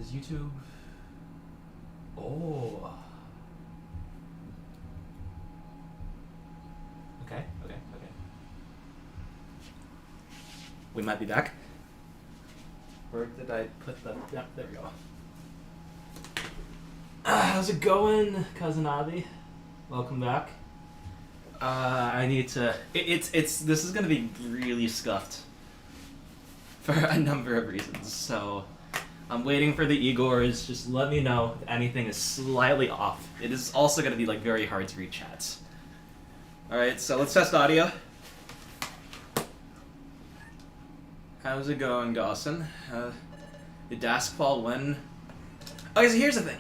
Is YouTube... Oh. Okay. We might be back. Where did I put the... Yep, there we go. How's it going, Cousin Avi? Welcome back. I need to... This is gonna be really scuffed. For a number of reasons, so... I'm waiting for the Igors. Just let me know if anything is slightly off. It is also going to be like very hard to read chats. Alright, so let's test audio. How's it going, Dawson? Did Dask fall when? Okay, so here's the thing.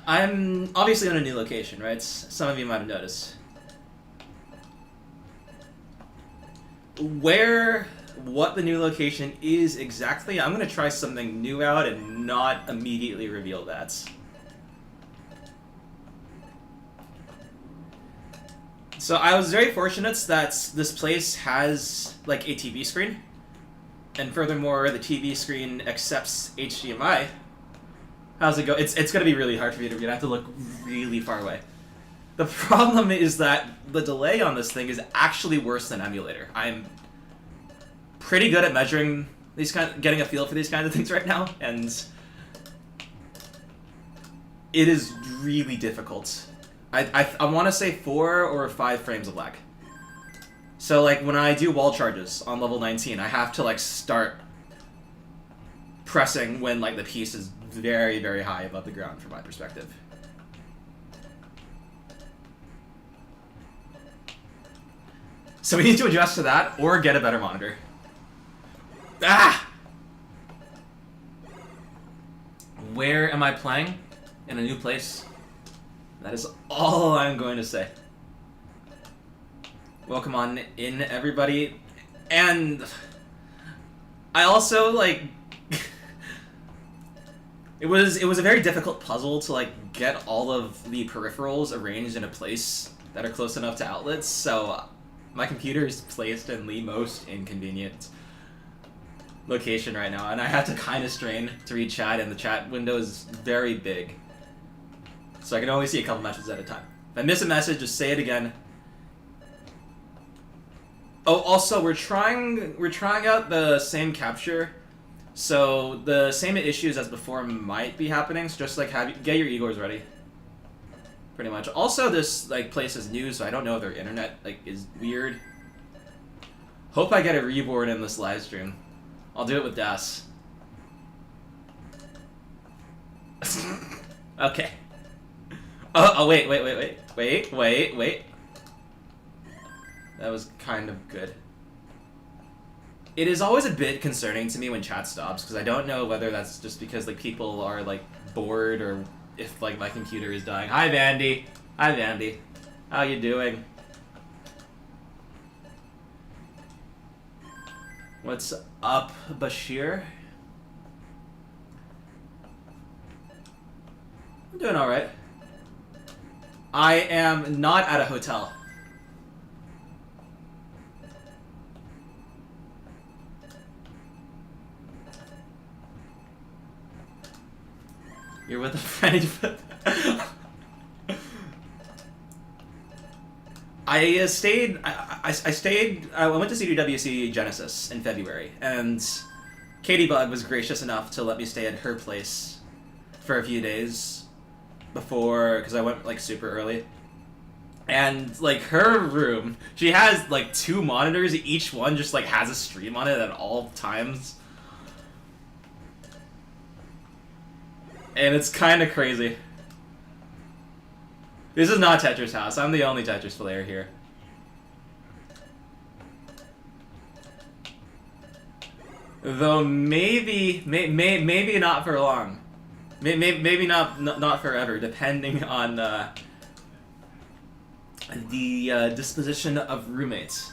I'm obviously on a new location, right? Some of you might have noticed. What the new location is exactly, I'm going to try something new out and not immediately reveal that. So I was very fortunate that this place has like a TV screen, and furthermore the TV screen accepts HDMI. How's it go? It's going to be really hard for me to read. I have to look really far away. The problem is that the delay on this thing is actually worse than emulator. I'm pretty good at measuring these getting a feel for these kinds of things right now, and it is really difficult. I want to say 4 or 5 frames of lag. So like when I do wall charges on level 19, I have to like start pressing when like the piece is very, very high above the ground from my perspective. So we need to adjust to that or get a better monitor. Ah! Where am I playing? In a new place. That is all I'm going to say. Welcome on in, everybody. And I also, like... it was a very difficult puzzle to, like, get all of the peripherals arranged in a place that are close enough to outlets, so my computer is placed in the most inconvenient location right now, and I had to kind of strain to read chat, and the chat window is very big, so I can only see a couple messages at a time. If I miss a message, just say it again. Oh, also, we're trying out the same capture, so the same issues as before might be happening. So just like get your Igors ready, pretty much. Also, this like place is new, so I don't know if their internet like is weird. Hope I get a reborn in this live stream. I'll do it with Das. Okay. Oh, wait. That was kind of good. It is always a bit concerning to me when chat stops, because I don't know whether that's just because like people are like bored or if like my computer is dying. Hi, Vandy. Hi, Vandy. How you doing? What's up, Bashir? I'm doing alright. I am not at a hotel. You're with a friend. I went to CDWC Genesis in February, and Katybug was gracious enough to let me stay at her place for a few days before, because I went like super early. And like her room, she has like 2 monitors, each one just like has a stream on it at all times. And it's kind of crazy. This is not Tetris house. I'm the only Tetris player here. Though maybe not for long. Maybe not forever, depending on the disposition of roommates.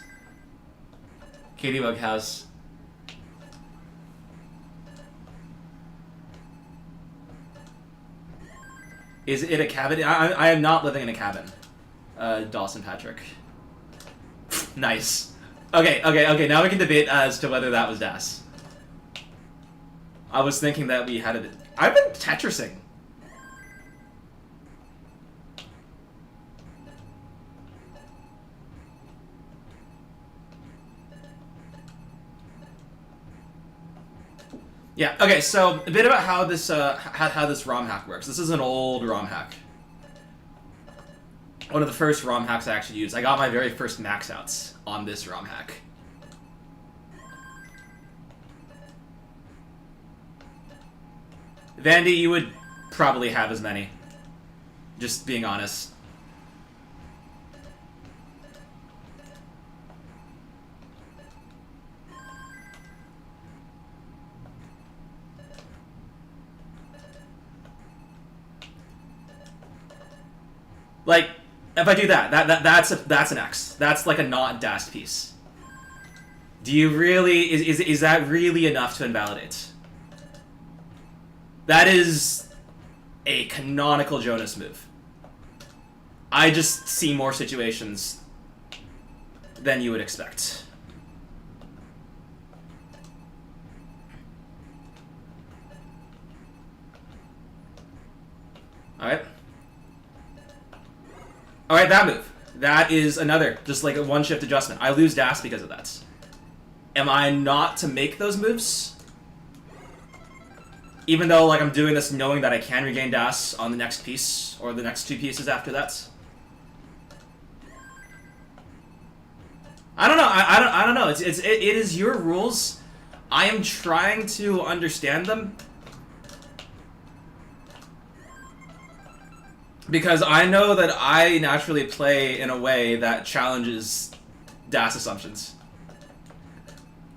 Katybug house. Is it a cabin? I am not living in a cabin. Dawson Patrick. Nice. Okay, now we can debate as to whether that was Das. I was thinking that we had it. I've been Tetrising. Yeah. Okay. So a bit about how this how this ROM hack works. This is an old ROM hack. One of the first ROM hacks I actually used. I got my very first max outs on this ROM hack. Vandy, you would probably have as many. Just being honest. Like, if I do that's an X. That's like a not dast piece. Do you really is that really enough to invalidate? That is a canonical Jonas move. I just see more situations than you would expect. Alright. Alright, that move. That is another, just like a one-shift adjustment. I lose dash because of that. Am I not to make those moves? Even though, like, I'm doing this knowing that I can regain dash on the next piece, or the next two pieces after that. I don't know. I don't know. It is your rules. I am trying to understand them. Because I know that I naturally play in a way that challenges dash assumptions.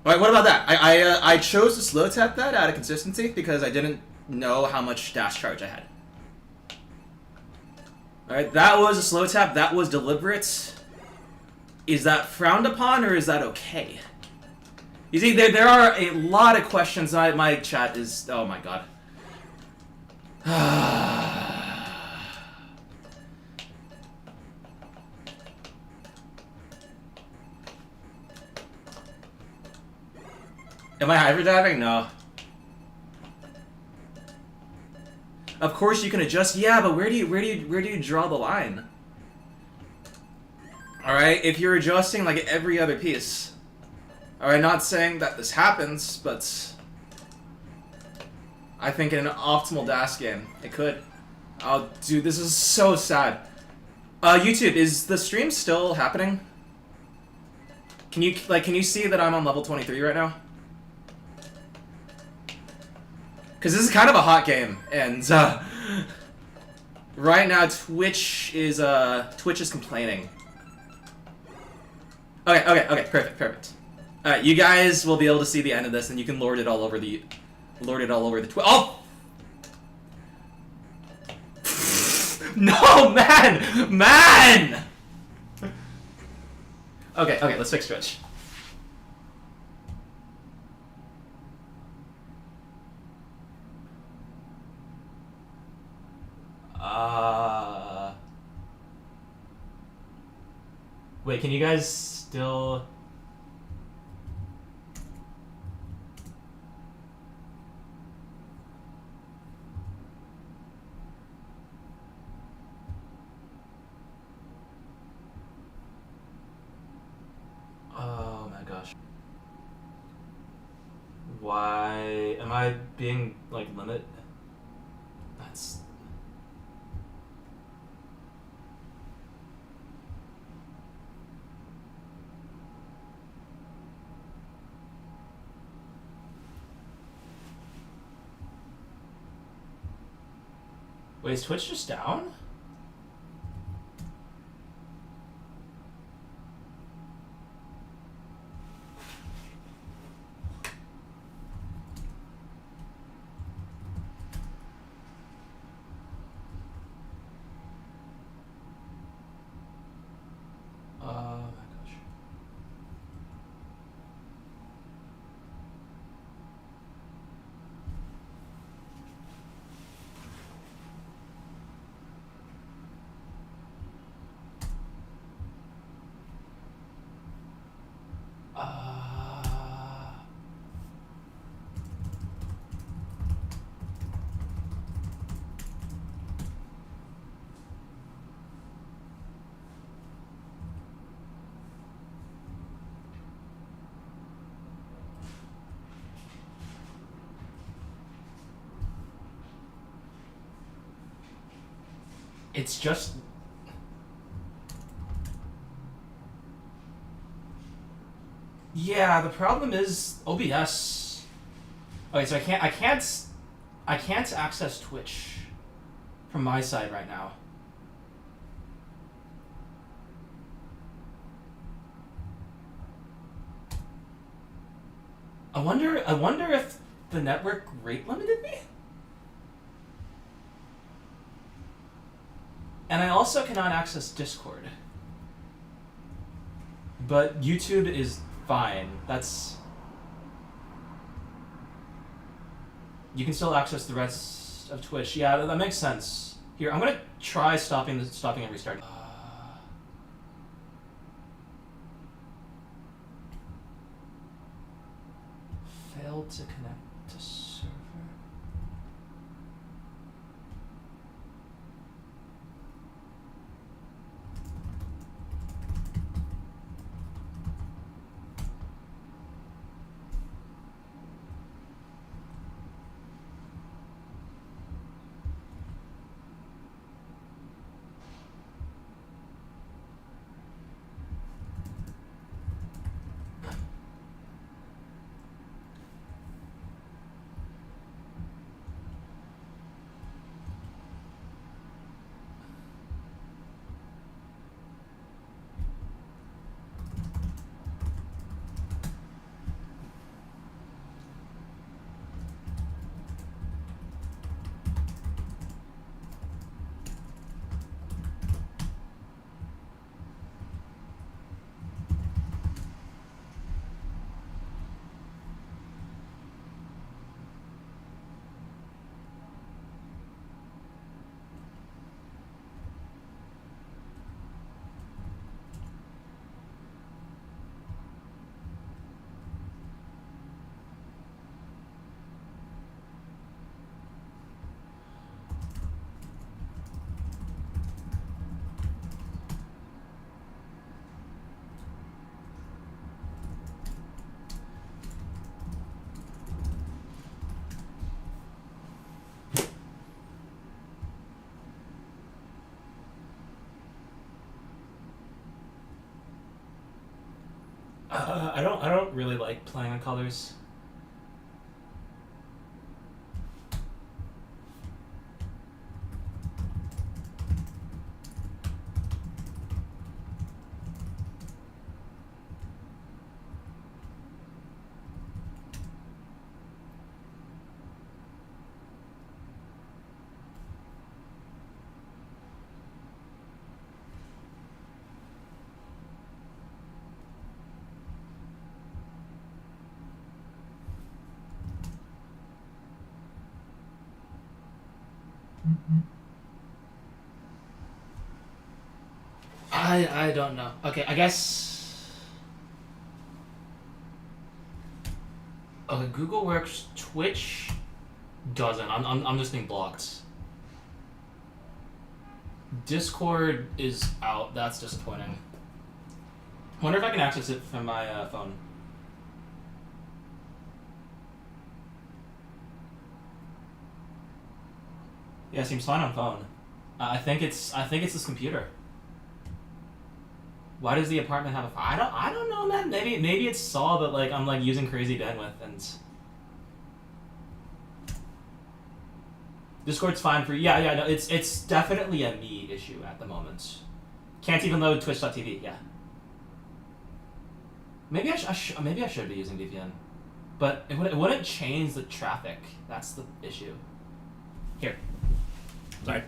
Alright, what about that? I chose to slow tap that out of consistency because I didn't know how much dash charge I had. Alright, that was a slow tap. That was deliberate. Is that frowned upon or is that okay? You see, there are a lot of questions. My chat is... Oh my god. Am I hyperdiving? No. Of course you can adjust. Yeah, but where do you draw the line? All right, if you're adjusting like every other piece. All right, not saying that this happens, but I think in an optimal dash game it could. Oh, dude, this is so sad. YouTube, is the stream still happening? Can you see that I'm on level 23 right now? Because this is kind of a hot game, and right now Twitch is complaining. Okay, perfect. All right, you guys will be able to see the end of this, and you can lord it all over the Twitch. Oh, no, man. Okay, let's fix Twitch. Wait, can you guys still... Oh my gosh. Why am I being, like, limit? That's... Wait, is Twitch just down? Oh my gosh. It's just... Yeah, the problem is OBS. Okay, so I can't access Twitch from my side right now. I wonder if the network rate limited me? And I also cannot access Discord. But YouTube is fine. That's... You can still access the rest of Twitch. Yeah, that makes sense. Here, I'm gonna try stopping and restarting. Failed to connect to server. I don't really like playing on colors. I don't know. Okay, I guess... Okay, Google works. Twitch doesn't. I'm just being blocked. Discord is out. That's disappointing. Wonder if I can access it from my phone. Yeah, it seems fine on phone. I think it's this computer. Why does the apartment have a... I don't know, man. Maybe it saw that like I'm like using crazy bandwidth and... Discord's fine for... Yeah, no, it's definitely a me issue at the moment. Can't even load twitch.tv, yeah. Maybe I should be using VPN. But it wouldn't change the traffic. That's the issue. Here. Sorry.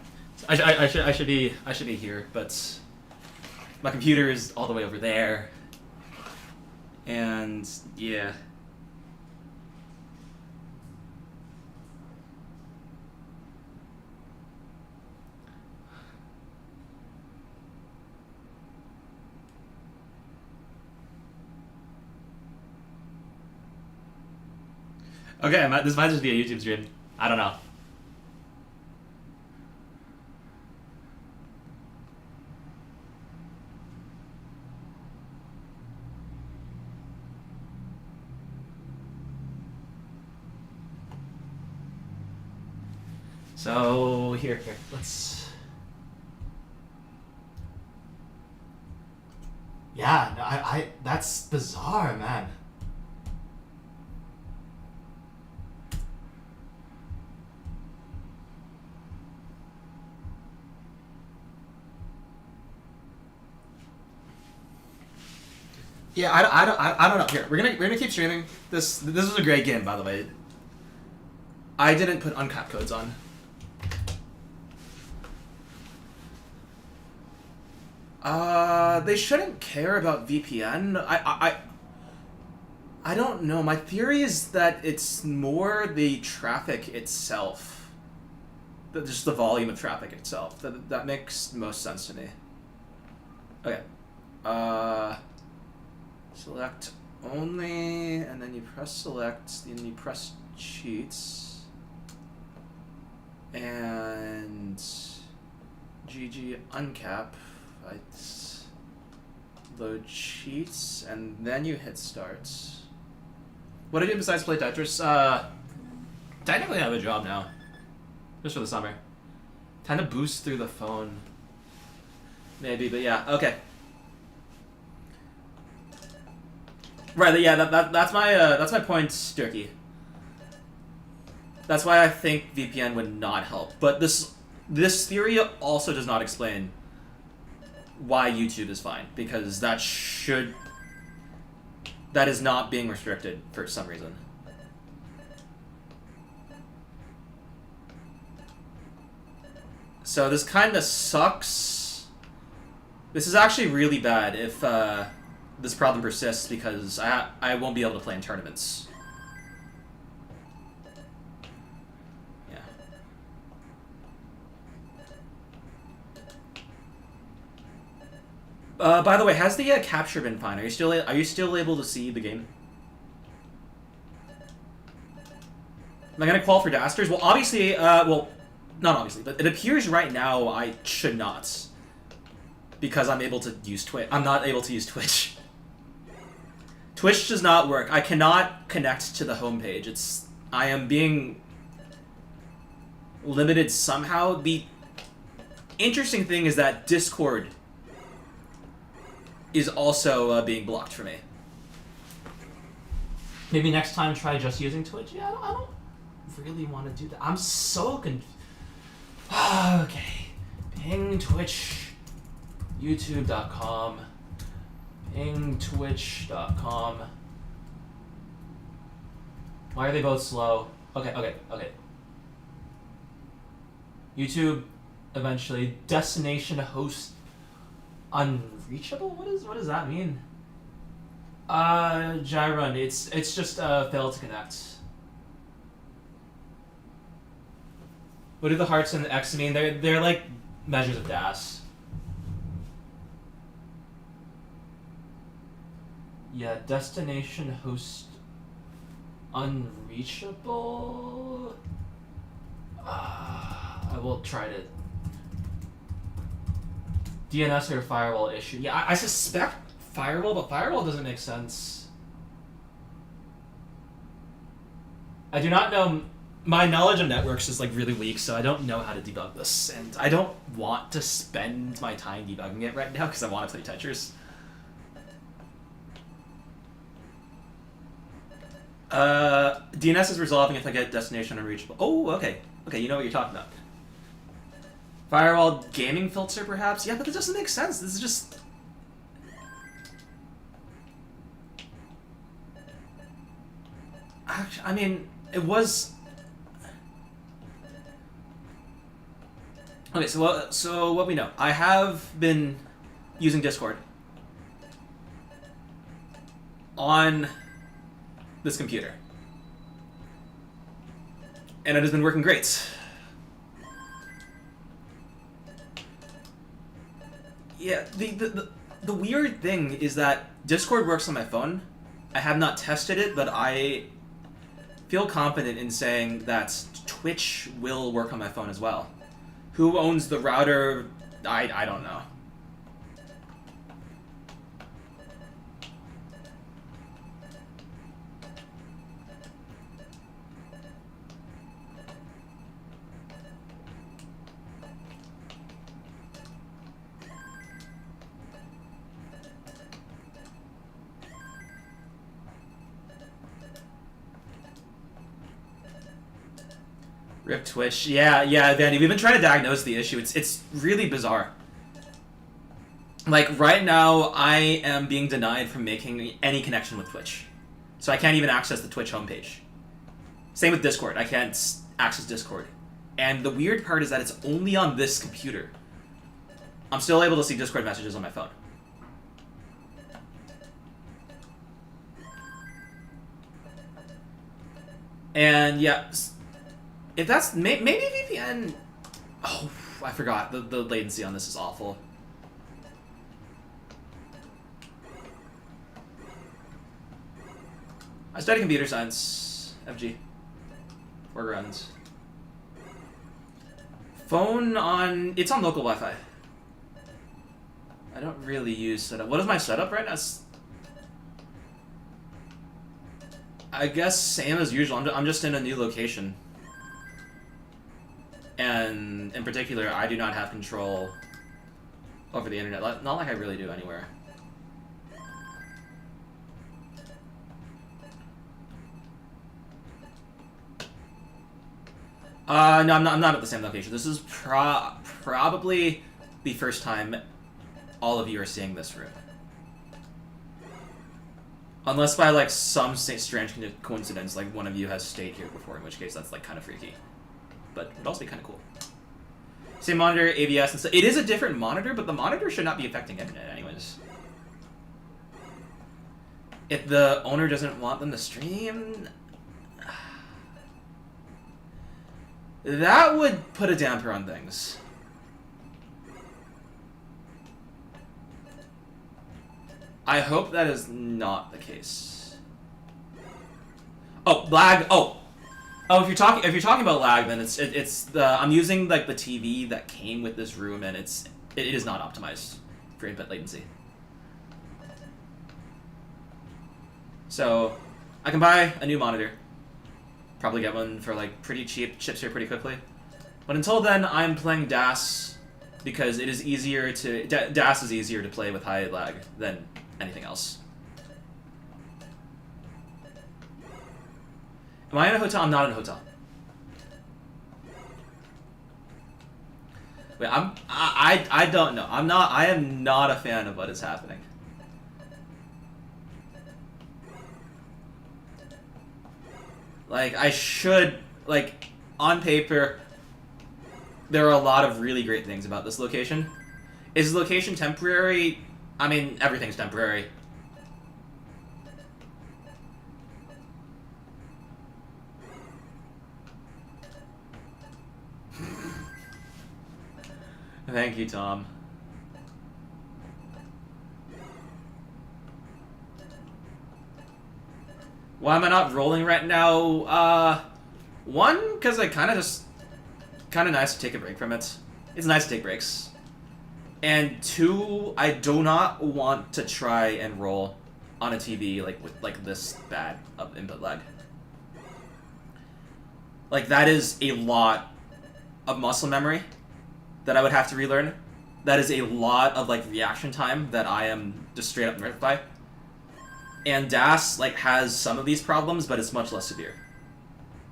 I should be here, but my computer is all the way over there. And yeah. Okay, this might just be a YouTube stream. I don't know. So here, let's... Yeah, no, that's bizarre, man. Yeah, I don't know. Here, we're gonna keep streaming. This was a great game, by the way. I didn't put uncapped codes on. They shouldn't care about VPN. I don't know. My theory is that it's more the traffic itself. Just the volume of traffic itself. That makes most sense to me. Okay. Select only, and then you press select, then you press cheats. And GG uncap. Load cheats, and then you hit start. What do I do besides play Tetris? Technically I have a job now. Just for the summer. Kind of boost through the phone. Maybe, but yeah, okay. Right, yeah, that's my point, Sturkey. That's why I think VPN would not help. But this theory also does not explain why YouTube is fine, because that is not being restricted for some reason. So this kind of sucks. This is actually really bad if this problem persists, because I won't be able to play in tournaments. By the way, has the capture been fine? Are you still able to see the game? Am I gonna call for Dasters? Well, obviously, well, not obviously, but it appears right now I should not, because I'm able to use Twitch. I'm not able to use Twitch. Twitch does not work. I cannot connect to the homepage. I am being limited somehow. The interesting thing is that Discord is also being blocked for me. Maybe next time try just using Twitch. Yeah, I don't really want to do that. I'm so confused. Okay. Ping Twitch. YouTube.com. Ping Twitch.com. Why are they both slow? Okay. YouTube eventually. Destination host unreachable? What does that mean? Jyrun, it's just failed to connect. What do the hearts and the X mean? They're like measures of DAS. Yeah, destination host unreachable. I will try to. DNS or firewall issue. Yeah, I suspect firewall, but firewall doesn't make sense. I do not know. My knowledge of networks is like really weak, so I don't know how to debug this, and I don't want to spend my time debugging it right now because I want to play Tetris. DNS is resolving if I get destination unreachable. Oh, okay. Okay, you know what you're talking about. Firewall gaming filter, perhaps? Yeah, but that doesn't make sense. This is just... Actually, I mean, it was... Okay, so what we know. I have been using Discord on this computer. And it has been working great. Yeah, the weird thing is that Discord works on my phone. I have not tested it, but I feel confident in saying that Twitch will work on my phone as well. Who owns the router? I don't know. Rip Twitch. Yeah, Vandy. We've been trying to diagnose the issue. It's really bizarre. Like, right now, I am being denied from making any connection with Twitch. So I can't even access the Twitch homepage. Same with Discord. I can't access Discord. And the weird part is that it's only on this computer. I'm still able to see Discord messages on my phone. And yeah, if that's maybe VPN. Oh, I forgot. The latency on this is awful. I studied computer science, FG. Foregrounds. Phone on. It's on local Wi-Fi. I don't really use setup. What is my setup right now? I guess same as usual. I'm just in a new location. And in particular, I do not have control over the internet. Not like I really do anywhere. No, I'm not at the same location. This is probably the first time all of you are seeing this room. Unless by, like, some strange coincidence, like, one of you has stayed here before, in which case that's, like, kind of freaky. But it would also be kind of cool. Same monitor, ABS, and stuff. It is a different monitor, but the monitor should not be affecting internet anyways. If the owner doesn't want them to stream... that would put a damper on things. I hope that is not the case. Oh, lag. Oh, if you're talking about lag, then it's the I'm using like the TV that came with this room, and it is not optimized for input latency. So I can buy a new monitor. Probably get one for like pretty cheap, chips here pretty quickly. But until then, I'm playing DAS because it is easier to DAS is easier to play with high lag than anything else. Am I in a hotel? I'm not in a hotel. Wait, I don't know. I am not a fan of what is happening. Like, I should, like, on paper, there are a lot of really great things about this location. Is the location temporary? I mean, everything's temporary. Thank you, Tom. Why am I not rolling right now? One, because I kind of nice to take a break from it. It's nice to take breaks. And two, I do not want to try and roll on a TV with like this bad of input lag. Like, that is a lot of muscle memory that I would have to relearn. That is a lot of like reaction time that I am just straight up nerfed by. And DAS like has some of these problems, but it's much less severe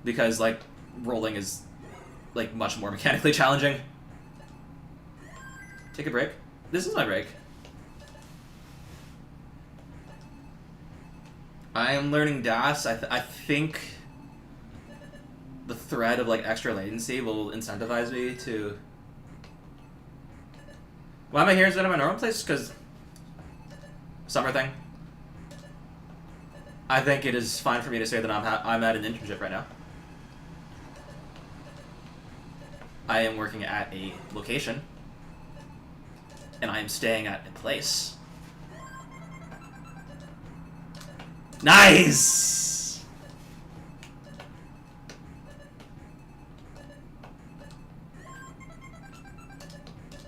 because like rolling is like much more mechanically challenging. Take a break. This is my break. I am learning DAS. I think the threat of like extra latency will incentivize me to. Why am I here instead of my normal place? Because summer thing. I think it is fine for me to say that I'm at an internship right now. I am working at a location, and I am staying at a place. Nice!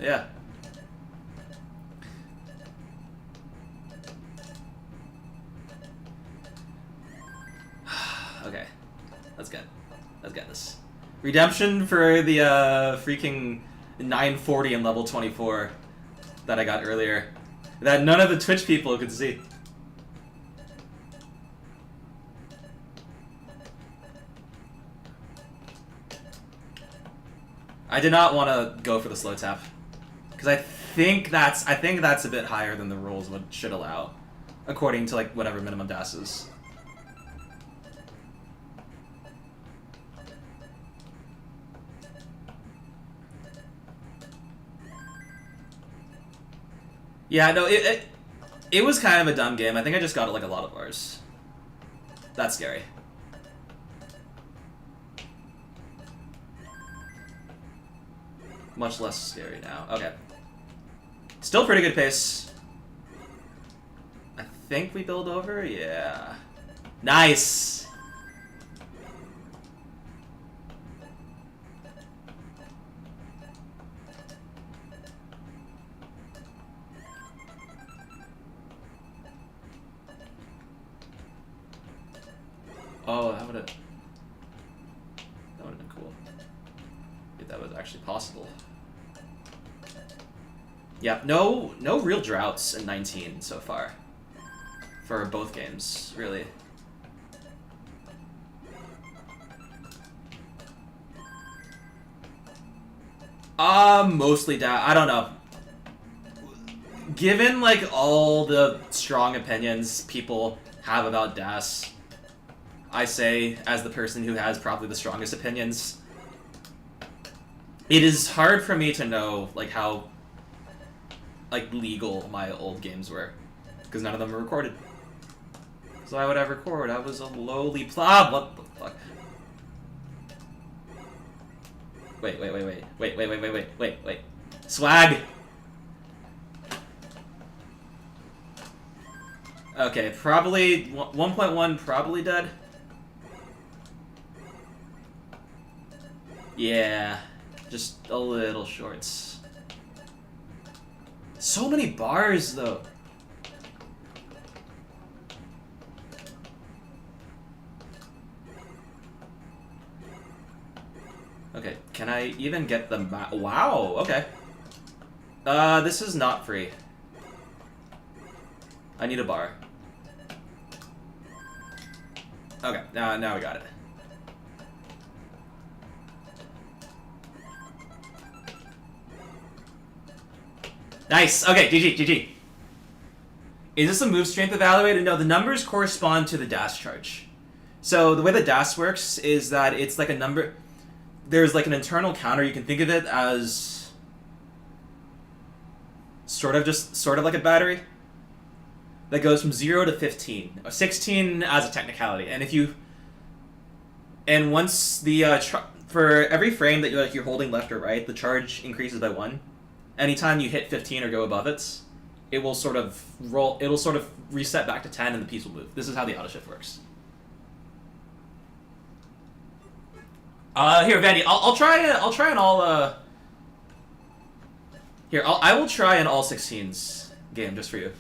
Yeah. Okay. Let's get this. Redemption for the freaking 940 and level 24 that I got earlier. That none of the Twitch people could see. I did not want to go for the slow tap. Because I think that's a bit higher than the rules should allow. According to, like, whatever minimum dash is. Yeah, no, it was kind of a dumb game. I think I just got, like, a lot of bars. That's scary. Much less scary now. Okay. Still pretty good pace. I think we build over? Yeah. Nice! Oh, that would've been cool. If that was actually possible. Yeah, no real droughts in 19 so far. For both games, really. Mostly I don't know. Given, like, all the strong opinions people have about DAS, I say, as the person who has probably the strongest opinions, it is hard for me to know, like, how, like, legal my old games were. Because none of them were recorded. So I would have record. I was a lowly plob. What the fuck? Wait. Swag! Okay, probably 1.1 probably dead. Yeah, just a little shorts. So many bars, though. Okay, can I even get the wow, okay. This is not free. I need a bar. Okay, now we got it. Nice! Okay, GG. Is this a move strength evaluator? No, the numbers correspond to the dash charge. So the way the dash works is that it's like a number... There's like an internal counter. You can think of it as sort of like a battery that goes from 0 to 15, or 16 as a technicality. And once the for every frame that you're holding left or right, the charge increases by 1. Anytime you hit 15 or go above it, it will sort of reset back to 10 and the piece will move. This is how the auto shift works. Here, Vandy, I'll try an all, Here, I will try an all 16s game just for you.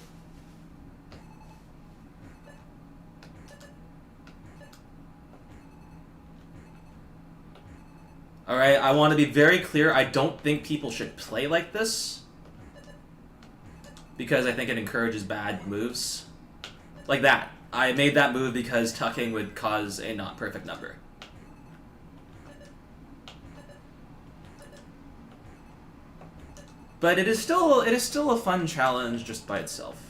Alright, I want to be very clear, I don't think people should play like this. Because I think it encourages bad moves. Like that. I made that move because tucking would cause a not perfect number. But it is still a fun challenge just by itself.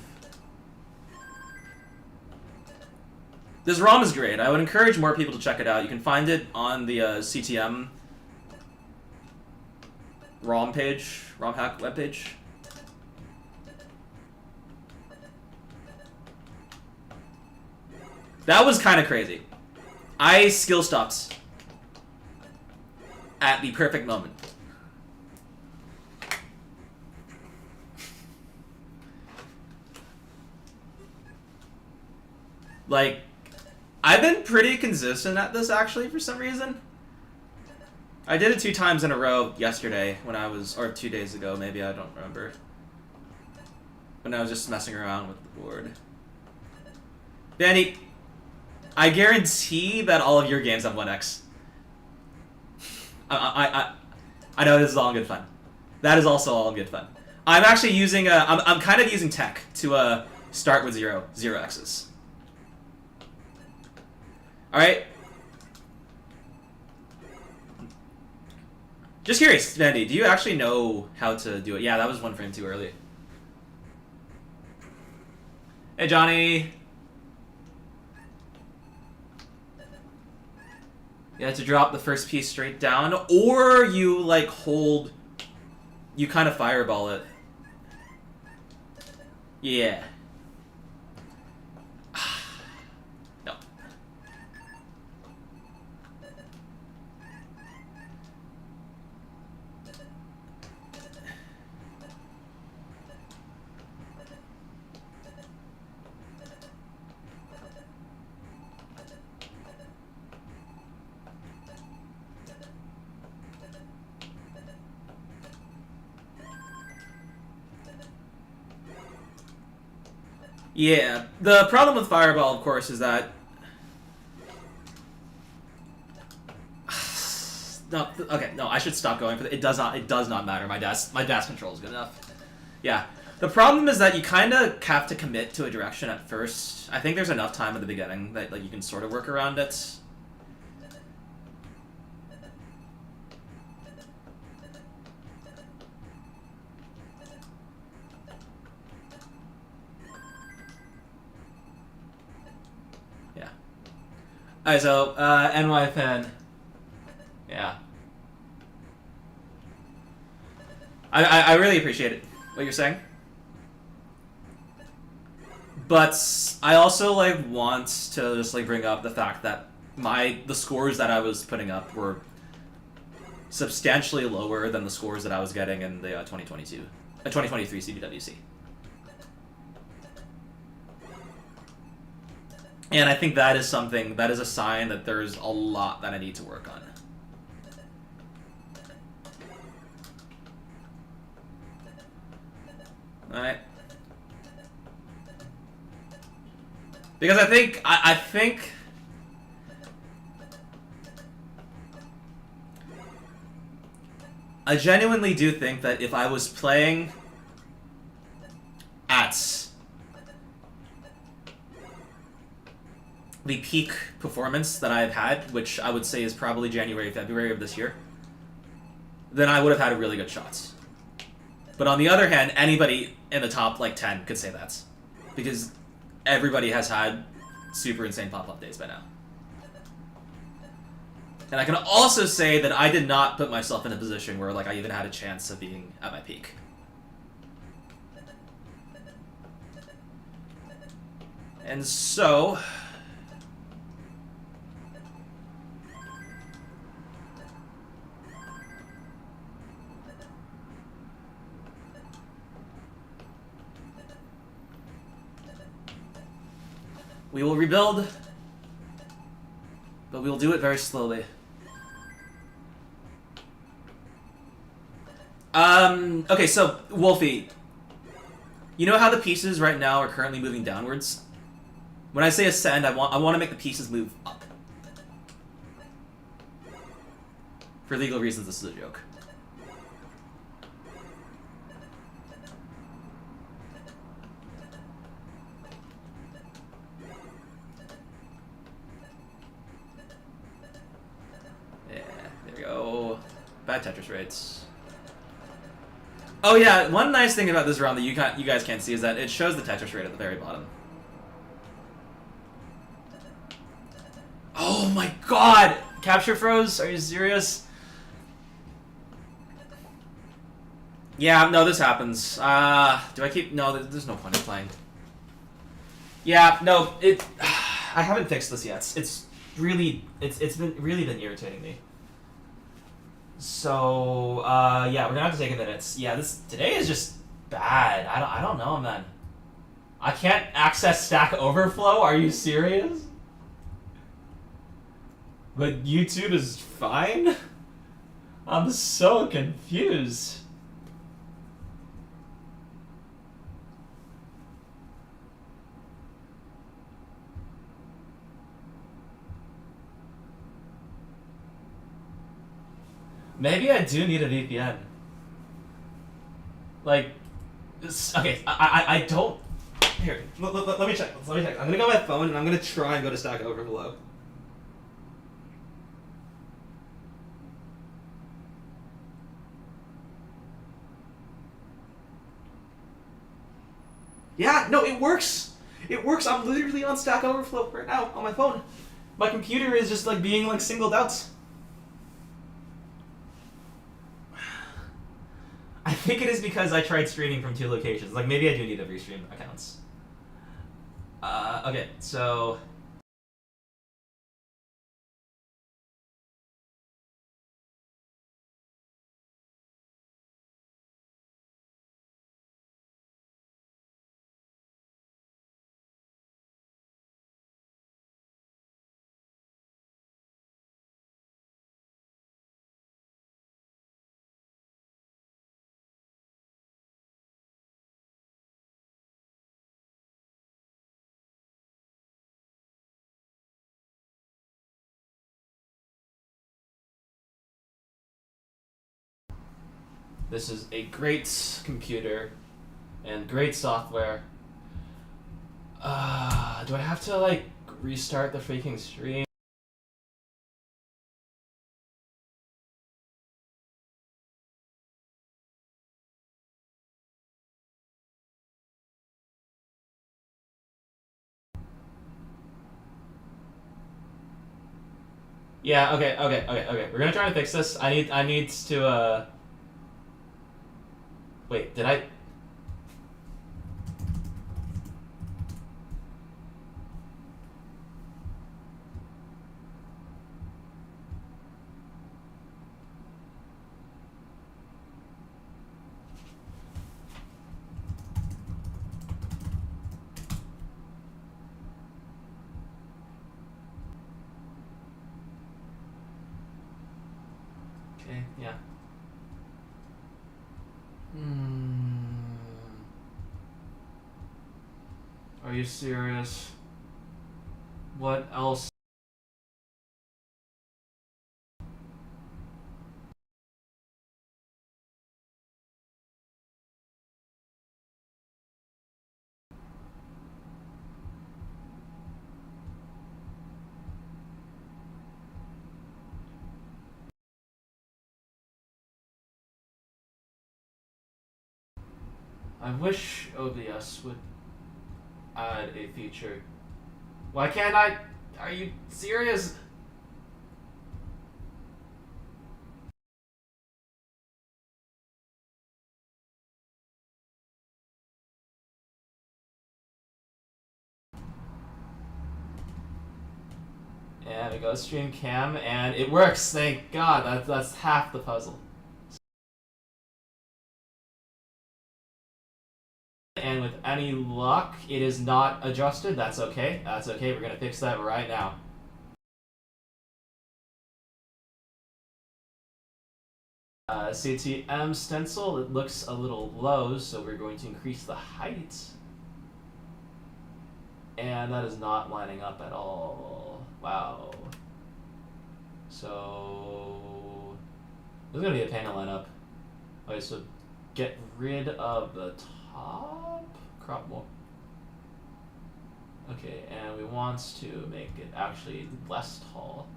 This ROM is great. I would encourage more people to check it out. You can find it on the CTM ROM page, ROM hack webpage. That was kind of crazy. I skill stopped at the perfect moment. Like, I've been pretty consistent at this, actually, for some reason. I did it 2 times in a row yesterday when I was, or 2 days ago, maybe, I don't remember. When I was just messing around with the board. Danny, I guarantee that all of your games have 1x. I know this is all in good fun. That is also all in good fun. I'm actually using, I'm kind of using tech to start with 0x's. Alright. Just curious, Vandy, do you actually know how to do it? Yeah, that was one frame too early. Hey, Johnny. You have to drop the first piece straight down, or you, like, hold... You kind of fireball it. Yeah. No. Yeah, the problem with Fireball, of course, is that... No, okay, no, I should stop going for it. It does not matter. My dash control is good enough. Yeah. The problem is that you kind of have to commit to a direction at first. I think there's enough time at the beginning that, like, you can sort of work around it. Alright, so, NY fan. Yeah. I really appreciate it, what you're saying. But I also, like, want to just, like, bring up the fact that the scores that I was putting up were substantially lower than the scores that I was getting in the 2023 CBWC. And I think that is something, that is a sign that there's a lot that I need to work on. Alright. Because I think I genuinely do think that if I was playing at the peak performance that I've had, which I would say is probably January, February of this year, then I would have had a really good shot. But on the other hand, anybody in the top, like, 10 could say that. Because everybody has had super insane pop-up days by now. And I can also say that I did not put myself in a position where, like, I even had a chance of being at my peak. And so... we will rebuild, but we will do it very slowly. Okay, so, Wolfie, you know how the pieces right now are currently moving downwards? When I say ascend, I want to make the pieces move up. For legal reasons, this is a joke. Yeah, there we go. Bad Tetris rates. Oh yeah, one nice thing about this round that you guys can't see is that it shows the Tetris rate at the very bottom. Oh my god! Capture froze? Are you serious? Yeah, no, this happens. Do I keep... No, there's no point in playing. Yeah, no, I haven't fixed this yet. It's really... It's been irritating me. So, yeah, we're gonna have to take a minute. Yeah, today is just bad. I don't know, man. I can't access Stack Overflow? Are you serious? But YouTube is fine? I'm so confused. Maybe I do need a VPN. Like, okay, I don't... Here, let me check. I'm gonna go on my phone and I'm gonna try and go to Stack Overflow. Yeah, no, it works. It works. I'm literally on Stack Overflow right now on my phone. My computer is just like being like singled out. I think it is because I tried streaming from 2 locations. Like maybe I do need every stream accounts. Okay, so this is a great computer and great software. Do I have to like restart the freaking stream? Yeah, okay. We're gonna try to fix this. I need to wait, did I Okay, yeah. Are you serious? What else? I wish OBS would add a feature. Why can't I? Are you serious? And we go stream cam, and it works. Thank God. That's half the puzzle. And with any luck, it is not adjusted. That's okay. That's okay. We're gonna fix that right now. CTM stencil, it looks a little low, so we're going to increase the height. And that is not lining up at all. Wow. So this is gonna be a pain to line up. Okay, so get rid of the top. Crop more. Okay, and we want to make it actually less tall.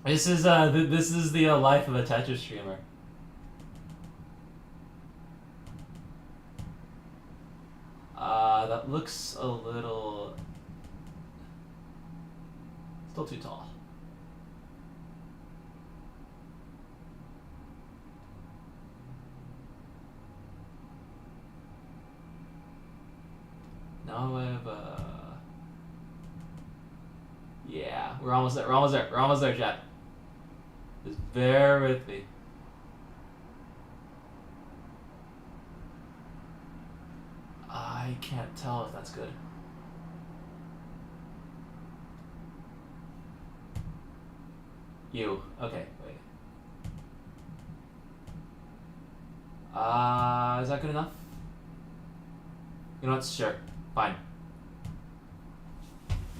This is the life of a Tetris streamer. That looks a little still too tall. Now I have yeah, we're almost there, chat. Just bear with me. I can't tell if that's good. You. Okay, wait. Is that good enough? You know what? Sure. Fine.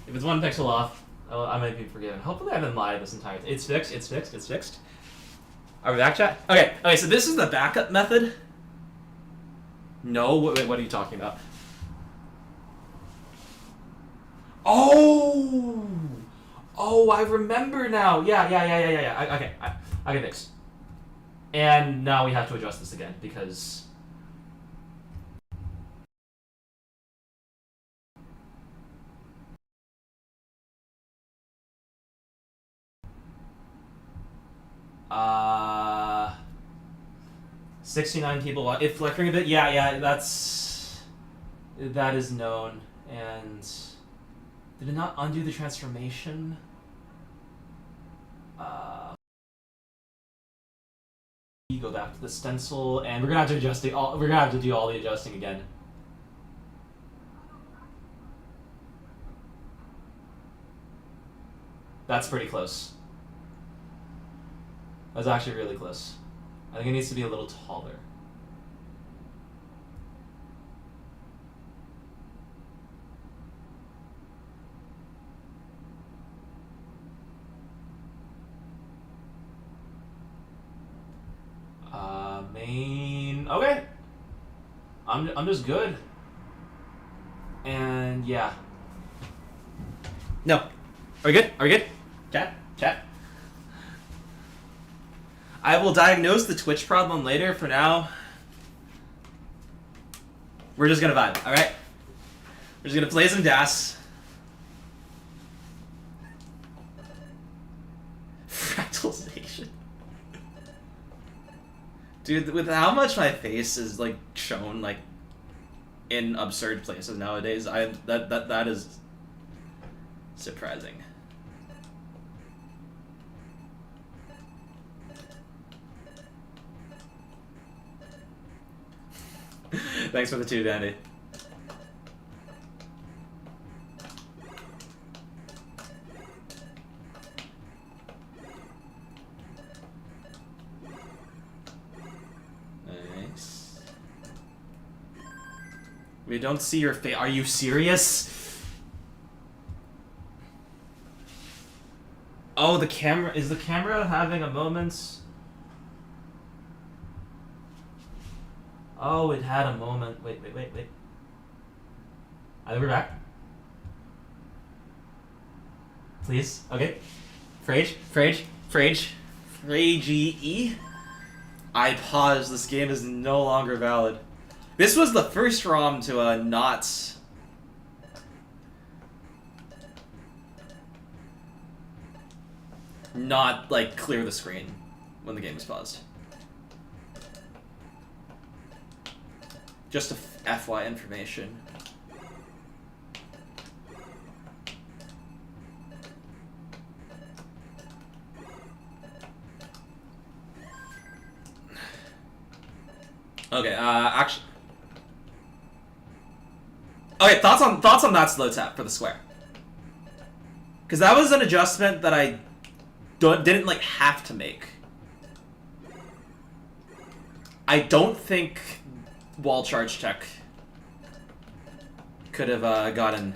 If it's 1 pixel off, I might be forgiven. Hopefully I haven't lied this entire time. It's fixed. Are we back, chat? Okay, so this is the backup method. No, wait, what are you talking about? Oh, I remember now. Yeah. Okay, I can fix. And now we have to adjust this again because Uh, 69 people. If flickering a bit, yeah, that is known. And did it not undo the transformation? You go back to the stencil, and we're gonna have to adjust it all. We're gonna have to do all the adjusting again. That's pretty close. That's actually really close. I think it needs to be a little taller. Main. Okay. I'm just good. And yeah. No. Are we good? Are we good? Chat. I will diagnose the Twitch problem later. For now, we're just gonna vibe. All right. We're just gonna play some DAS. Fractalization. Dude, with how much my face is like shown like in absurd places nowadays, that is surprising. Thanks for the 2, Dandy. Thanks. We don't see your face. Are you serious? Oh, the camera. Is the camera having a moment? Oh, it had a moment. Wait. I think we're back. Please. Okay. Frage. I paused. This game is no longer valid. This was the first ROM to not like clear the screen when the game was paused. Just a FY information. Okay, actually. Okay, thoughts on that slow tap for the square. Because that was an adjustment that I didn't like have to make. I don't think wall charge check could have gotten.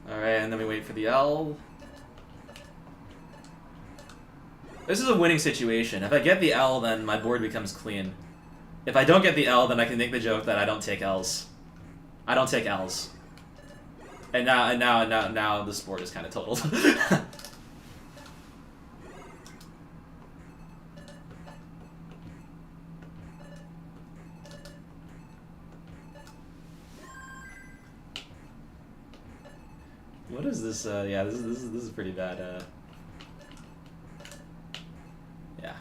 Alright, and then we wait for the L. This is a winning situation. If I get the L, then my board becomes clean. If I don't get the L, then I can make the joke that I don't take Ls. I don't take Ls. And now this board is kind of totaled. What is this? Yeah, this is pretty bad. Yeah.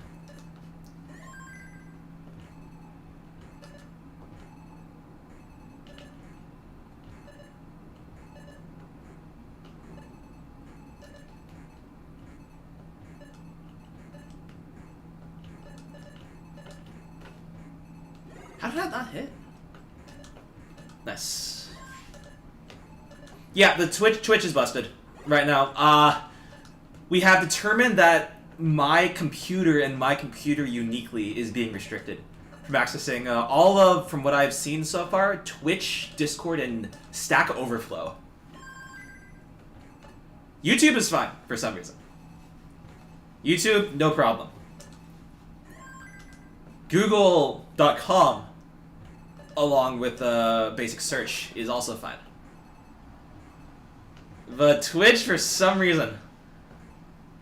How did that not hit? Nice. Yeah, the Twitch is busted right now. We have determined that my computer and my computer uniquely is being restricted from accessing all of, from what I've seen so far, Twitch, Discord, and Stack Overflow. YouTube is fine for some reason. YouTube, no problem. Google.com along with basic search is also fine. But Twitch, for some reason,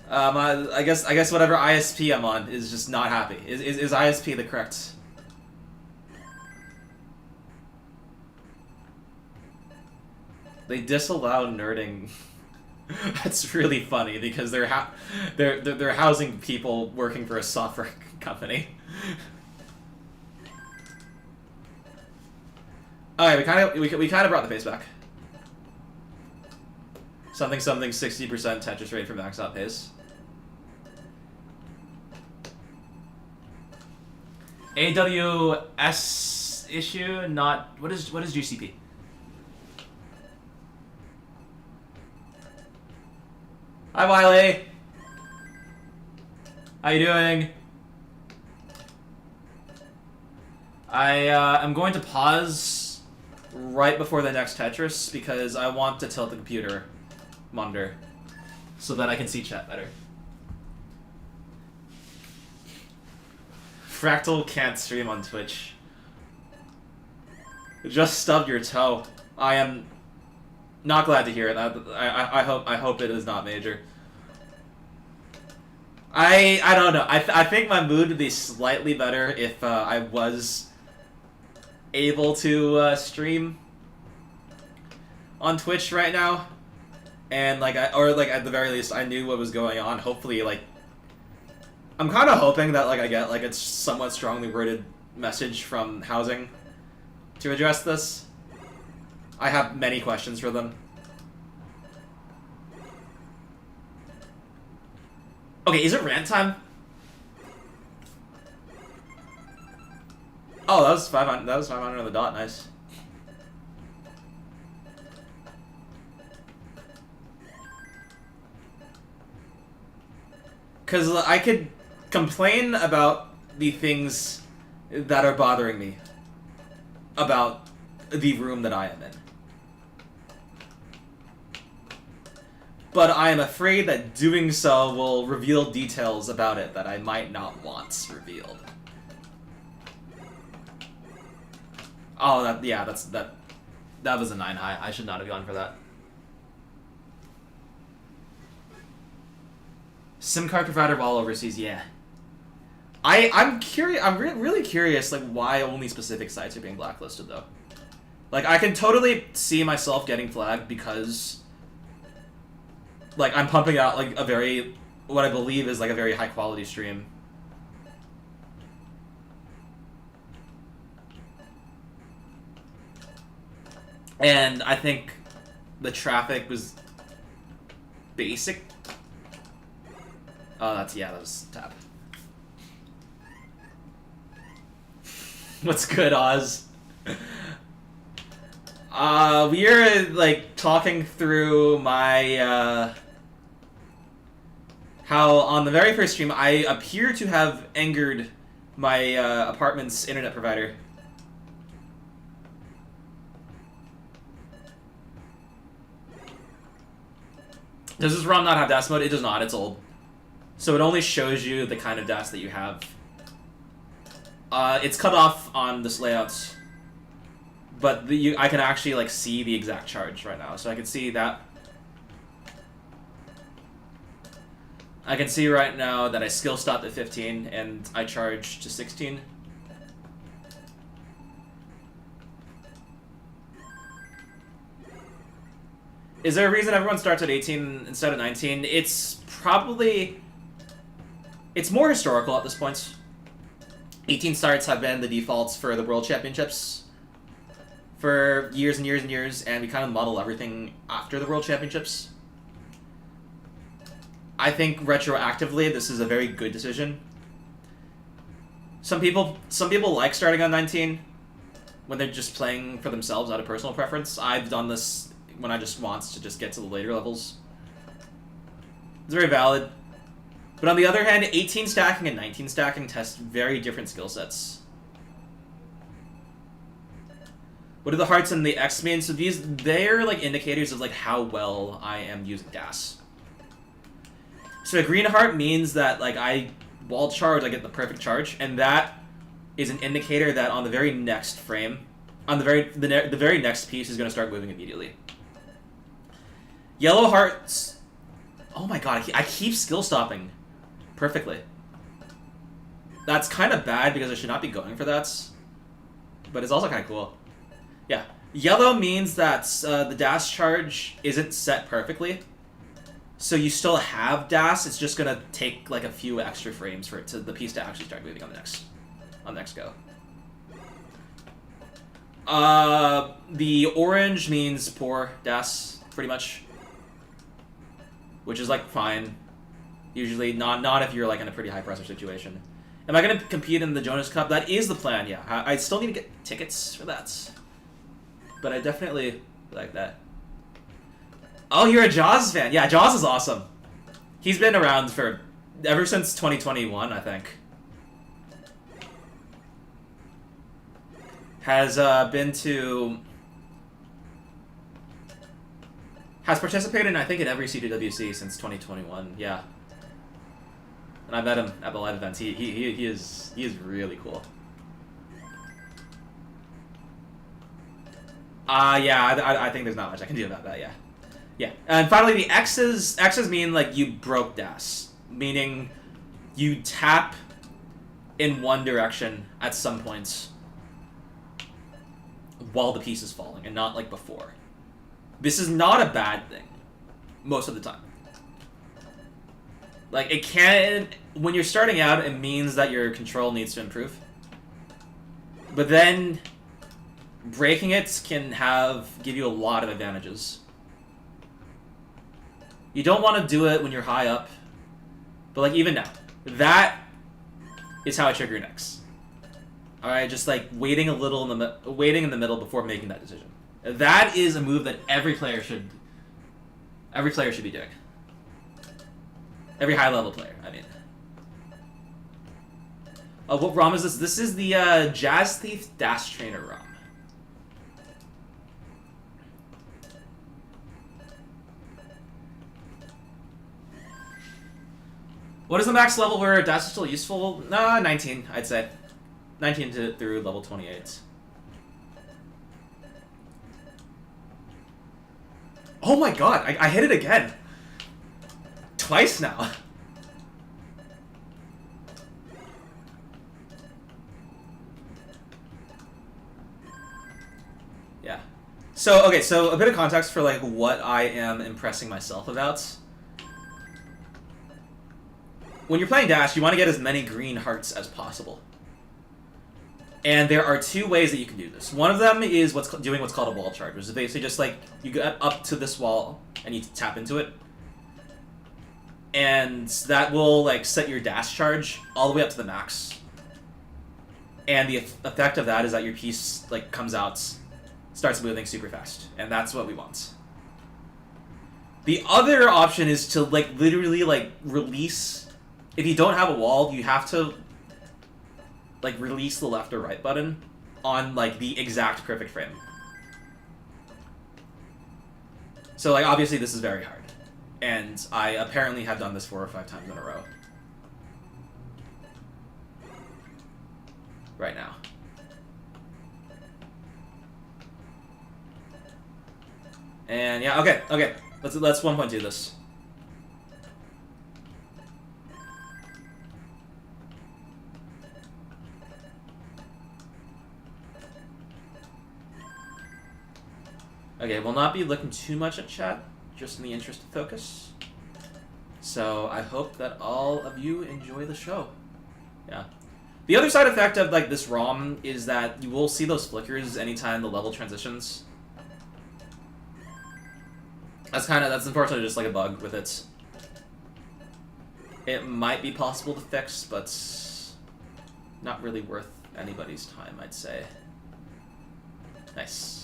I guess whatever ISP I'm on is just not happy. Is ISP the correct? They disallow nerding. That's really funny because they're housing people working for a software company. Alright, we kind of brought the pace back. Something 60% Tetris rate for max out pace. AWS issue, not what is GCP? Hi Wiley. How you doing? I'm going to pause right before the next Tetris because I want to tilt the computer monitor so that I can see chat better. Fractal can't stream on Twitch. Just stubbed your toe. I am not glad to hear it. I hope it is not major. I don't know. I think my mood would be slightly better if I was able to stream on Twitch right now, and at the very least I knew what was going on. Hopefully, I'm kind of hoping that I get a somewhat strongly worded message from housing to address this. I have many questions for them. Okay, is it rant time? Oh, that was 500. That was 500 on the dot. Nice. Because I could complain about the things that are bothering me about the room that I am in. But I am afraid that doing so will reveal details about it that I might not want revealed. Oh, that was a 9 high. I should not have gone for that. SIM card provider while overseas, yeah. I'm curious. I'm really curious, why only specific sites are being blacklisted though. I can totally see myself getting flagged because, I'm pumping out what I believe is a very high quality stream. And I think the traffic was basic. Oh, that was tab. What's good, Oz? We are, talking through my, how on the very first stream I appear to have angered my, apartment's internet provider. Does this ROM not have DAS mode? It does not, it's old. So it only shows you the kind of DAS that you have. It's cut off on this layout, but I can actually see the exact charge right now. So I can see that. I can see right now that I skill stopped at 15 and I charged to 16. Is there a reason everyone starts at 18 instead of 19? It's more historical at this point. 18 starts have been the defaults for the World Championships for years and years and years, and we kind of model everything after the World Championships. I think retroactively, this is a very good decision. Some people like starting on 19 when they're just playing for themselves out of personal preference. I've done this when I just want to just get to the later levels. It's very valid. But on the other hand, 18 stacking and 19 stacking test very different skill sets. What do the hearts and the X mean? So they're indicators of how well I am using DAS. So a green heart means that while charged I get the perfect charge, and that is an indicator that on the very next frame on the very next piece is going to start moving immediately. Yellow hearts. Oh my god, I keep skill stopping perfectly. That's kind of bad because I should not be going for that. But it's also kind of cool. Yeah. Yellow means that the dash charge isn't set perfectly. So you still have dash, it's just going to take like a few extra frames for the piece to actually start moving on the next go. The orange means poor dash, pretty much. Which is like fine. Usually not if you're like in a pretty high pressure situation. Am I going to compete in the Jonas Cup? That is the plan, yeah. I still need to get tickets for that. But I definitely like that. Oh, you're a Jaws fan. Yeah, Jaws is awesome. He's been around for ever since 2021, I think. Has participated in, I think, in every CWC since 2021. Yeah. And I met him at the live events. He is really cool. Yeah, I think there's not much I can do about that, yeah. Yeah. And finally, the X's mean, like, you broke dash. Meaning, you tap in one direction at some points while the piece is falling, and not like before. This is not a bad thing, most of the time. Like, it can... When you're starting out, it means that your control needs to improve. But then, breaking it can give you a lot of advantages. You don't want to do it when you're high up. But, like, even now. That is how I trigger next. Alright, just, like, waiting in the middle before making that decision. That is a move that every player should be doing. Every high-level player, I mean. What ROM is this? This is the Jazz Thief Dash Trainer ROM. What is the max level where dash is still useful? 19, I'd say. 19 through level 28. Oh my god, I hit it again. Twice now. Yeah. So, okay, so a bit of context for, like, what I am impressing myself about. When you're playing Dash, you want to get as many green hearts as possible. And there are two ways that you can do this. One of them is doing what's called a wall charge, which is basically just, like, you get up to this wall, and you tap into it. And that will, like, set your dash charge all the way up to the max. And the effect of that is that your piece, like, comes out, starts moving super fast. And that's what we want. The other option is to, like, literally, like, release... If you don't have a wall, you have to, like, release the left or right button on, like, the exact perfect frame. So, like, obviously this is very hard. And I apparently have done this 4 or 5 times in a row. Right now. And yeah, okay. Let's 1.2 this. Okay, we'll not be looking too much at chat, just in the interest of focus. So I hope that all of you enjoy the show. Yeah. The other side effect of, like, this ROM is that you will see those flickers anytime the level transitions. That's unfortunately just like a bug with it. It might be possible to fix, but not really worth anybody's time, I'd say. Nice.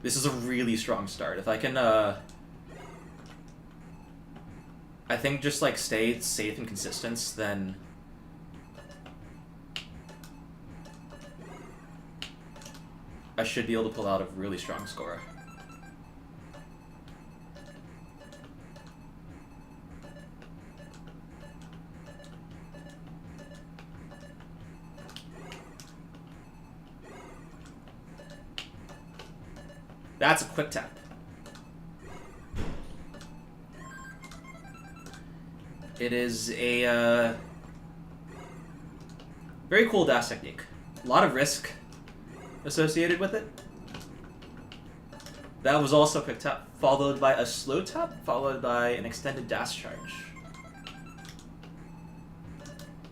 This is a really strong start. If I can, I think just, like, stay safe and consistent, then I should be able to pull out a really strong score. That's a quick tap. It is a very cool dash technique. A lot of risk associated with it. That was also a quick tap, followed by a slow tap, followed by an extended dash charge.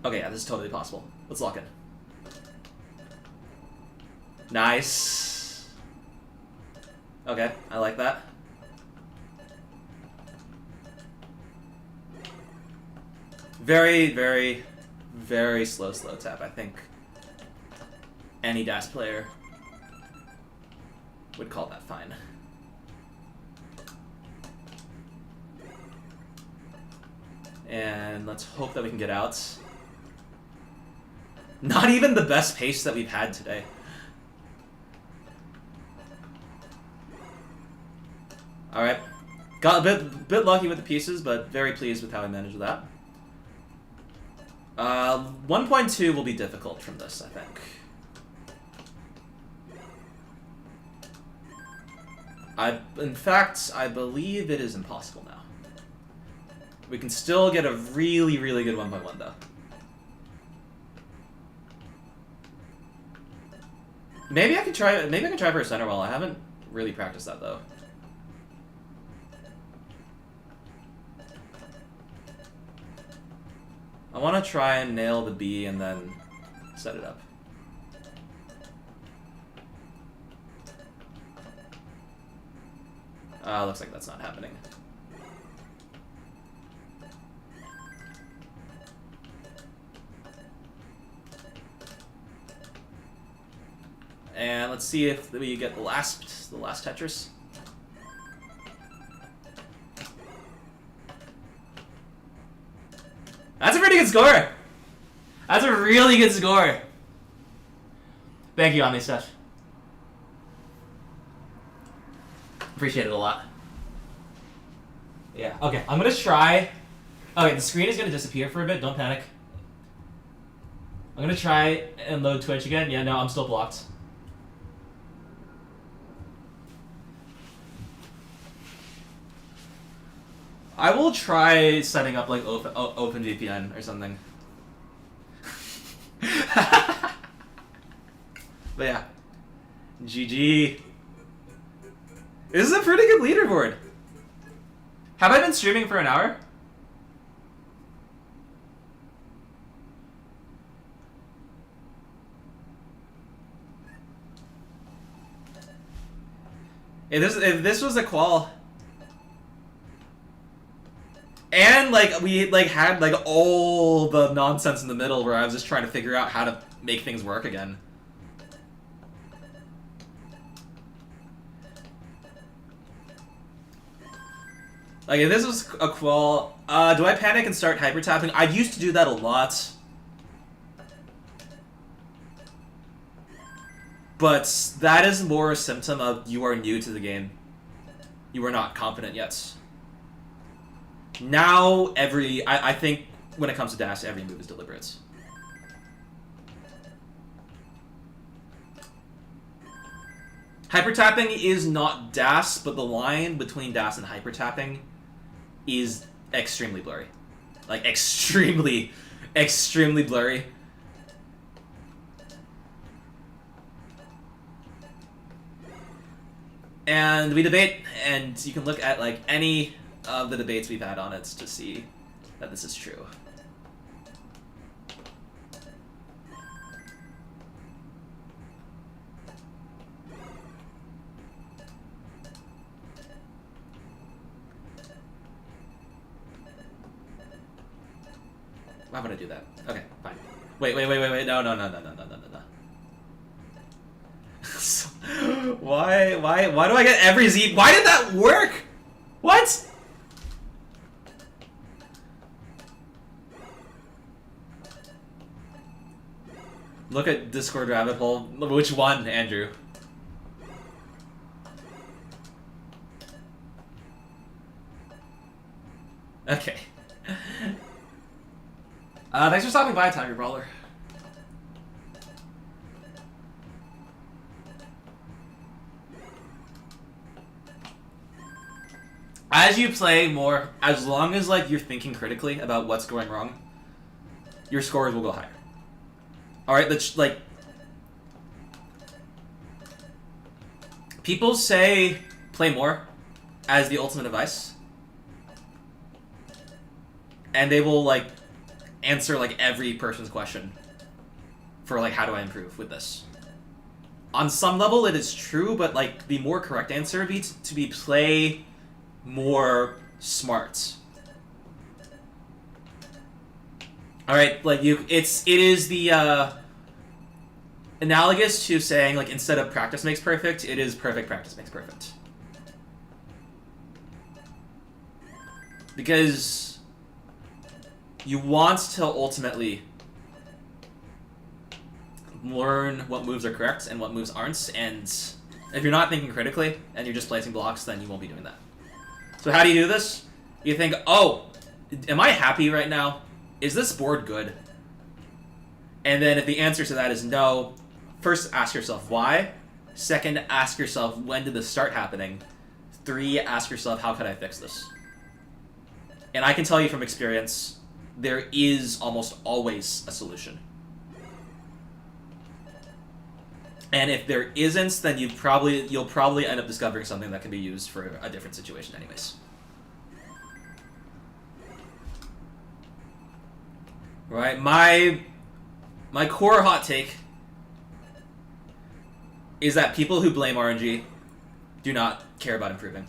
Okay, yeah, this is totally possible. Let's lock in. Nice. Okay, I like that. Very, very, very slow tap. I think any dash player would call that fine. And let's hope that we can get out. Not even the best pace that we've had today. Alright. Got a bit lucky with the pieces, but very pleased with how I managed that. 1.2 will be difficult from this, I think. In fact, I believe it is impossible now. We can still get a really, really good 1.1 though. Maybe I can try for a center wall. I haven't really practiced that though. I want to try and nail the B and then set it up. Looks like that's not happening. And let's see if we get the last Tetris. That's a pretty good score! That's a really good score! Thank you, OmniStuff. Appreciate it a lot. Yeah, okay, I'm gonna try... Okay, the screen is gonna disappear for a bit, don't panic. I'm gonna try and load Twitch again. Yeah, no, I'm still blocked. I will try setting up like open VPN or something. But yeah, GG. This is a pretty good leaderboard. Have I been streaming for an hour? If this was a qual. And like we like had like all the nonsense in the middle where I was just trying to figure out how to make things work again. Like if this was a qual, do I panic and start hyper tapping? I used to do that a lot. But that is more a symptom of you are new to the game. You are not confident yet. Now, I think when it comes to dash, every move is deliberate. Hyper tapping is not dash, but the line between dash and hyper tapping is extremely blurry. Like, extremely, extremely blurry. And we debate, and you can look at, like, any of the debates we've had on it to see that this is true. Why would I do that? Okay, fine. Wait, no. Why do I get every Z? Why did that work? What? Look at Discord rabbit hole. Which one, Andrew? Okay. Thanks for stopping by, Tiger Brawler. As you play more, as long as like you're thinking critically about what's going wrong, your scores will go higher. All right, let's like. People say play more as the ultimate advice, and they will like answer like every person's question for like how do I improve with this. On some level, it is true, but like the more correct answer would be to be play more smart. All right, like it is the analogous to saying like instead of practice makes perfect, it is perfect practice makes perfect. Because you want to ultimately learn what moves are correct and what moves aren't, and if you're not thinking critically and you're just placing blocks, then you won't be doing that. So how do you do this? You think, oh, am I happy right now? Is this board good? And then if the answer to that is no, first ask yourself why. Second, ask yourself when did this start happening. 3, ask yourself how could I fix this? And I can tell you from experience, there is almost always a solution. And if there isn't, then you'll probably end up discovering something that can be used for a different situation anyways. Right, my core hot take is that people who blame RNG do not care about improving.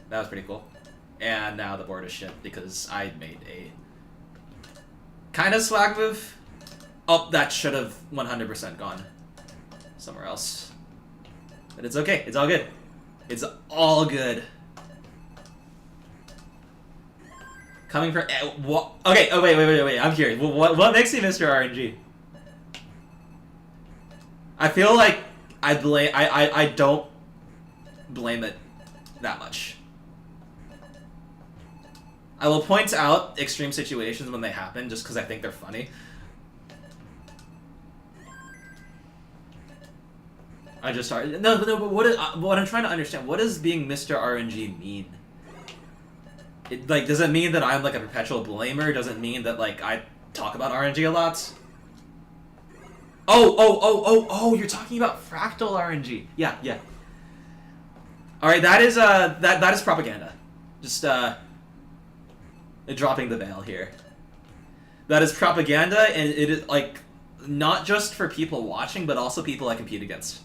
That was pretty cool. And now the board is shit because I made a kind of swag move. Oh, that should have 100% gone somewhere else. But it's okay. It's all good. It's all good. Coming from... Okay, oh, wait. I'm curious. What makes you Mr. RNG? I feel like I don't blame it that much. I will point out extreme situations when they happen just because I think they're funny. I just started. No, but what I'm trying to understand, what does being Mr. RNG mean? Does it mean that I'm like a perpetual blamer? Does it mean that like I talk about RNG a lot? Oh, you're talking about fractal RNG. Yeah. Alright, that is propaganda. Just dropping the veil here. That is propaganda, and it is like not just for people watching, but also people I compete against.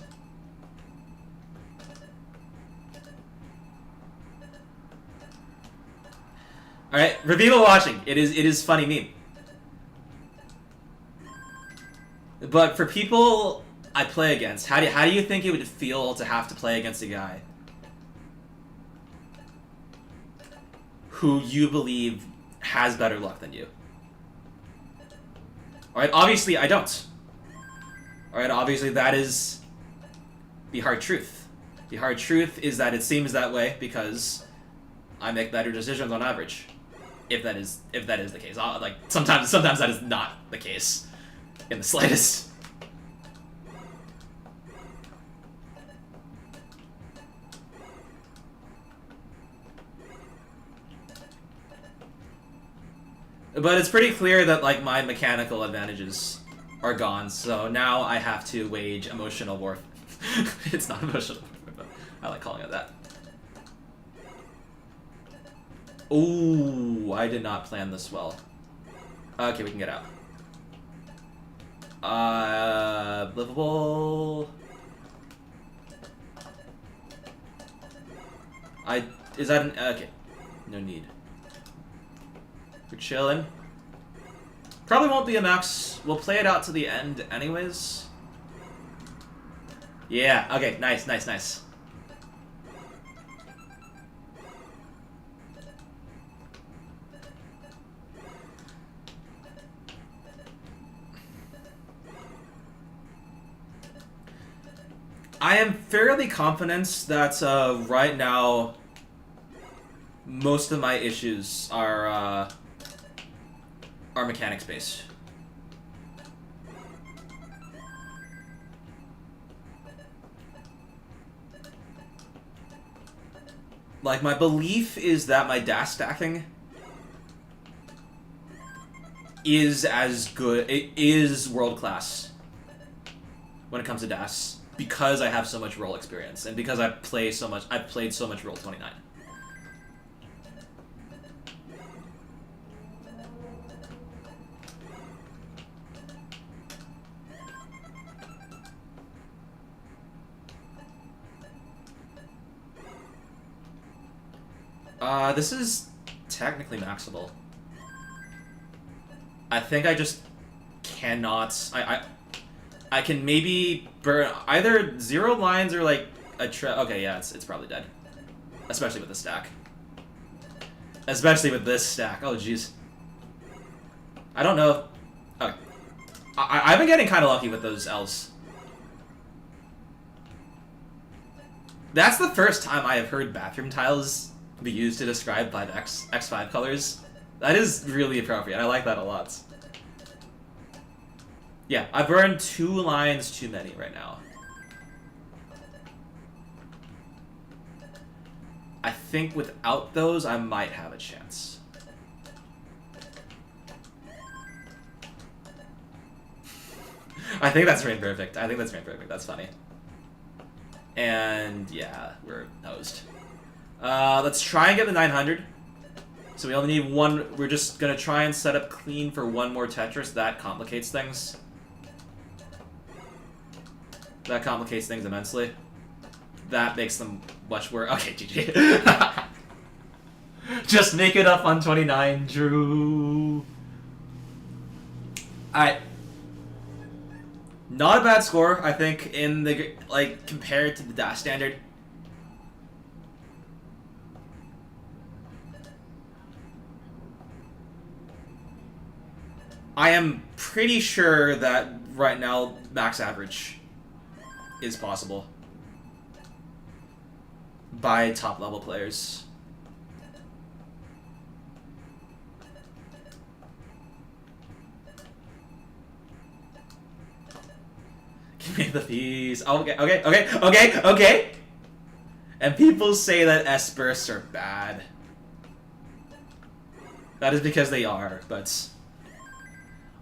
Alright, for people watching, it is funny meme. But for people I play against, how do you think it would feel to have to play against a guy who you believe has better luck than you? Alright, obviously I don't. Alright, obviously that is the hard truth. The hard truth is that it seems that way because I make better decisions on average. If that is the case. Like sometimes that is not the case in the slightest. But it's pretty clear that like my mechanical advantages are gone, so now I have to wage emotional warfare. It's not emotional warfare, but I like calling it that. Ooh, I did not plan this well. Okay, we can get out. Livable. Is that an... Okay. No need. We're chilling. Probably won't be a max. We'll play it out to the end anyways. Yeah, okay, nice. I am fairly confident that right now most of my issues are are mechanics based. Like, my belief is that my dash stacking is as good, it is world class when it comes to dash, because I have so much role experience and because I've played so much Roll 29. This is technically maxable. I think I just cannot. I can maybe burn either 0 lines or like a okay, yeah, it's probably dead. Especially with the stack. Especially with this stack. Oh jeez. I don't know. Okay. I've been getting kind of lucky with those L's. That's the first time I have heard bathroom tiles be used to describe 5X X5 colors. That is really appropriate. I like that a lot. Yeah, I burned 2 lines too many right now. I think without those, I might have a chance. I think that's rain perfect. That's funny. And yeah, we're hosed. Let's try and get the 900. So we only need one. We're just gonna try and set up clean for one more Tetris. That complicates things. That complicates things immensely. That makes them much worse. Okay, GG. Just make it up on 29, Drew. Alright. Not a bad score, I think, in the, like, compared to the dash standard. I am pretty sure that right now max average is possible by top level players. Give me the fees. Okay. And people say that S bursts are bad. That is because they are, but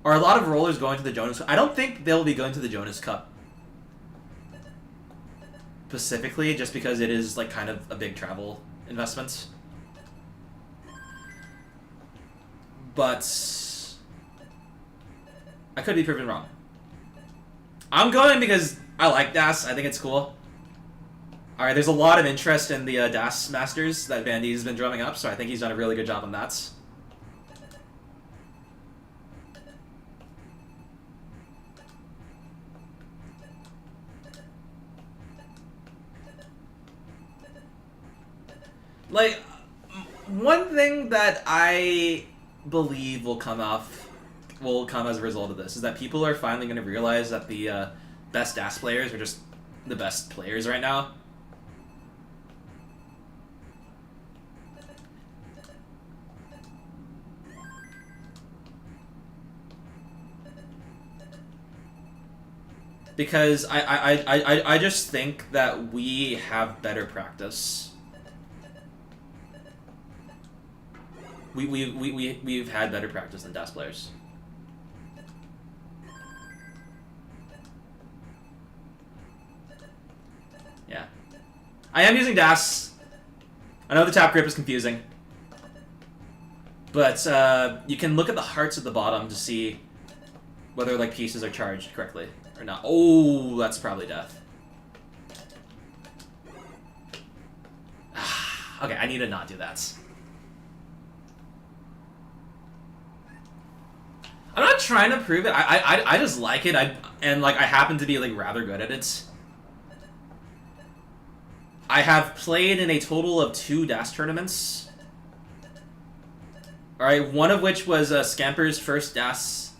are a lot of rollers going to the Jonas Cup? I don't think they'll be going to the Jonas Cup specifically, just because it is like kind of a big travel investment. But I could be proven wrong. I'm going because I like DAS. I think it's cool. Alright, there's a lot of interest in the DAS Masters that Van Die's been drumming up, so I think he's done a really good job on that. Like, one thing that I believe will come as a result of this is that people are finally going to realize that the best DAS players are just the best players right now. Because I just think that we have better practice. We've had better practice than DAS players. Yeah. I am using DAS. I know the tap grip is confusing. But you can look at the hearts at the bottom to see whether like pieces are charged correctly or not. Oh, that's probably death. Okay, I need to not do that. I'm not trying to prove it. I just like it. And like I happen to be like rather good at it. I have played in a total of 2 DAS tournaments. All right, one of which was Scamper's first DAS.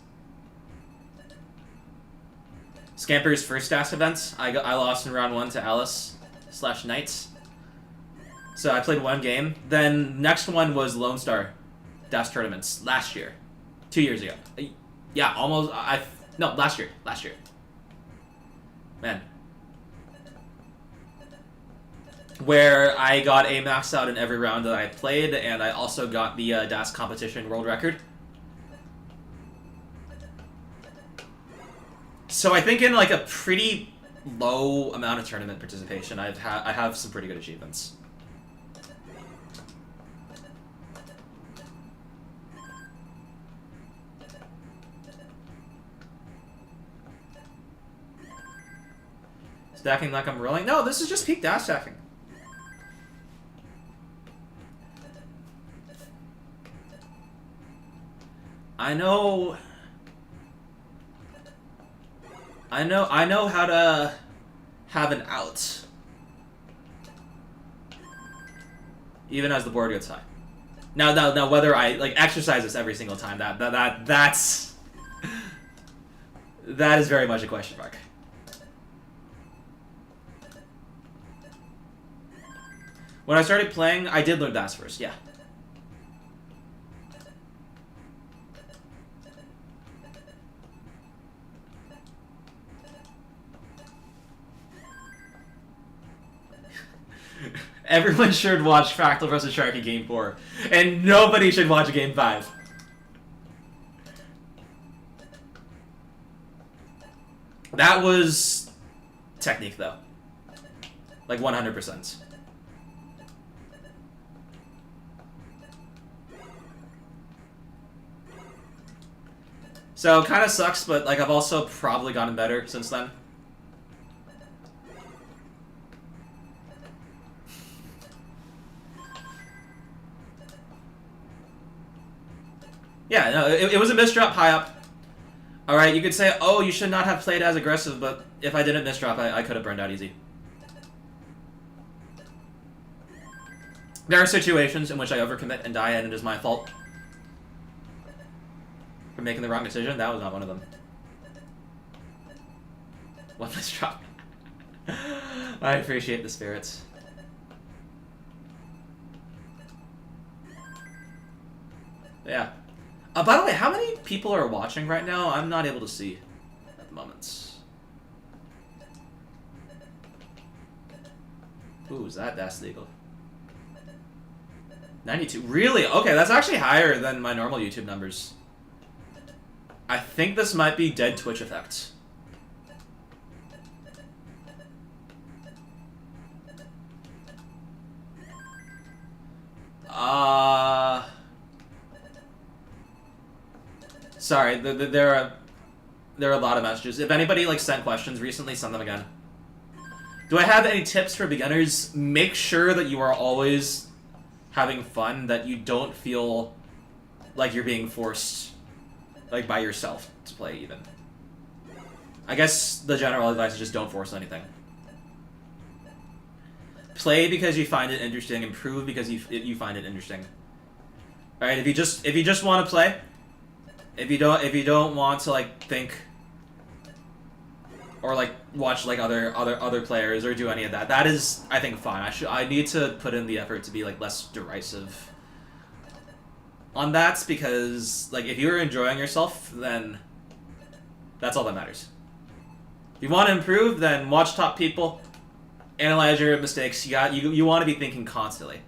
Scamper's first DAS event. I lost in round 1 to Alice/Knights. So I played 1 game. Then next one was Lone Star DAS tournaments last year. 2 years ago. Yeah, almost. No, last year. Man. Where I got a max out in every round that I played, and I also got the DAS competition world record. So I think in like a pretty low amount of tournament participation, I have some pretty good achievements. Stacking like I'm rolling? No, this is just peak dash stacking. I know how to have an out. Even as the board gets high. Now whether I like exercise this every single time, that is very much a question mark. When I started playing, I did learn DAS first, yeah. Everyone should watch Fractal vs. Sharky Game 4, and nobody should watch Game 5. That was technique, though. Like 100%. So, kind of sucks, but like I've also probably gotten better since then. Yeah, no, it was a misdrop high up. Alright, you could say, oh, you should not have played as aggressive, but if I didn't misdrop, I could have burned out easy. There are situations in which I overcommit and die, and it is my fault for making the wrong decision. That was not one of them. One misdrop. I appreciate the spirits. Yeah. By the way, how many people are watching right now? I'm not able to see at the moment. Ooh, is that's legal? 92. Really? Okay, that's actually higher than my normal YouTube numbers. I think this might be dead Twitch effect. Sorry, there are a lot of messages. If anybody like sent questions recently, send them again. Do I have any tips for beginners? Make sure that you are always having fun, that you don't feel like you're being forced, like, by yourself to play, even. I guess the general advice is just don't force anything. Play because you find it interesting, improve because you find it interesting. All right, if you just want to play, if you don't want to like think or like watch like other players or do any of that, that is, I think, fine. I need to put in the effort to be like less derisive on that, because like if you're enjoying yourself, then that's all that matters. If you want to improve, then watch top people, analyze your mistakes. You want to be thinking constantly.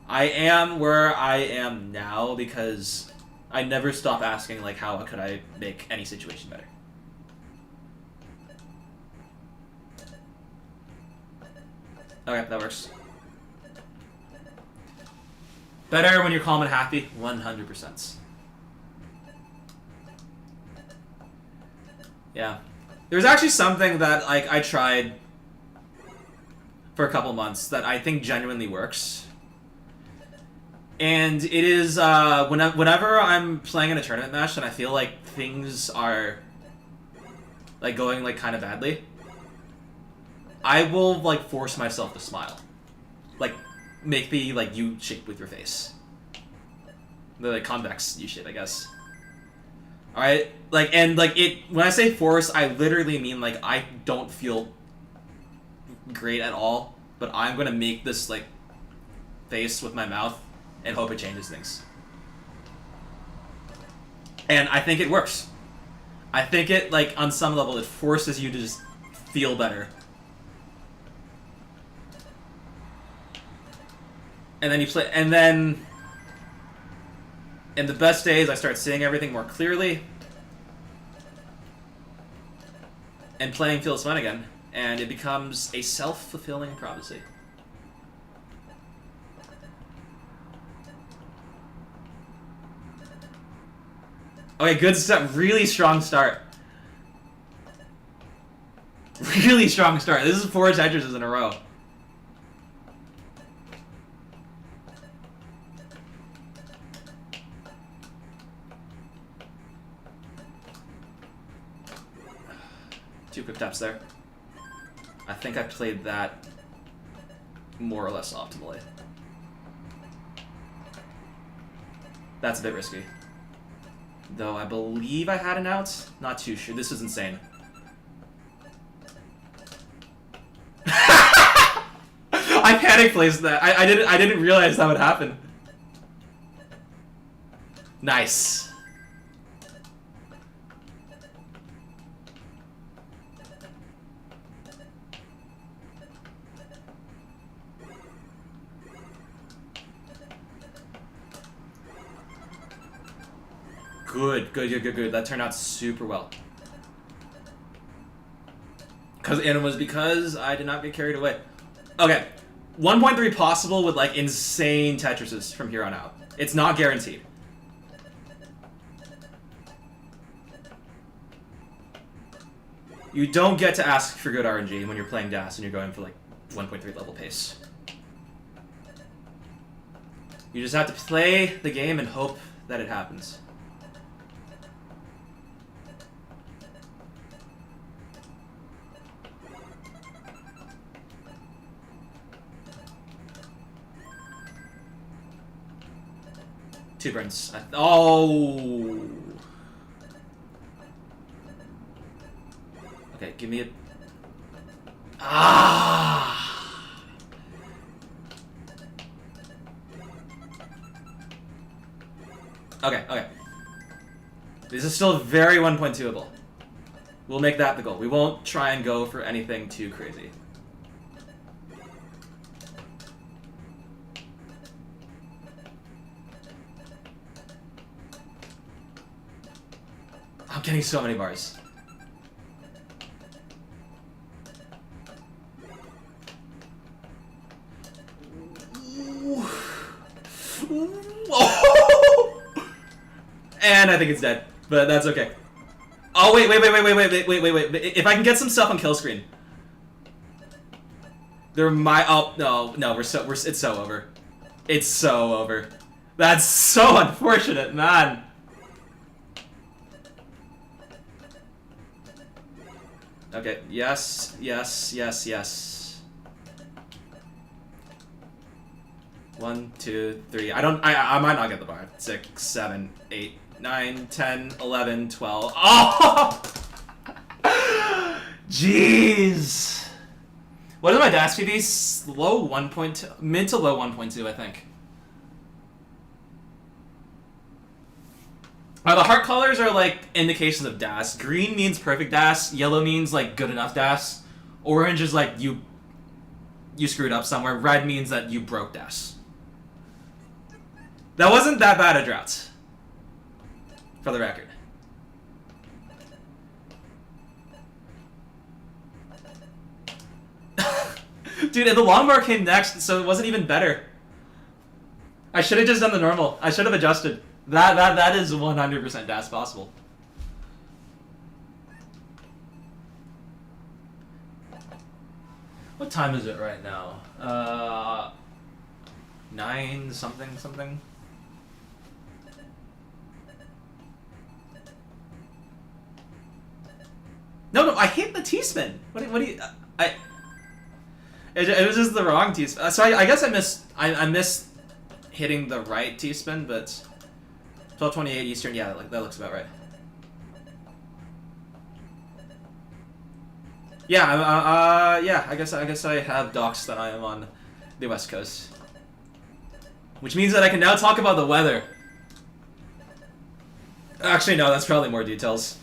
I am where I am now because I never stop asking like how could I make any situation better. Okay, that works. Better when you're calm and happy, 100%. Yeah. There's actually something that like I tried for a couple months that I think genuinely works. And it is whenever I'm playing in a tournament match and I feel like things are like going like kind of badly, I will like force myself to smile. Like make the like U shape with your face. The like convex U shape, I guess. Alright? Like, and like it, when I say force, I literally mean like I don't feel great at all, but I'm gonna make this like face with my mouth and hope it changes things. And I think it works. I think it, like, on some level, it forces you to just feel better. And then you play, and then in the best days, I start seeing everything more clearly. And playing feels fun again. And it becomes a self-fulfilling prophecy. Okay, good start. Really strong start. Really strong start. This is 4 Tetrises in a row. Two quick taps there. I think I played that more or less optimally. That's a bit risky. Though I believe I had an out. Not too sure. This is insane. I panic placed that. I didn't realize that would happen. Nice. Good. That turned out super well. And it was because I did not get carried away. Okay, 1.3 possible with like insane Tetrises from here on out. It's not guaranteed. You don't get to ask for good RNG when you're playing DAS and you're going for like 1.3 level pace. You just have to play the game and hope that it happens. Two burns. Oh! Okay, give me a... Ah! Okay. This is still very 1.2able. We'll make that the goal. We won't try and go for anything too crazy. I'm getting so many bars. And I think it's dead, but that's okay. Oh wait. If I can get some stuff on kill screen, there might. Oh no, it's so over. It's so over. That's so unfortunate, man. Okay, yes. 1, 2, 3. I might not get the bar. 6, 7, 8, 9, 10, 11, 12. Oh! Jeez. What is my dash PV? Low 1.2, mid to low 1.2, I think. The heart colors are like indications of DAS. Green means perfect DAS. Yellow means like good enough DAS. Orange is like you screwed up somewhere. Red means that you broke DAS. That wasn't that bad a drought, for the record. Dude, and the long bar came next, so it wasn't even better. I should have just done the normal. I should have adjusted. That is 100% DAS possible. What time is it right now? 9 something. No, I hit the T-spin. What do you? It was just the wrong T-spin. So I guess I missed hitting the right T-spin, but 12:28 Eastern. Yeah, that looks about right. Yeah, yeah. I guess I have docs that I am on the West Coast, which means that I can now talk about the weather. Actually, no, that's probably more details.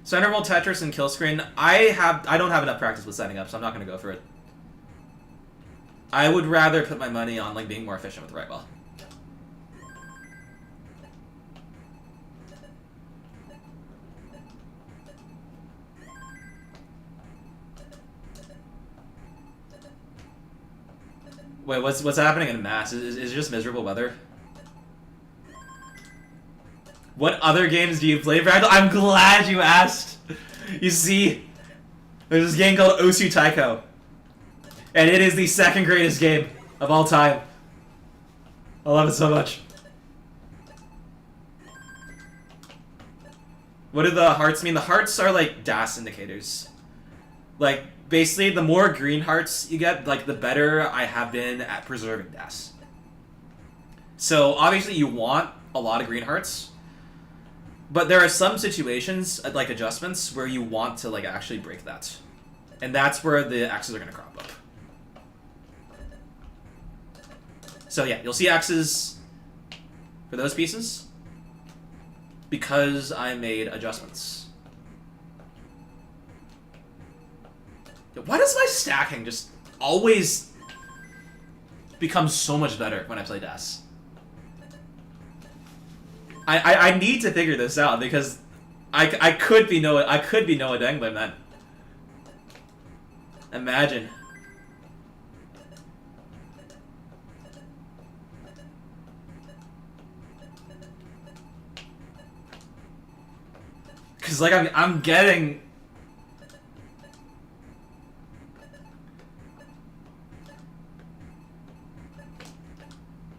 So interval Tetris and kill screen. I don't have enough practice with setting up, so I'm not gonna go for it. I would rather put my money on like being more efficient with right well. Wait, what's happening in Mass? Is it just miserable weather? What other games do you play, Brandel? I'm glad you asked. You see, there's this game called Osu Taiko, and it is the second greatest game of all time. I love it so much. What do the hearts mean? The hearts are like DAS indicators. Like, basically, the more green hearts you get, like, the better I have been at preserving DAS. So, obviously, you want a lot of green hearts, but there are some situations, like adjustments, where you want to, like, actually break that. And that's where the X's are going to crop up. So, yeah, you'll see X's for those pieces because I made adjustments. Why does my stacking just always become so much better when I play DAS? I need to figure this out because I could be Noah Dengler, man. Imagine. Cause like I'm getting.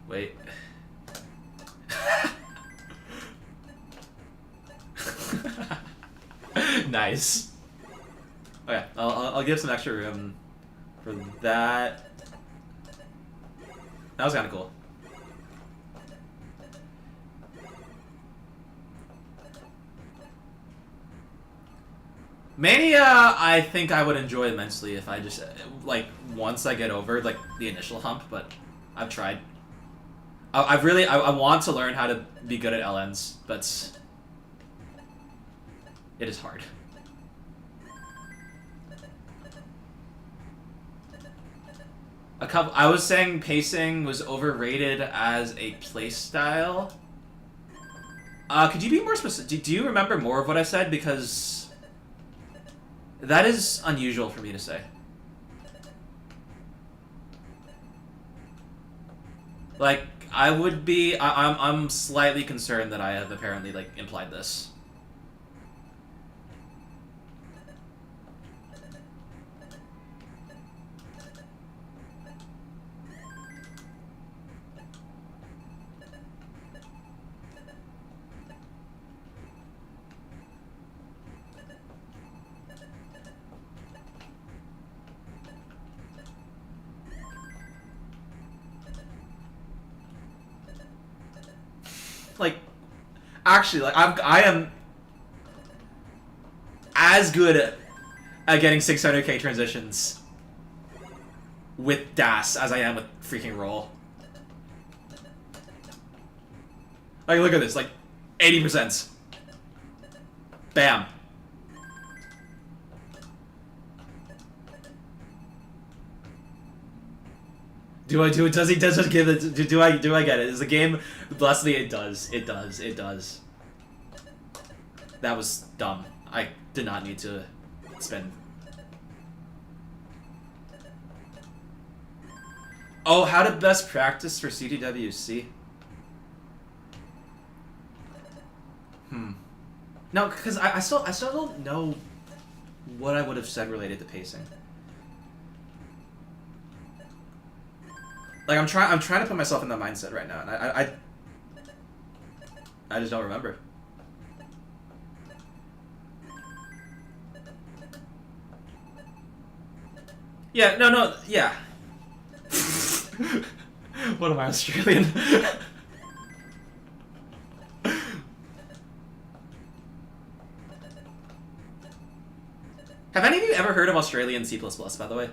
Wait. Nice. Okay, I'll give some extra room for that. That was kind of cool. Mania, I think I would enjoy immensely if I just, like, once I get over, like, the initial hump, but I've tried. I want to learn how to be good at LNs, but it is hard. I was saying pacing was overrated as a playstyle. Could you be more specific? Do you remember more of what I said? Because that is unusual for me to say. Like, I'm slightly concerned that I have apparently, like, implied this. Like, actually, like, I am as good at getting 600k transitions with DAS as I am with freaking roll. Like, look at this, like, 80%. Bam. Do I do it? Does he give it? Do I get it? Is the game? Blessedly, it does. It does. It does. That was dumb. I did not need to spend. Oh, how to best practice for CDWC? No, because I still don't know what I would have said related to pacing. Like, I'm trying to put myself in that mindset right now, and I just don't remember. Yeah, no, yeah. What am I, Australian? Have any of you ever heard of Australian C++, by the way?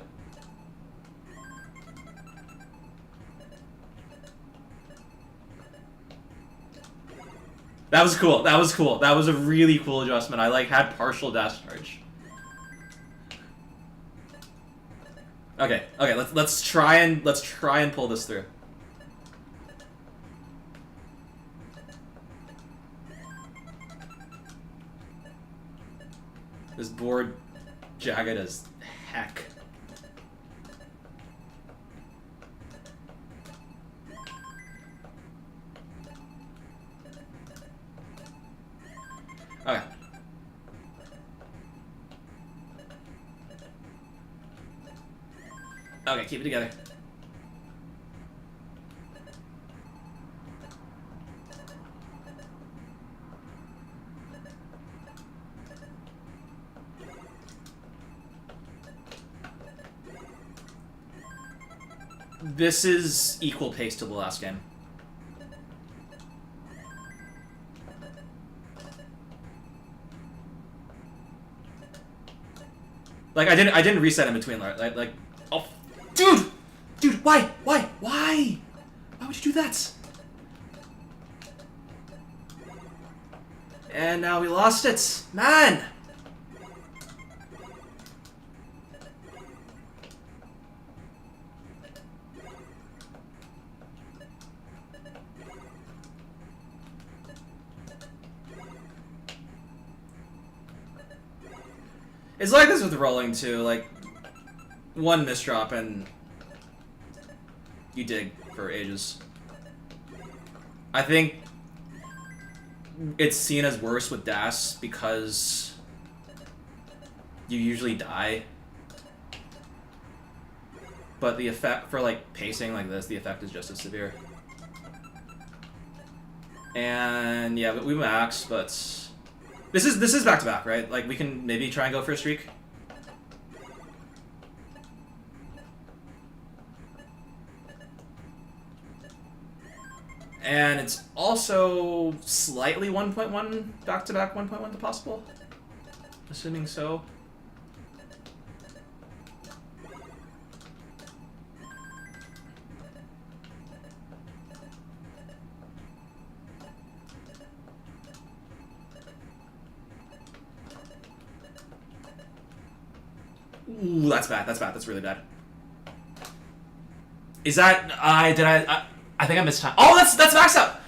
That was cool. That was cool. That was a really cool adjustment. I like had partial dash charge. Okay. Okay. Let's try and pull this through. This board jagged as heck. Okay. Okay, keep it together. This is equal pace to the last game. Like I didn't reset in between. Like oh, dude, why would you do that? And now we lost it, man. It's like this with rolling too, like one misdrop and you dig for ages. I think it's seen as worse with DAS because you usually die. But the effect for like pacing like this, the effect is just as severe. And yeah, we max, but this is back to back, right? Like we can maybe try and go for a streak. And it's also slightly 1.1 back to back 1.1 to possible. Assuming so. Ooh, that's bad. That's bad. That's really bad. Is that I think I missed time. Oh, that's maxed out.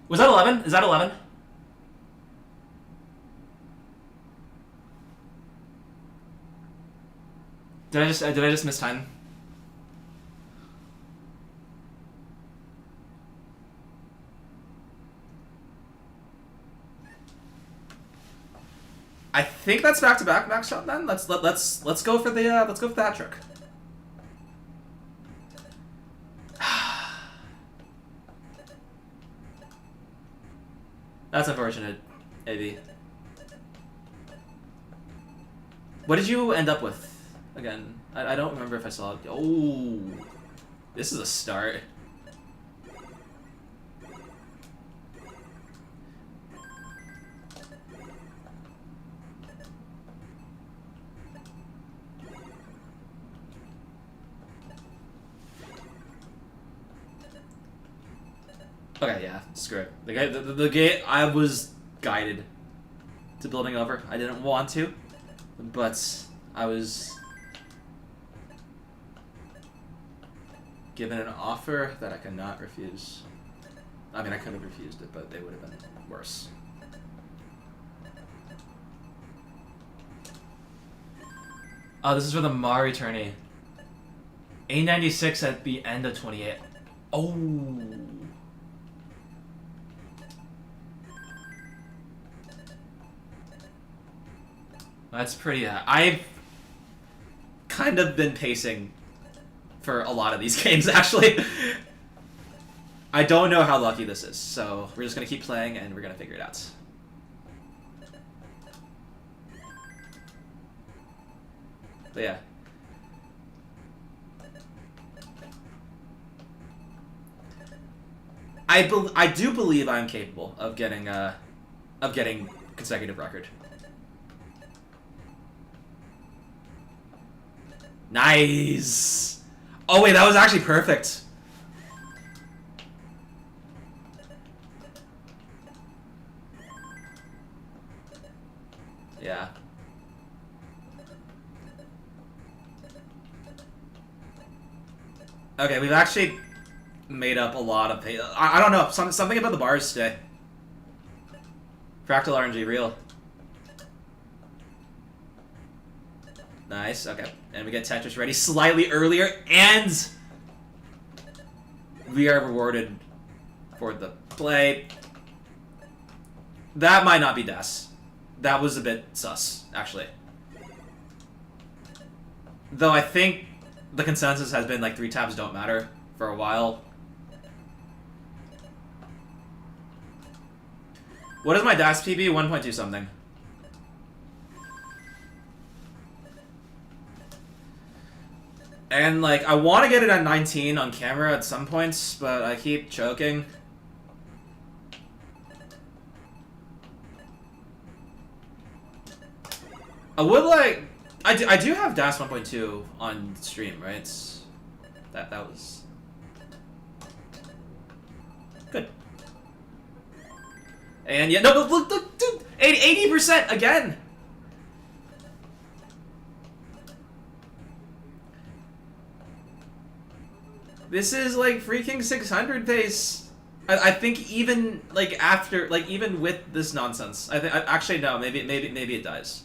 Was that 11? Is that 11? Did I just miss time? I think that's back to back max shot then. Let's go for the hat trick. That's unfortunate, AB. What did you end up with again? I don't remember if I saw it. Oh, this is a start. Okay, yeah, screw it. The game, I was guided to building over. I didn't want to, but I was given an offer that I cannot refuse. I mean, I could have refused it, but they would have been worse. Oh, this is for the Mari tourney. A96 at the end of 28. Oh. That's pretty. I've kind of been pacing for a lot of these games, actually. I don't know how lucky this is, so we're just gonna keep playing and we're gonna figure it out. But yeah. I do believe I'm capable of getting consecutive record. Nice. Oh wait, that was actually perfect. Yeah. Okay, we've actually made up a lot of... I don't know, something about the bars today. Fractal RNG, real. Nice, okay. And we get Tetris ready slightly earlier, and we are rewarded for the play. That might not be Das. That was a bit sus, actually. Though I think the consensus has been like 3 tabs don't matter for a while. What is my DAS PB? 1.2 something. And like, I want to get it at 19 on camera at some points, but I keep choking. I would like... I do have DAS 1.2 on stream, right? That was... good. And yeah, no, look, dude! 80% again! This is like freaking 600 pace. I think even like after, like even with this nonsense, I think actually no, maybe it dies.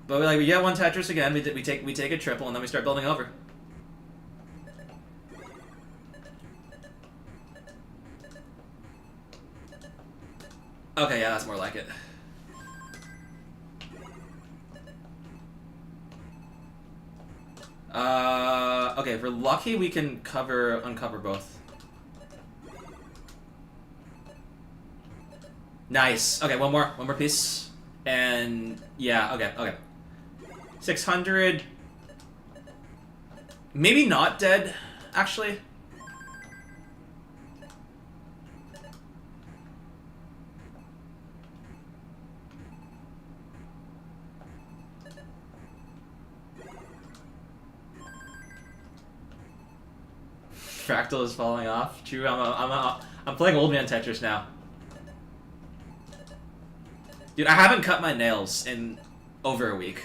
But like we get one Tetris again, we take a triple, and then we start building over. Okay, yeah, that's more like it. Okay, if we're lucky, we can uncover both. Nice. Okay, one more piece. And yeah, okay. 600. Maybe not dead, actually. Fractal is falling off. True, I'm playing old man Tetris now. Dude, I haven't cut my nails in over a week.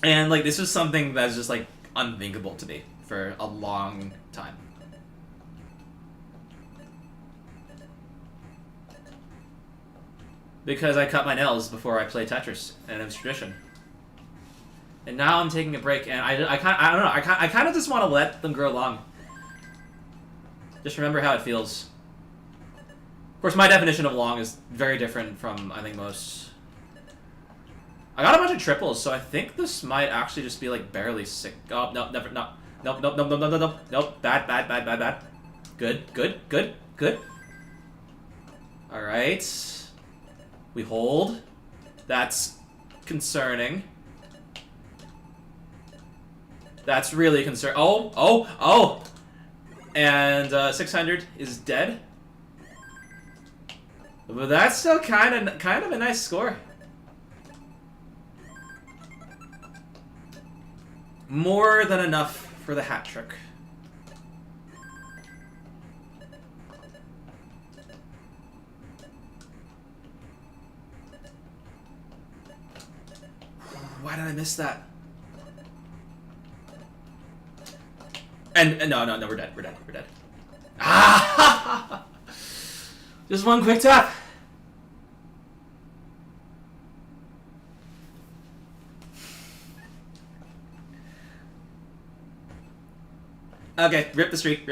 And like this is something that's just like unthinkable to me for a long time. Because I cut my nails before I play Tetris, and it was tradition. And now I'm taking a break, and I don't know. I kind of just want to let them grow long. Just remember how it feels. Of course, my definition of long is very different from I think most. I got a bunch of triples, so I think this might actually just be like barely sick. Oh no, never, no, nope. Bad. Good. All right, we hold. That's concerning. That's really concerning. Oh! And 600 is dead. But that's still kind of a nice score. More than enough for the hat trick. Why did I miss that? And no, we're dead. Ah! Just one quick tap. Okay, rip the streak.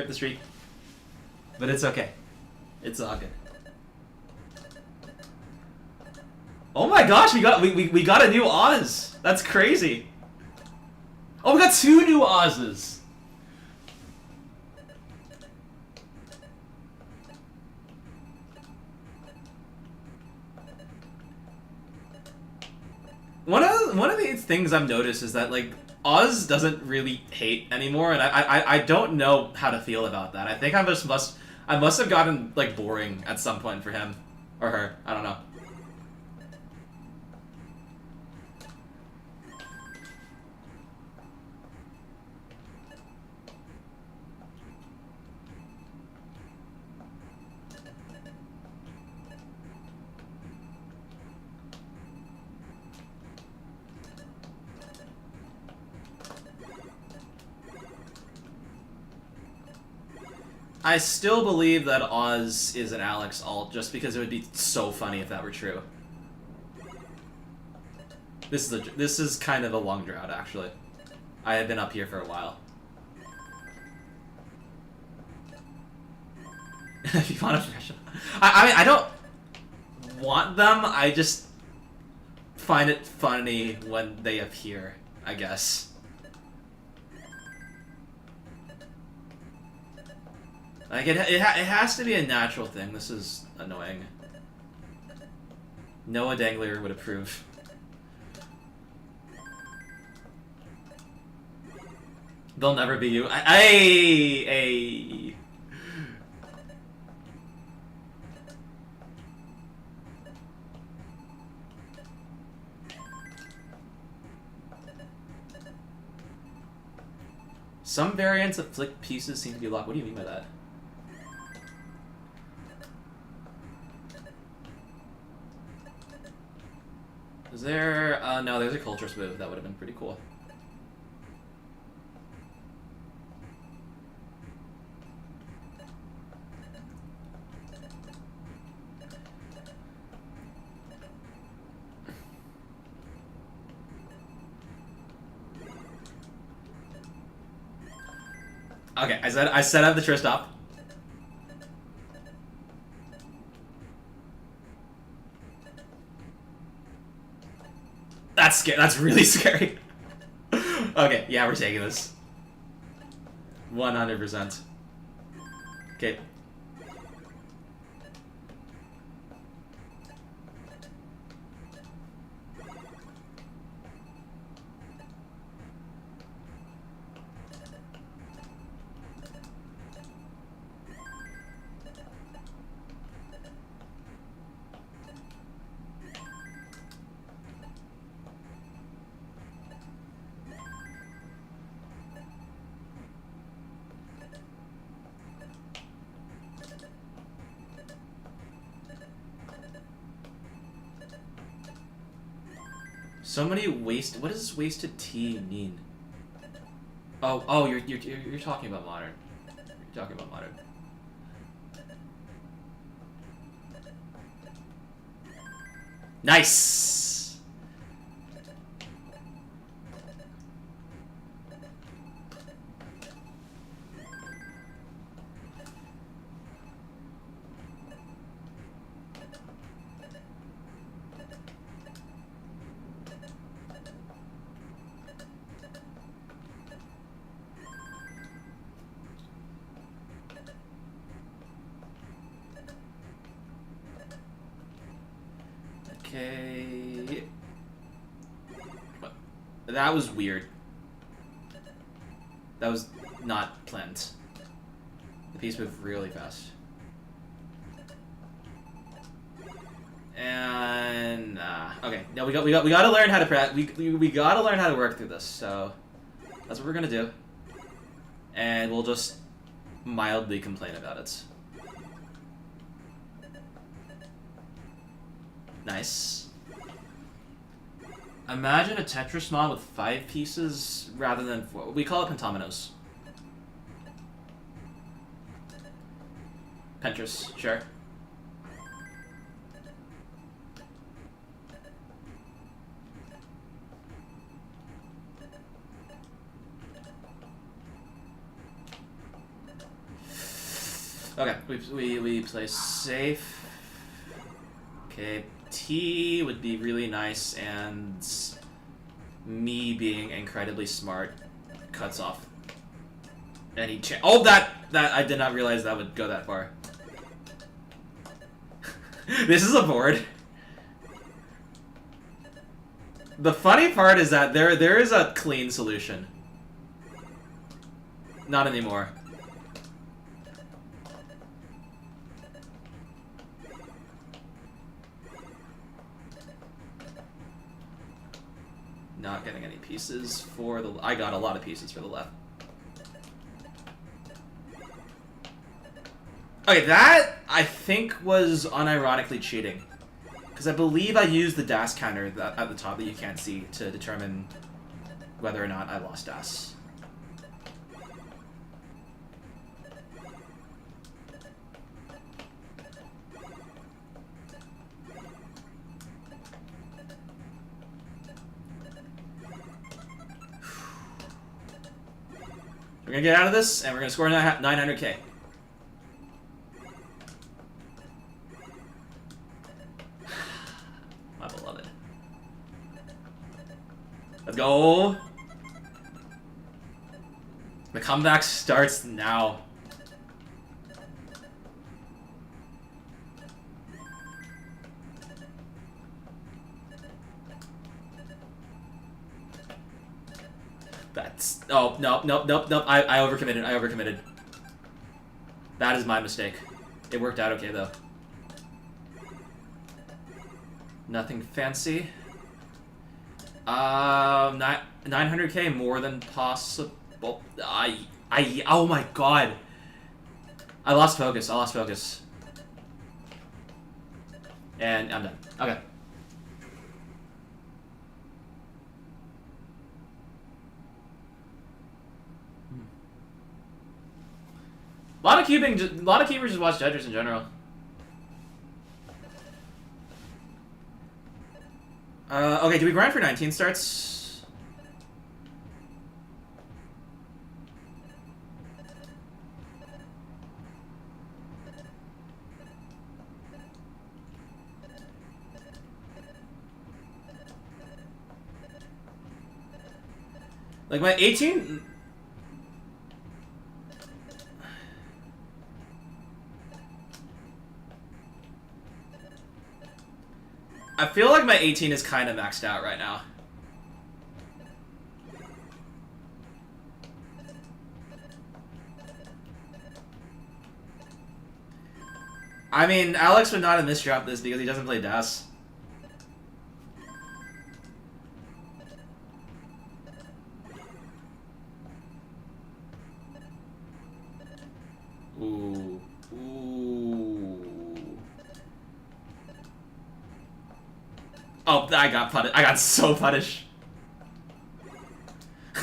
But it's okay. It's all good. Oh my gosh, we got a new Oz. That's crazy. Oh, we got 2 new Oz's. One of these things I've noticed is that like Oz doesn't really hate anymore, and I don't know how to feel about that. I think I must have gotten like boring at some point for him or her. I don't know. I still believe that Oz is an Alex alt, just because it would be so funny if that were true. This is kind of a long drought, actually. I have been up here for a while. If you want a professional, I mean, I don't want them. I just find it funny when they appear, I guess. Like it has to be a natural thing. This is annoying. Noah Dangler would approve. They'll never be you. Hey. Some variants of flick pieces seem to be locked. What do you mean by that? Is there... no, there's a culture move. That would have been pretty cool. Okay, I set up the Tristop. That's scary. That's really scary. Okay, yeah, we're taking this. 100%. Okay. So many waste. What does wasted tea mean? Oh, you're talking about modern. You're talking about modern. Nice. Okay. That was weird. That was not planned. The piece moved really fast. And okay, no, we gotta learn how to we gotta learn how to work through this. So that's what we're gonna do, and we'll just mildly complain about it. Nice. Imagine a Tetris mod with 5 pieces rather than 4. We call it pentominoes. Pentris, sure. Okay, we play safe. Okay. T would be really nice, and me being incredibly smart cuts off any chance. Oh, that I did not realize that would go that far. This is a board. The funny part is that there is a clean solution. Not anymore. Not getting any pieces for the... I got a lot of pieces for the left. Okay, that, I think, was unironically cheating. Because I believe I used the DAS counter at the top that you can't see to determine whether or not I lost DAS. We're gonna get out of this, and we're gonna score 900k. My beloved. Let's go. The comeback starts now. That's... Oh, no, nope, nope, nope. I overcommitted. I overcommitted. That is my mistake. It worked out okay, though. Nothing fancy. 900k more than possible. Oh my god. I lost focus. I lost focus. And I'm done. Okay. A lot of keepers just watch Tetris in general. Okay, do we grind for 19 starts? Like my 18... I feel like my 18 is kind of maxed out right now. I mean, Alex would not have misdropped this because he doesn't play DAS. Ooh. Ooh. Oh, I got punished. I got so punished. How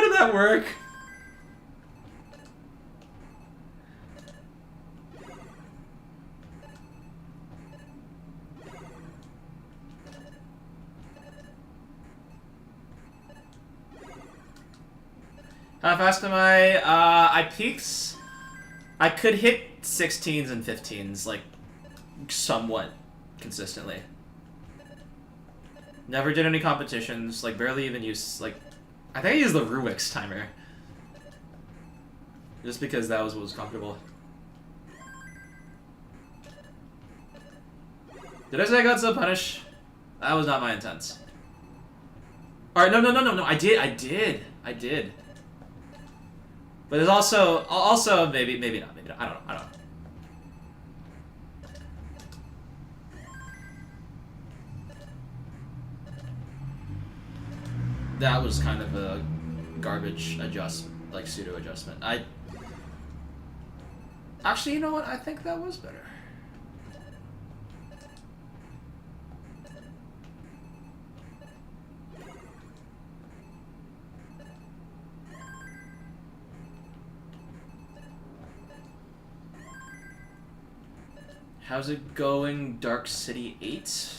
did that work? How fast am I? I peaked. I could hit 16s and 15s, like, somewhat consistently. Never did any competitions, like, barely even used, like, I think I used the Ruix timer. Just because that was what was comfortable. Did I say I got so punished? That was not my intent. Alright, no, I did. But there's also, maybe not, I don't know. That was kind of a garbage adjustment, like pseudo adjustment. Actually, you know what? I think that was better. How's it going, Dark City 8?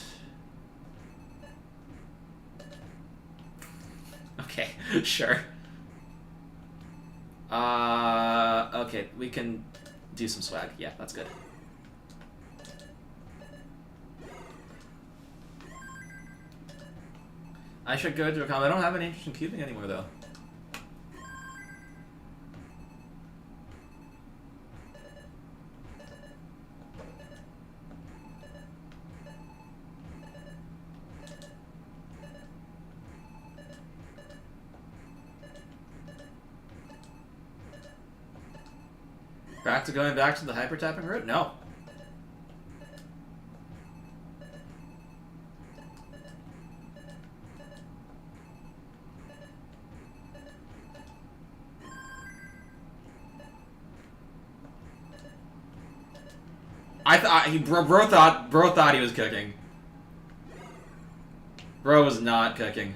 Okay, sure. Okay, we can do some swag. Yeah, that's good. I should go to a comment. I don't have any interest in cubing anymore, though. Going back to the hyper tapping route? No. Bro thought he was cooking. Bro was not cooking.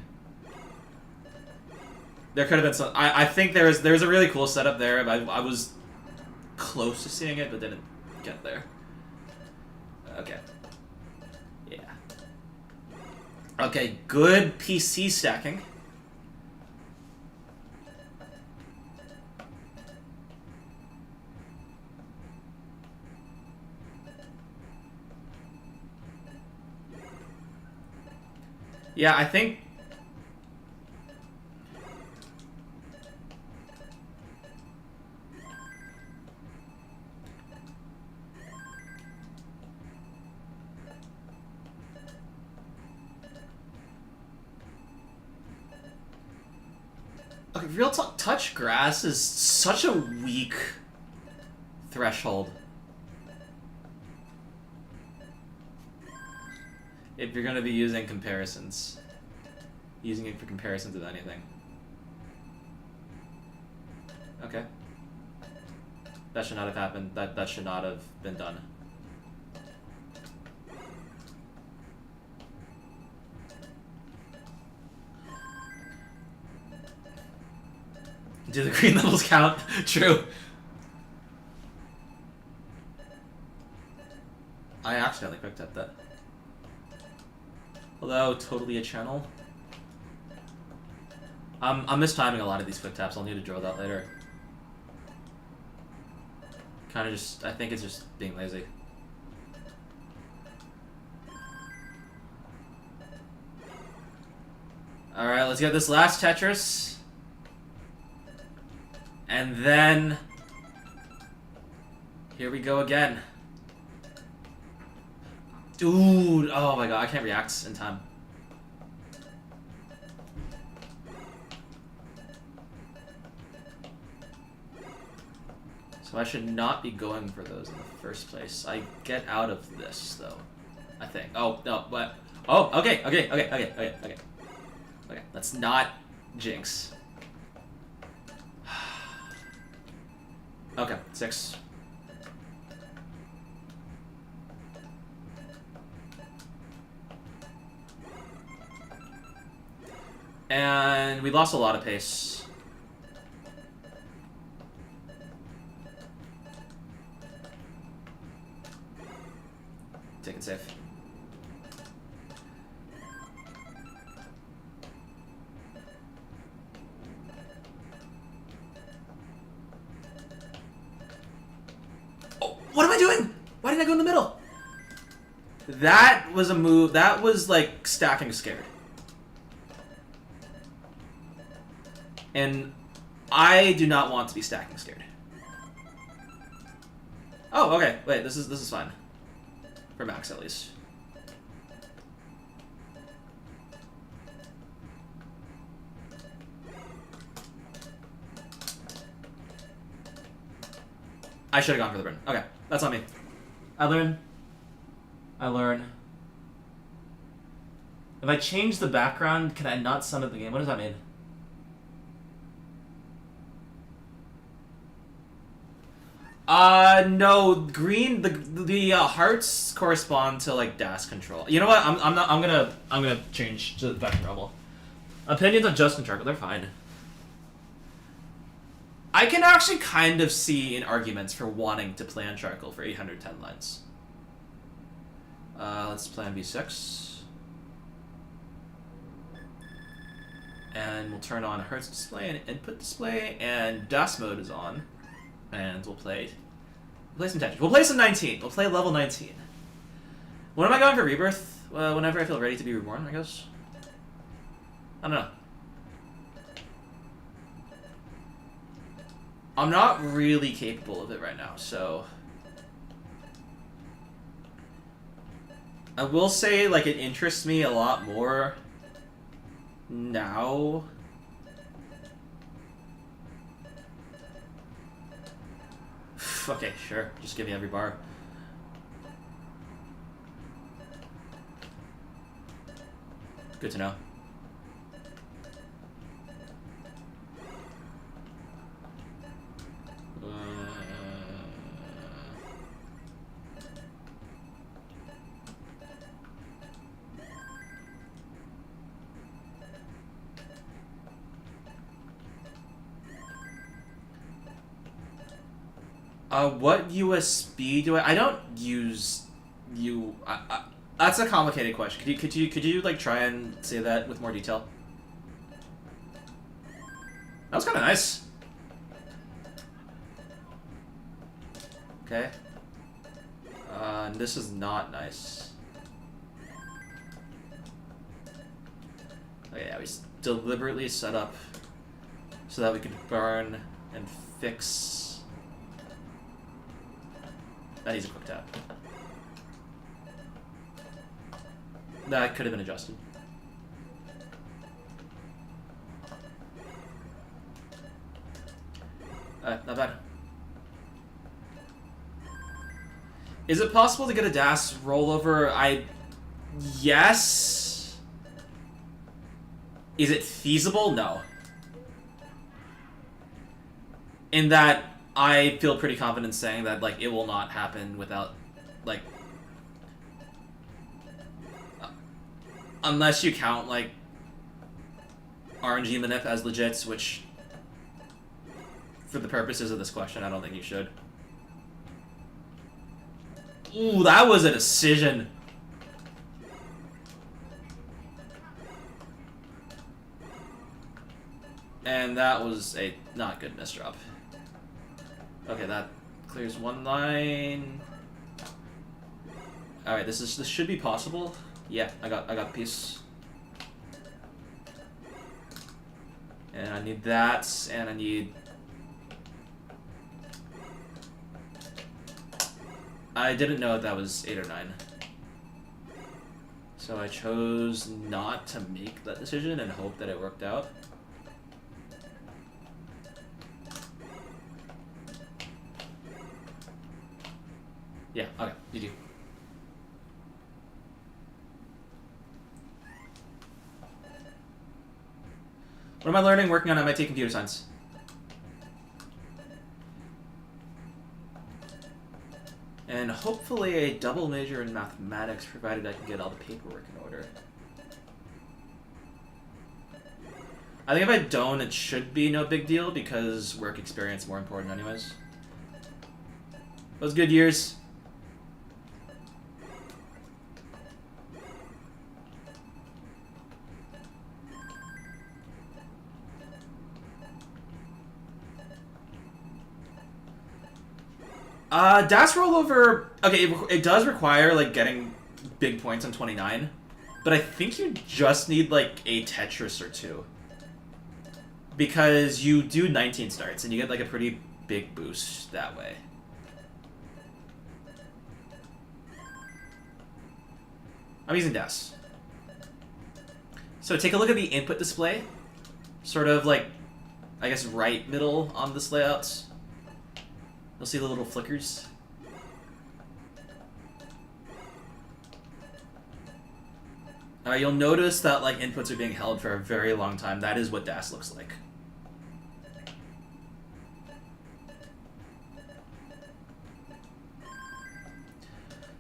There could have been some. I think there was a really cool setup there. But I was close to seeing it, but didn't get there. Okay. Yeah. Okay, good PC stacking. Yeah, I think... Okay, real talk, touch grass is such a weak threshold. If you're gonna be using comparisons. Using it for comparisons with anything. Okay. That should not have happened. That should not have been done. Do the green levels count? True. I accidentally picked up that. Although, totally a channel. I'm mistiming a lot of these quick taps. I'll need to draw that later. Kind of just... I think it's just being lazy. Alright, let's get this last Tetris. And then... Here we go again. Dude! Oh my god, I can't react in time. So I should not be going for those in the first place. I get out of this, though. I think. Oh, no, but... Oh, okay. Okay, let's not jinx. Okay, 6. And we lost a lot of pace. Take it safe. Oh, what am I doing? Why did I go in the middle? That was a move. That was like stacking scared. And I do not want to be stacking scared. Oh, okay. Wait, this is fine. For Max, at least. I should have gone for the burn. Okay, that's on me. I learn. If I change the background, can I not sum up the game? What does that mean? No, green, the hearts correspond to like dash control. You know what? I'm gonna change to the vector level. Opinions on Justin Charcoal, they're fine. I can actually kind of see in arguments for wanting to play on Charcoal for 810 lines. Let's play on V6. And we'll turn on Hertz display and input display, and DAS mode is on. And we'll play some Tetris. We'll play some 19. We'll play level 19. When am I going for Rebirth? Whenever I feel ready to be reborn, I guess. I don't know. I'm not really capable of it right now, so... I will say, like, it interests me a lot more now. Okay, sure. Just give me every bar. Good to know. What USB do I don't use that's a complicated question. Could you like try and say that with more detail? That was kind of nice. Okay. This is not nice. Oh yeah, we deliberately set up so that we could burn and fix. That needs a quick tap. That could have been adjusted. Not bad. Is it possible to get a DAS rollover? Yes. Is it feasible? No. In that, I feel pretty confident saying that, like, it will not happen without, like, unless you count, like, RNG manip as legit, which, for the purposes of this question, I don't think you should. Ooh, that was a decision. And that was a not good misdrop. Okay, that clears one line. All right, this should be possible. Yeah, I got the piece. And I need that, and I need. I didn't know if that was 8 or 9. So I chose not to make that decision and hope that it worked out. Yeah, okay, GG. What am I learning? Working on MIT computer science. And hopefully a double major in mathematics, provided I can get all the paperwork in order. I think if I don't, it should be no big deal, because work experience is more important anyways. Those good years. DAS rollover, okay, it does require, like, getting big points on 29, but I think you just need, like, a Tetris or 2. Because you do 19 starts, and you get, like, a pretty big boost that way. I'm using DAS. So take a look at the input display. Sort of, like, I guess right middle on this layout. You'll see the little flickers. You'll notice that, like, inputs are being held for a very long time. That is what DAS looks like.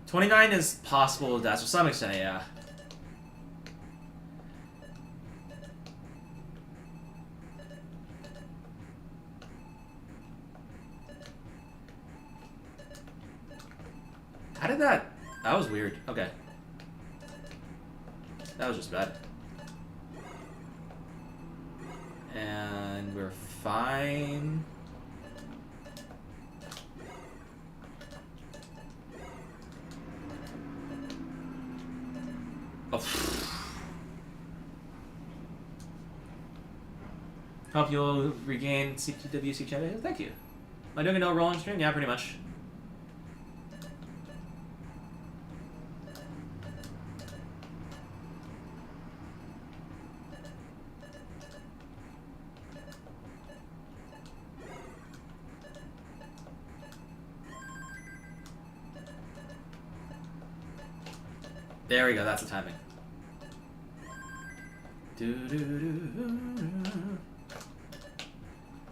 $29 is possible with DAS to some extent, yeah. How did that... That was weird. Okay. That was just bad. And we're fine. Oh. Hope you'll regain CQWC channel. Thank you. Am I doing a no rolling stream? Yeah, pretty much. There we go, that's the timing.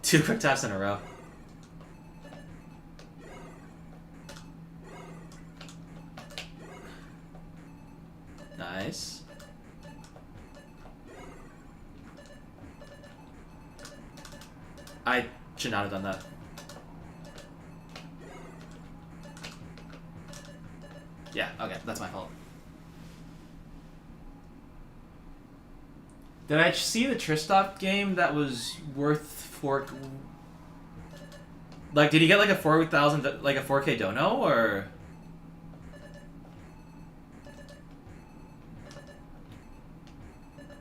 Two quick taps in a row. Nice. I should not have done that. Yeah, okay, that's my fault. Did I see the Tristop game that was worth 4... Like, did he get like a 4,000, like a 4K dono, or...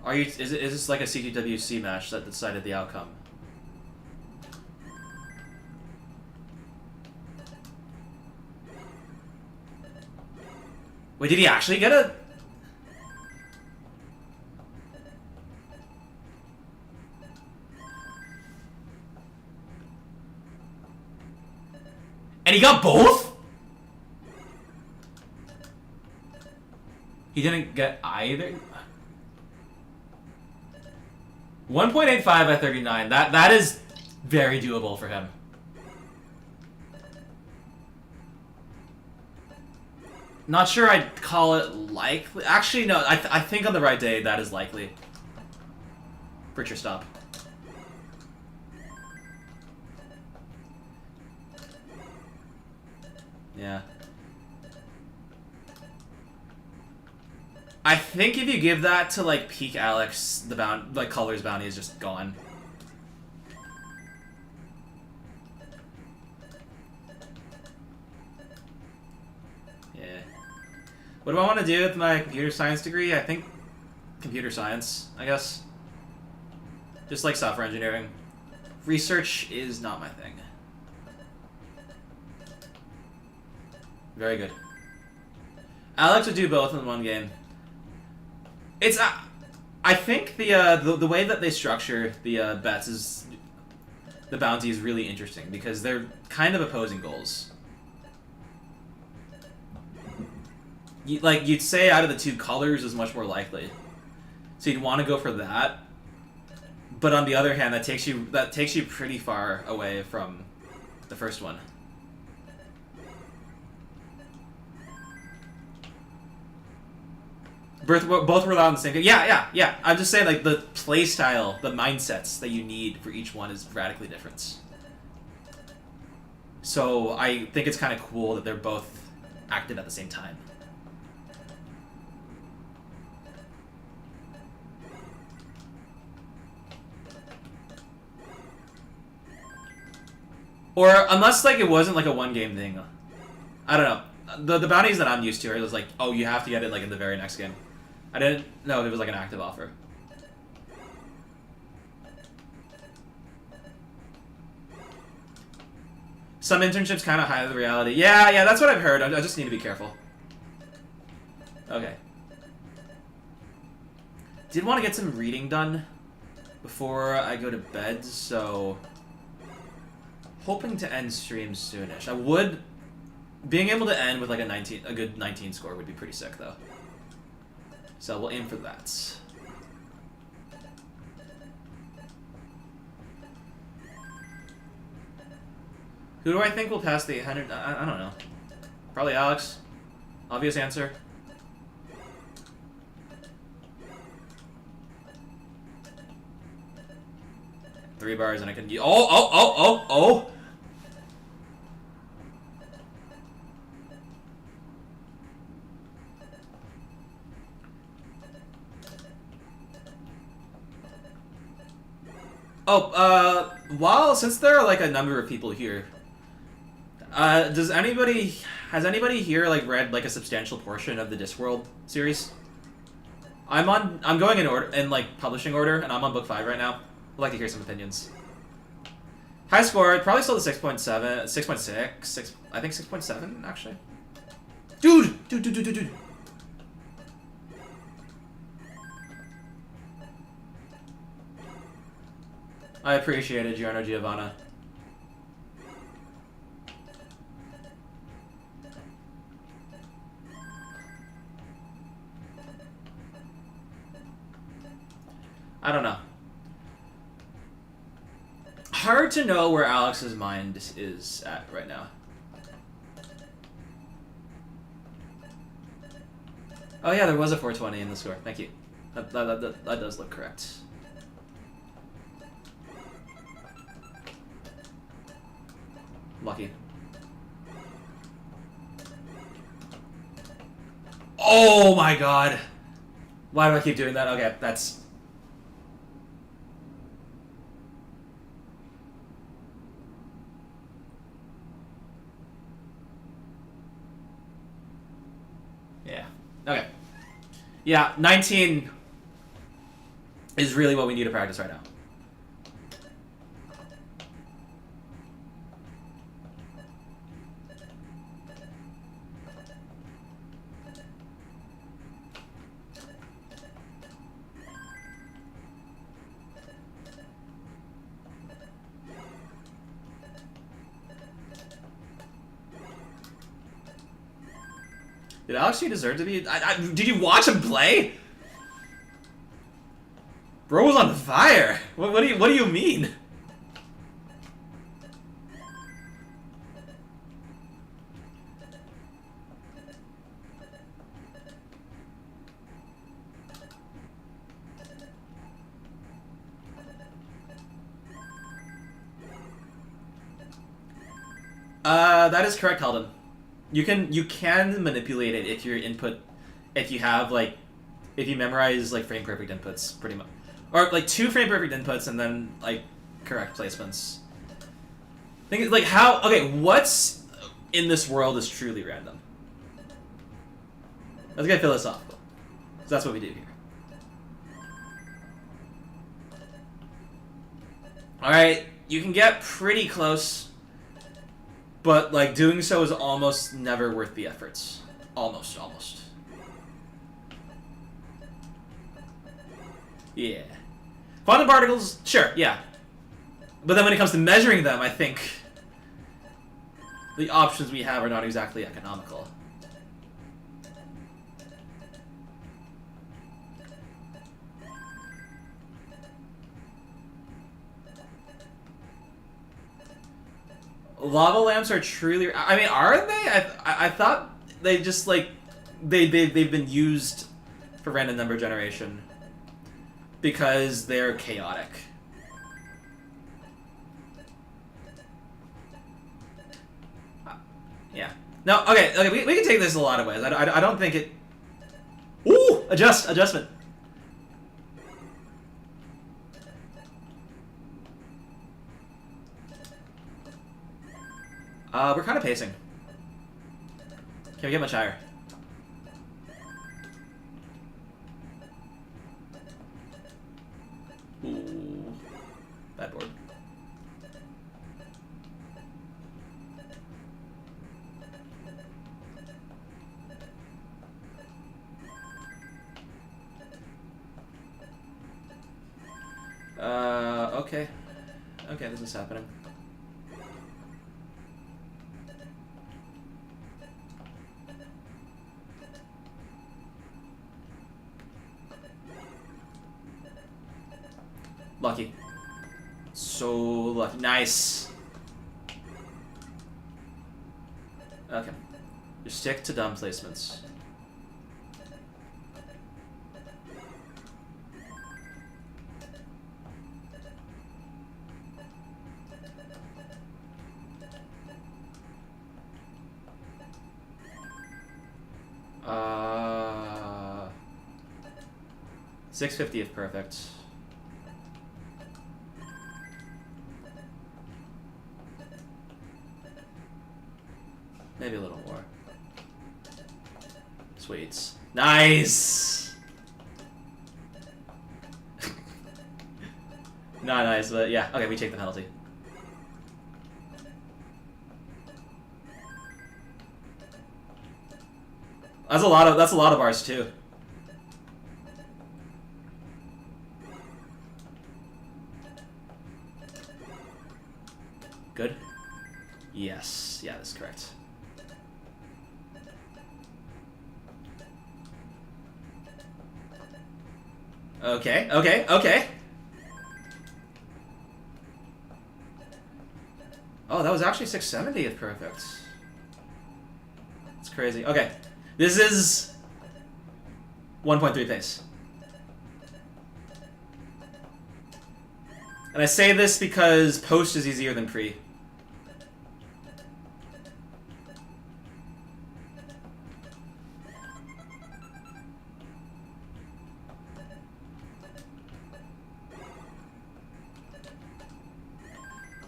Are you? Is this like a CTWC match that decided the outcome? Wait, did he actually get a? And he got both? He didn't get either? 1.85 at 39. That is very doable for him. Not sure I'd call it likely. Actually, no. I think on the right day, that is likely. Pritchard stop. Yeah. I think if you give that to, like, peak Alex, the Color's bounty is just gone. Yeah. What do I want to do with my computer science degree? I think computer science, I guess. Just like software engineering. Research is not my thing. Very good. Alex would do both in one game. It's I think the way that they structure the bets is the bounty is really interesting because they're kind of opposing goals. You'd say out of the two, colors is much more likely, so you'd want to go for that. But on the other hand, that takes you pretty far away from the first one. Both were allowed in the same game. Yeah. I'm just saying, like, the play style, the mindsets that you need for each one is radically different. So I think it's kind of cool that they're both active at the same time. Or unless, like, it wasn't like a one-game thing. I don't know. The bounties that I'm used to are just like, oh, you have to get it, like, in the very next game. I didn't know if it was like an active offer. Some internships kind of hide the reality. Yeah, that's what I've heard. I just need to be careful. Okay. Did want to get some reading done before I go to bed, so hoping to end stream soonish. I would. Being able to end with like a good 19 score would be pretty sick, though. So we'll aim for that. Who do I think will pass the 800? I don't know. Probably Alex. Obvious answer. Three bars and I can... Oh! Since there are like a number of people here, has anybody here like read like a substantial portion of the Discworld series? I'm going in like publishing order, and I'm on book 5 right now. I'd like to hear some opinions. High score, probably still the 6.7, 6.6, I think 6.7 actually. Dude. I appreciate it, Giorno Giovanna. I don't know. Hard to know where Alex's mind is at right now. Oh yeah, there was a 420 in the score. Thank you. That does look correct. Lucky. Oh my god! Why do I keep doing that? Okay, that's... Yeah. Okay. Yeah, 19... is really what we need to practice right now. Did Alex G deserve to be? Did you watch him play? Bro was on fire. What do you mean? That is correct, Halden. You can manipulate it if your input, if you have like, if you memorize like frame perfect inputs pretty much, or like 2 frame perfect inputs and then like correct placements. Think like how what's in this world is truly random. Let's get philosophical. So that's what we do here. All right, you can get pretty close. But, like, doing so is almost never worth the efforts. Almost. Yeah. Quantum particles, sure, yeah. But then when it comes to measuring them, I think the options we have are not exactly economical. Lava lamps are truly... I mean, are they? I thought they just, like... They've been used for random number generation. Because they're chaotic. Yeah. No, okay, we can take this a lot of ways. I don't think it... Ooh! Adjustment. We're kind of pacing. Can we get much higher? Ooh. Bad board. Okay. Okay, this is happening. Lucky. So lucky. Nice. Okay. Just stick to dumb placements. Uh, 650 if perfect. Maybe a little more. Sweets. Nice! Not nice, but yeah. Okay, we take the penalty. That's a lot of ours too. Good? Yes. Yeah, that's correct. Okay. Oh, that was actually 670 if perfect. That's crazy. Okay. This is 1.3 pace. And I say this because post is easier than pre.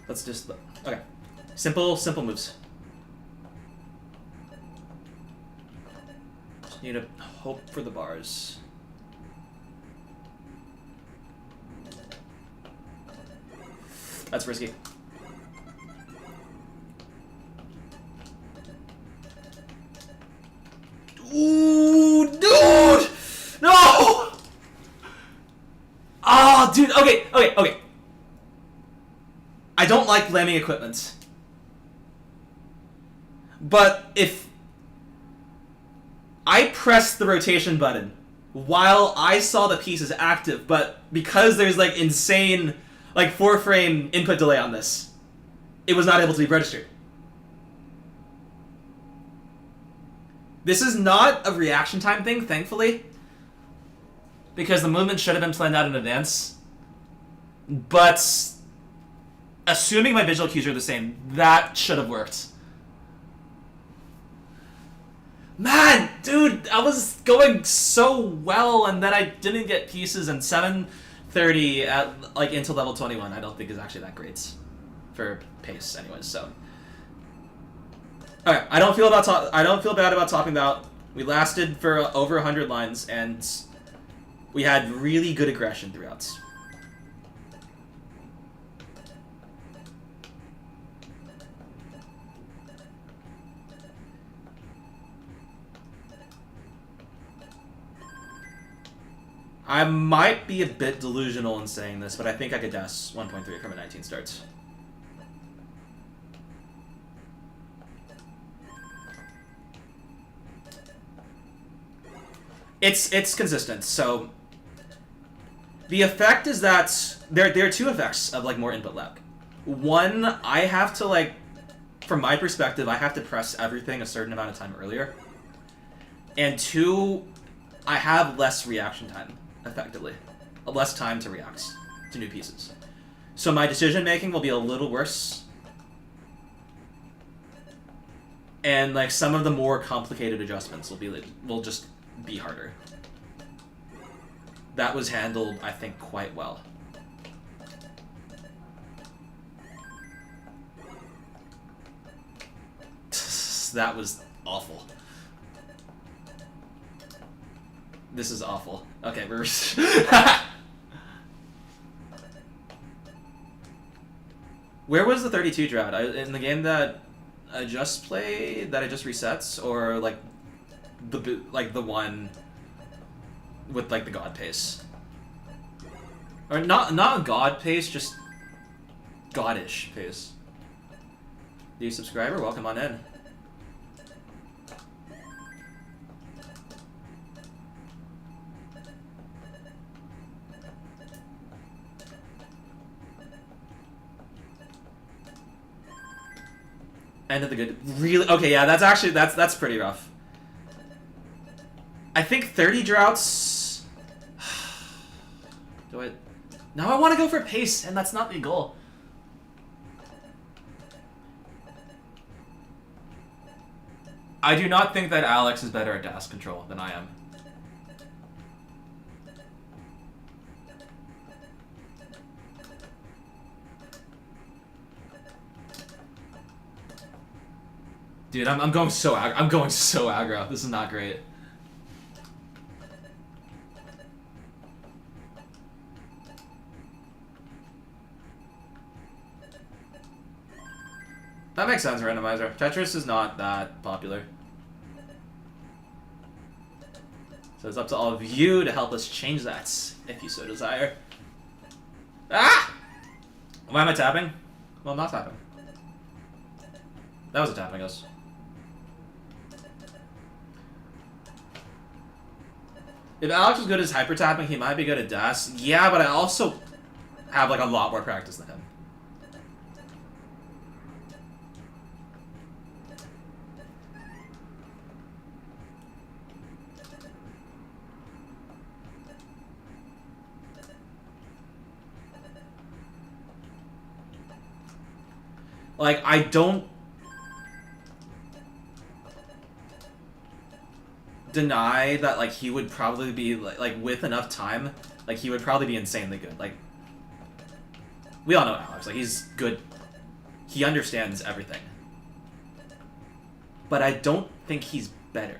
Let's just... Okay. Simple moves. Just need to hope for the bars. That's risky. Ooh, dude! No! Oh, dude. Okay. I don't like blaming equipment. But if I pressed the rotation button while I saw the pieces active, but because there's like insane like 4-frame input delay on this, it was not able to be registered. This is not a reaction time thing, thankfully, because the movement should have been planned out in advance. But assuming my visual cues are the same, that should have worked. Man, dude, I was going so well, and then I didn't get pieces, and 730 at like into level 21 I don't think is actually that great for pace anyways, so. Alright, I don't feel bad about topping out. We lasted for over 100 lines, and we had really good aggression throughout. I might be a bit delusional in saying this, but I think I could dash 1.3 from a 19 starts. It's consistent. So the effect is that there are two effects of like more input lag. One, I have to like, from my perspective, I have to press everything a certain amount of time earlier. And two, I have less reaction time, effectively. Less time to react to new pieces. So my decision making will be a little worse. And like some of the more complicated adjustments will just be harder. That was handled, I think, quite well. That was awful. This is awful. Okay, we're... Where was the 32 drought? In the game that I just played, that I just resets, or like the one with like the god pace, or not god pace, just godish pace. New subscriber, welcome on in. End of the good. Really? Okay, yeah, that's pretty rough. I think 30 droughts... Do I... Now I want to go for pace, and that's not the goal. I do not think that Alex is better at dash control than I am. Dude, I'm going so aggro. This is not great. That makes sense, randomizer. Tetris is not that popular. So it's up to all of you to help us change that, if you so desire. Ah! Why am I tapping? Well, I'm not tapping. That was a tap, I guess. If Alex was good as hyper tapping, he might be good at dash. Yeah, but I also have like a lot more practice than him. Like, I don't deny that, like, he would probably be, like, with enough time, like, he would probably be insanely good. Like, we all know Alex. Like, he's good. He understands everything. But I don't think he's better.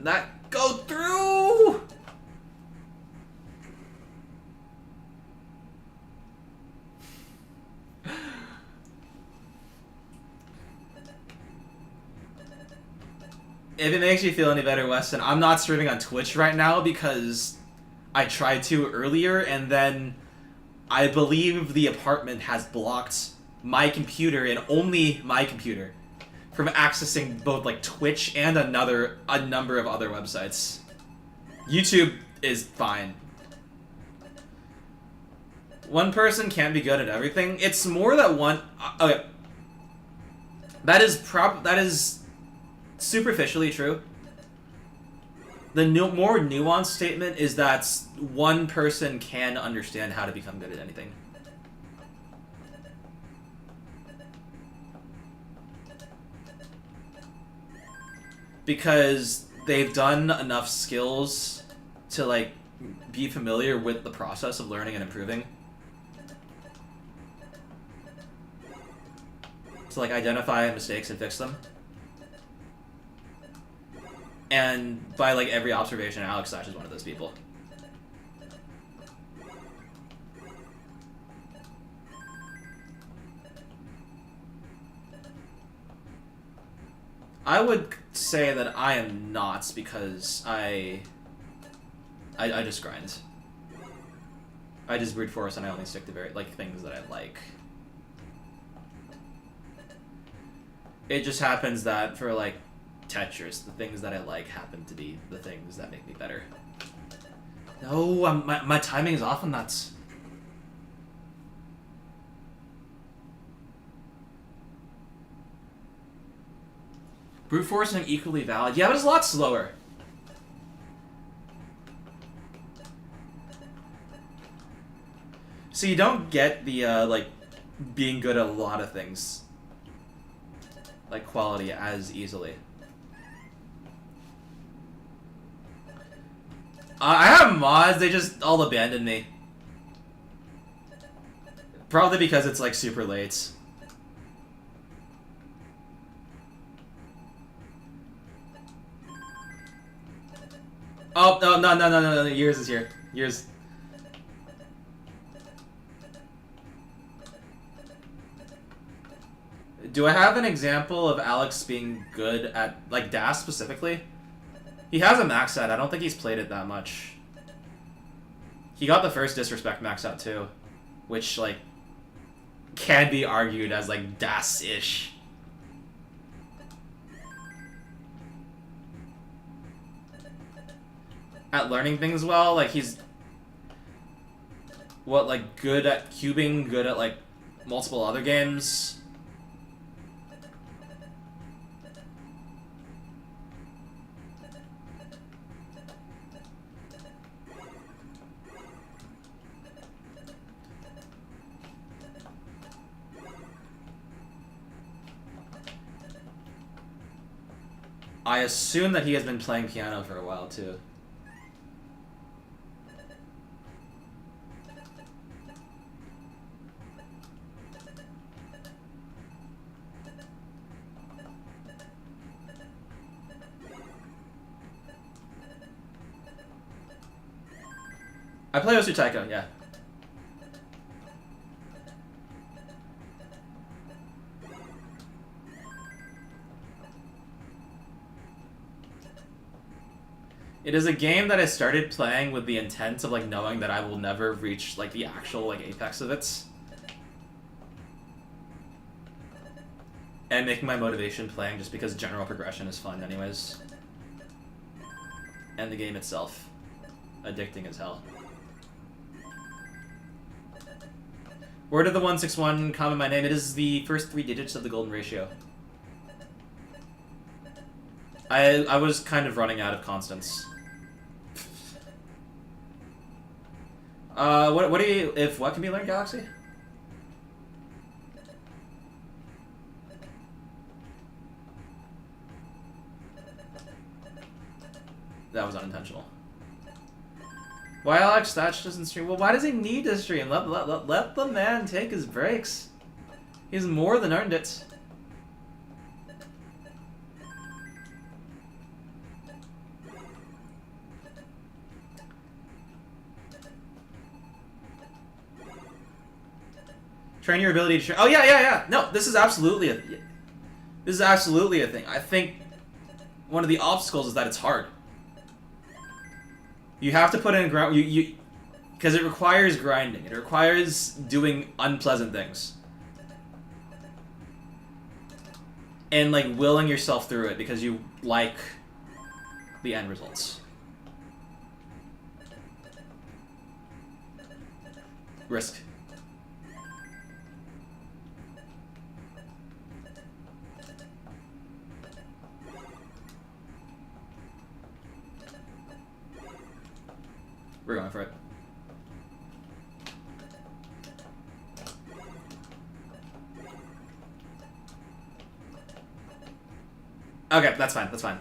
Can that go through? If it makes you feel any better, Weston, I'm not streaming on Twitch right now because I tried to earlier, and then I believe the apartment has blocked my computer, and only my computer, from accessing both like Twitch and a number of other websites. YouTube is fine. One person can't be good at everything. It's more that one. Okay, that is superficially true. The more nuanced statement is that one person can understand how to become good at anything. Because they've done enough skills to, like, be familiar with the process of learning and improving. To, like, identify mistakes and fix them. And by, like, every observation, Alex Slash is one of those people. I would say that I am not, because I just grind. I just brute force, and I only stick to things that I like. It just happens that for, like, Tetris, the things that I like happen to be the things that make me better. No, my timing is off on that. Brute forcing equally valid. Yeah, but it's a lot slower. So you don't get the, like, being good at a lot of things, like quality, as easily. I have mods, they just all abandoned me. Probably because it's, like, super late. Oh, no, Years is here. Years. Do I have an example of Alex being good at, like, DAS specifically? He has a max out. I don't think he's played it that much. He got the first Disrespect max out too, which, like, can be argued as, like, DAS-ish. At learning things well, like, he's like, good at cubing, good at, like, multiple other games. I assume that he has been playing piano for a while, too. I play Osu Taiko, yeah. It is a game that I started playing with the intent of, like, knowing that I will never reach, like, the actual, like, apex of it. And making my motivation playing just because general progression is fun anyways. And the game itself. Addicting as hell. Where did the 161 come in my name? It is the first 3 digits of the golden ratio. I was kind of running out of constants. What do you... What can be learned, Galaxy? That was unintentional. Why Alex Thatch doesn't stream? Well, why does he need to stream? Let the man take his breaks. He's more than earned it. Train your ability to train. Oh yeah. No, this is absolutely a thing. I think one of the obstacles is that it's hard. You have to put in ground. Because it requires grinding. It requires doing unpleasant things. And, like, willing yourself through it because you like the end results. Risk. We're going for it. Okay, that's fine, that's fine.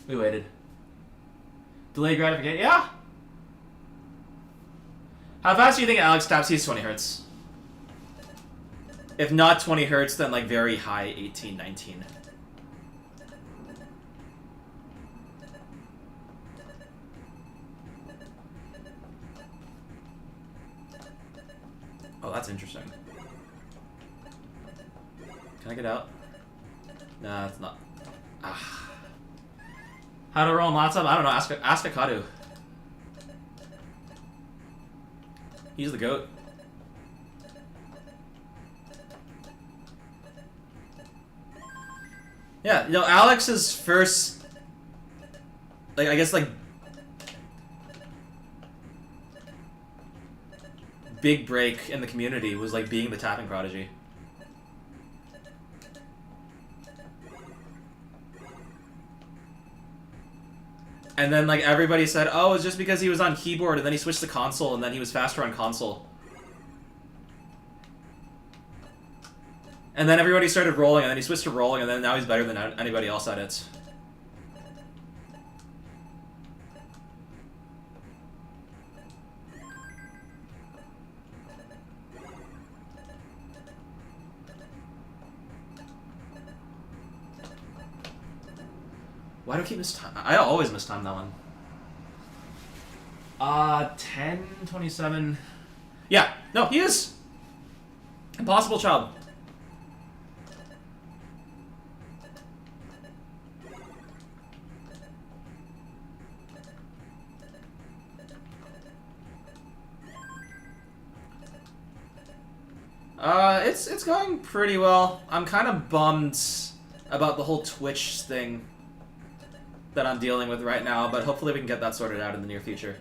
We waited. Delayed gratification, yeah? How fast do you think Alex taps? He's 20 hertz. If not 20 hertz, then like very high 18, 19. Oh, that's interesting. Can I get out? Nah, it's not. Ah. How to roll on laptop? I don't know. Ask Akadu. He's the GOAT. Yeah, you know, Alex's first, like, I guess, like, big break in the community was, like, being the tapping prodigy. And then, like, everybody said, oh, it's just because he was on keyboard, and then he switched to console, and then he was faster on console. And then everybody started rolling, and then he switched to rolling, and then now he's better than anybody else at it. Why do I keep miss time? I always miss time that one. 10:27. Yeah, no, he is. Impossible child. It's going pretty well. I'm kind of bummed about the whole Twitch thing that I'm dealing with right now, but hopefully we can get that sorted out in the near future.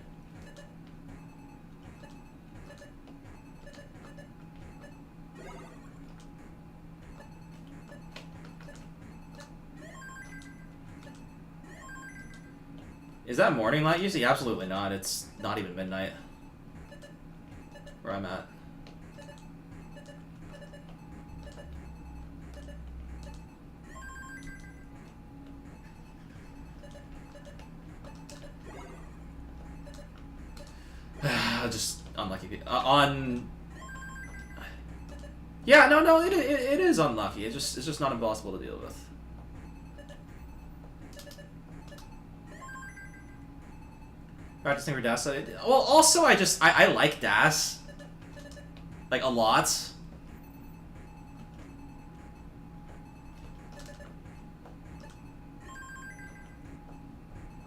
Is that morning light usually? Absolutely not. It's not even midnight where I'm at. Just unlucky. Yeah, no, it is unlucky. It's just not impossible to deal with. Practicing for DAS. Well, also I like DAS, like, a lot.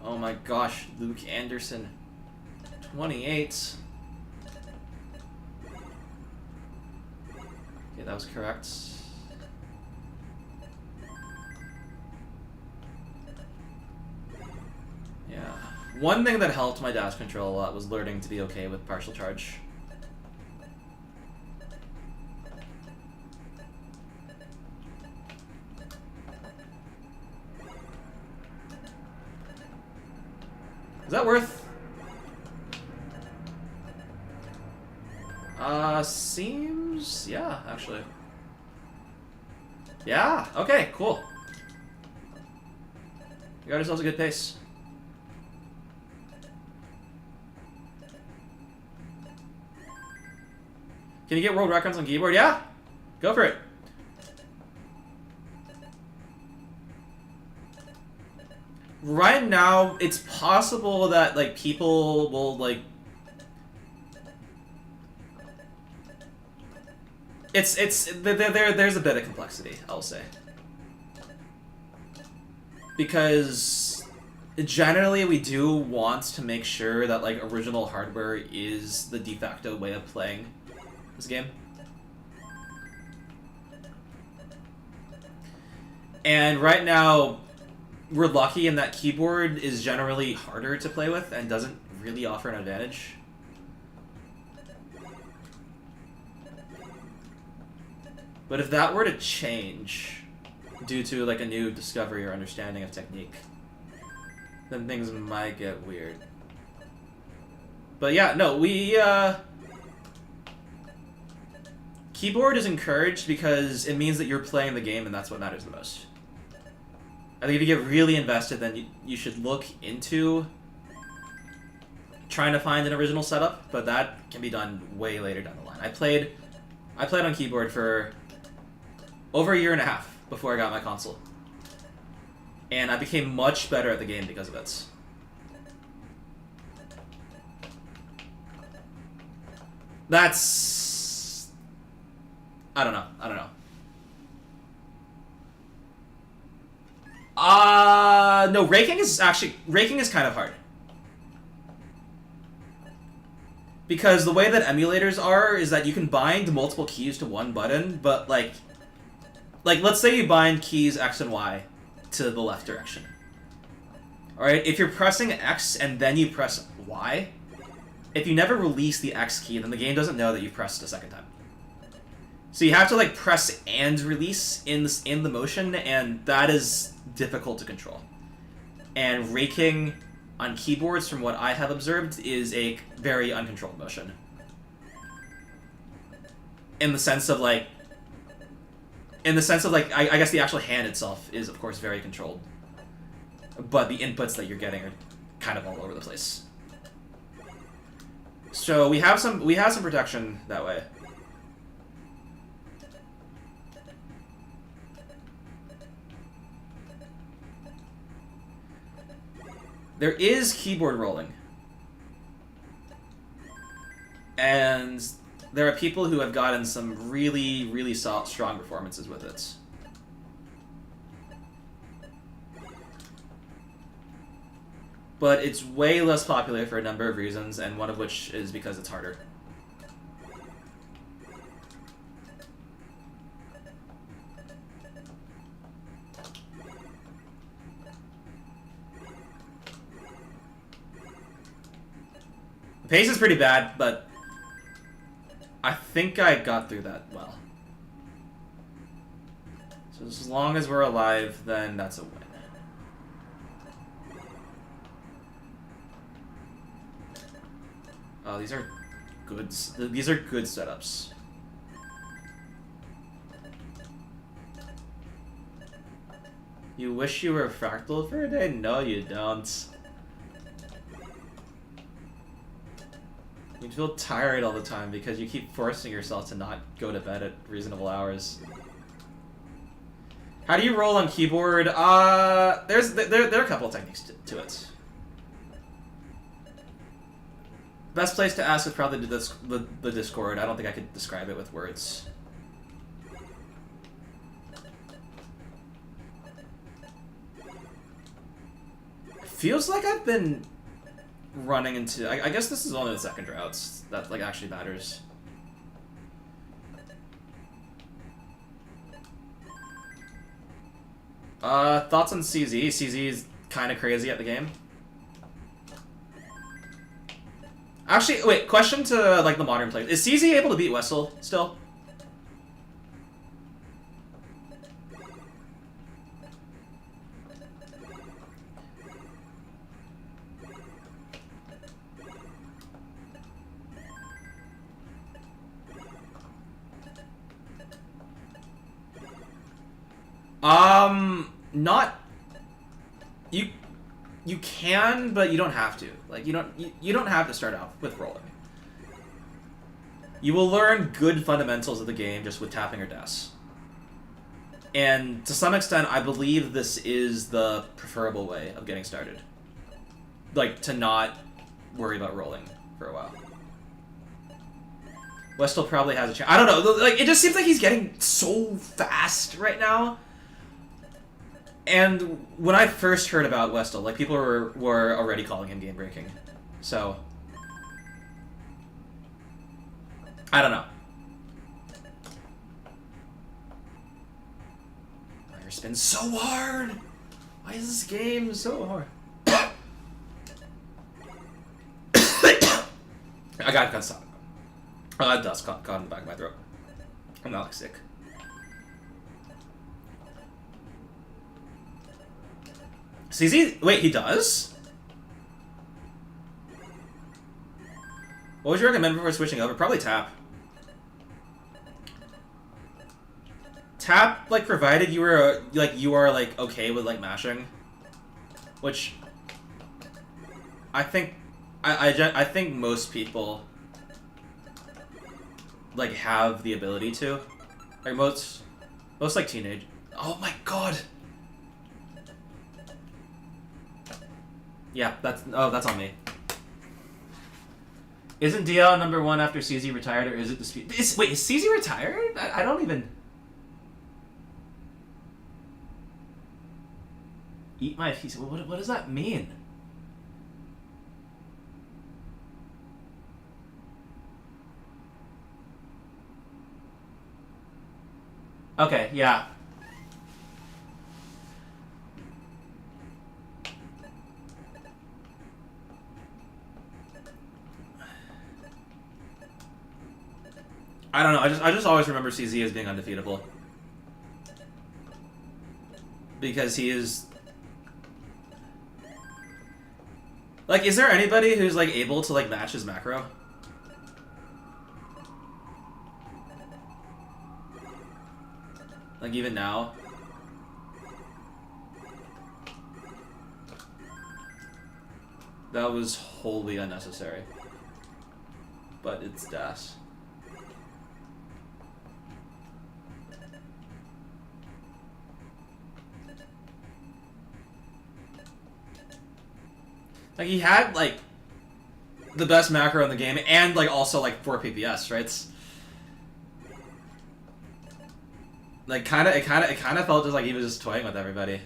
Oh my gosh, Luke Anderson. 28. Yeah, that was correct. Yeah. One thing that helped my dash control a lot was learning to be okay with partial charge. Is that worth? Seems... yeah, actually. Yeah, okay, cool. We got ourselves a good pace. Can you get world records on keyboard? Yeah? Go for it. Right now, it's possible that, like, people will, like... there's a bit of complexity, I'll say. Because generally we do want to make sure that like original hardware is the de facto way of playing this game. And right now, we're lucky in that keyboard is generally harder to play with and doesn't really offer an advantage. But if that were to change due to like a new discovery or understanding of technique, then things might get weird. But yeah, no, keyboard is encouraged because it means that you're playing the game and that's what matters the most. I think if you get really invested, then you should look into trying to find an original setup, but that can be done way later down the line. I played on keyboard for over a year and a half before I got my console. And I became much better at the game because of it. That's... I don't know. No, raking is kind of hard. Because the way that emulators are is that you can bind multiple keys to one button, but like let's say you bind keys X and Y to the left direction. Alright, if you're pressing X and then you press Y, if you never release the X key, then the game doesn't know that you've pressed a second time. So you have to like press and release in the motion, and that is difficult to control. And raking on keyboards, from what I have observed, is a very uncontrolled motion. In the sense of like, I guess the actual hand itself is of course very controlled, but the inputs that you're getting are kind of all over the place. So we have some protection that way. There is keyboard rolling. And there are people who have gotten some really, really strong performances with it. But it's way less popular for a number of reasons, and one of which is because it's harder. The pace is pretty bad, but I think I got through that well. So as long as we're alive, then that's a win. Oh, these are good. These are good setups. You wish you were fractal for a day? No, you don't. You feel tired all the time because you keep forcing yourself to not go to bed at reasonable hours. How do you roll on keyboard? There are a couple of techniques to it. Best place to ask is probably the Discord. I don't think I could describe it with words. It feels like I've been running into... I guess this is only the second routes that like actually matters. Thoughts on CZ? CZ is kind of crazy at the game. Actually, wait, question to like the modern players. Is CZ able to beat Wessel still? Not... You can, but you don't have to. Like, you don't have to start out with rolling. You will learn good fundamentals of the game just with tapping or dash. And to some extent, I believe this is the preferable way of getting started. Like, to not worry about rolling for a while. Westall probably has a chance. I don't know. Like, it just seems like he's getting so fast right now. And when I first heard about Westall, like, people were already calling him game breaking. So I don't know. Fire spins so hard. Why is this game so hard? I got stop. Oh, that dust caught in the back of my throat. I'm not like sick. CZ? Wait, he does? What would you recommend before switching over? Probably tap. Tap, like, provided you were you are like okay with like mashing, which I think I think most people like have the ability to, like most like teenage. Oh my god. Yeah, that's on me. Isn't DL #1 after CZ retired, or is it the speed? Wait, is CZ retired? I don't even. Eat my piece. What does that mean? Okay, yeah. I don't know. I just always remember CZ as being undefeatable because he is. Like, is there anybody who's like able to like match his macro? Like even now. That was wholly unnecessary. But it's Das. Like, he had, like, the best macro in the game, and, like, also, like, 4 PPS, right? It's, like, it kind of felt just like he was just toying with everybody.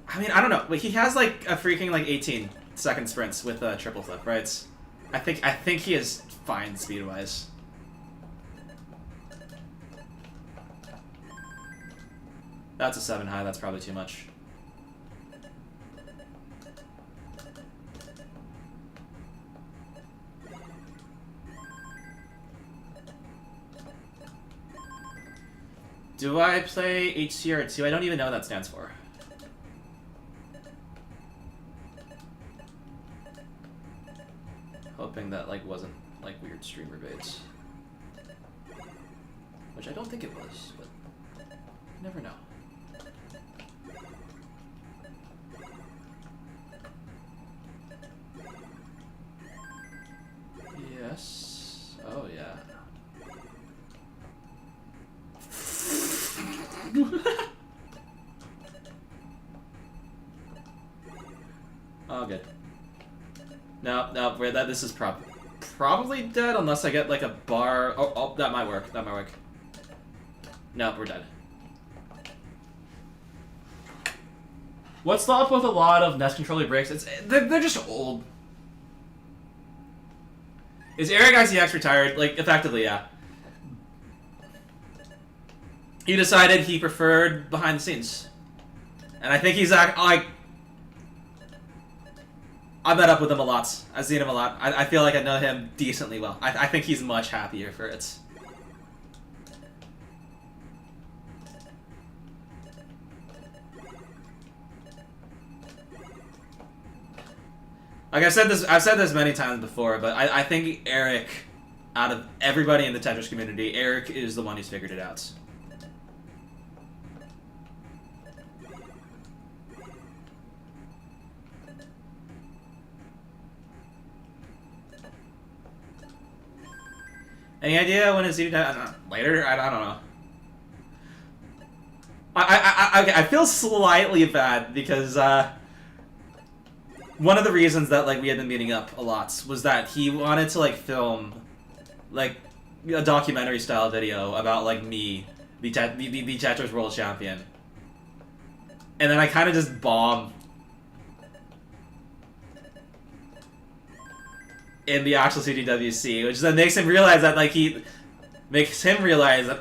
I mean, I don't know. Like, he has, like, a freaking, like, 18-second sprints with a triple flip, right? I think he is fine speed-wise. That's a 7 high, that's probably too much. Do I play HCR2? I don't even know what that stands for. Hoping that, like, wasn't, like, weird streamer baits. Which I don't think it was, but you never know. Yes. Oh, yeah. Oh, good. No, this is probably dead unless I get like a bar. Oh, that might work. That might work. No, we're dead. What's the up with a lot of NES controller breaks? They're just old. Is Eric ICX retired? Like, effectively, yeah. He decided he preferred behind the scenes, and I think he's like. I met up with him a lot. I've seen him a lot. I feel like I know him decently well. I think he's much happier for it. Like I've said this many times before, but I think Eric, out of everybody in the Tetris community, Eric is the one who's figured it out. Any idea when his CTW? I don't know. Later? I don't know. Okay, I feel slightly bad because one of the reasons that like we had been meeting up a lot was that he wanted to like film like a documentary style video about like me, the Tetris World Champion, and then I kind of just bombed in the actual CTWC, which then makes him realize that like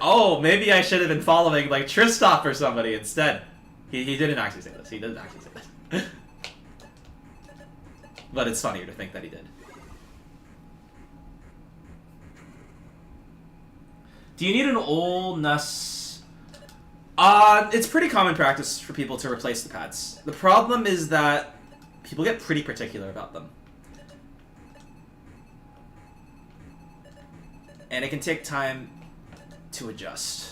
oh, maybe I should have been following like Tristop or somebody instead. He didn't actually say this. He didn't actually say this. But it's funnier to think that he did. Do you need an old NUS? It's pretty common practice for people to replace the pads. The problem is that people get pretty particular about them. And it can take time to adjust.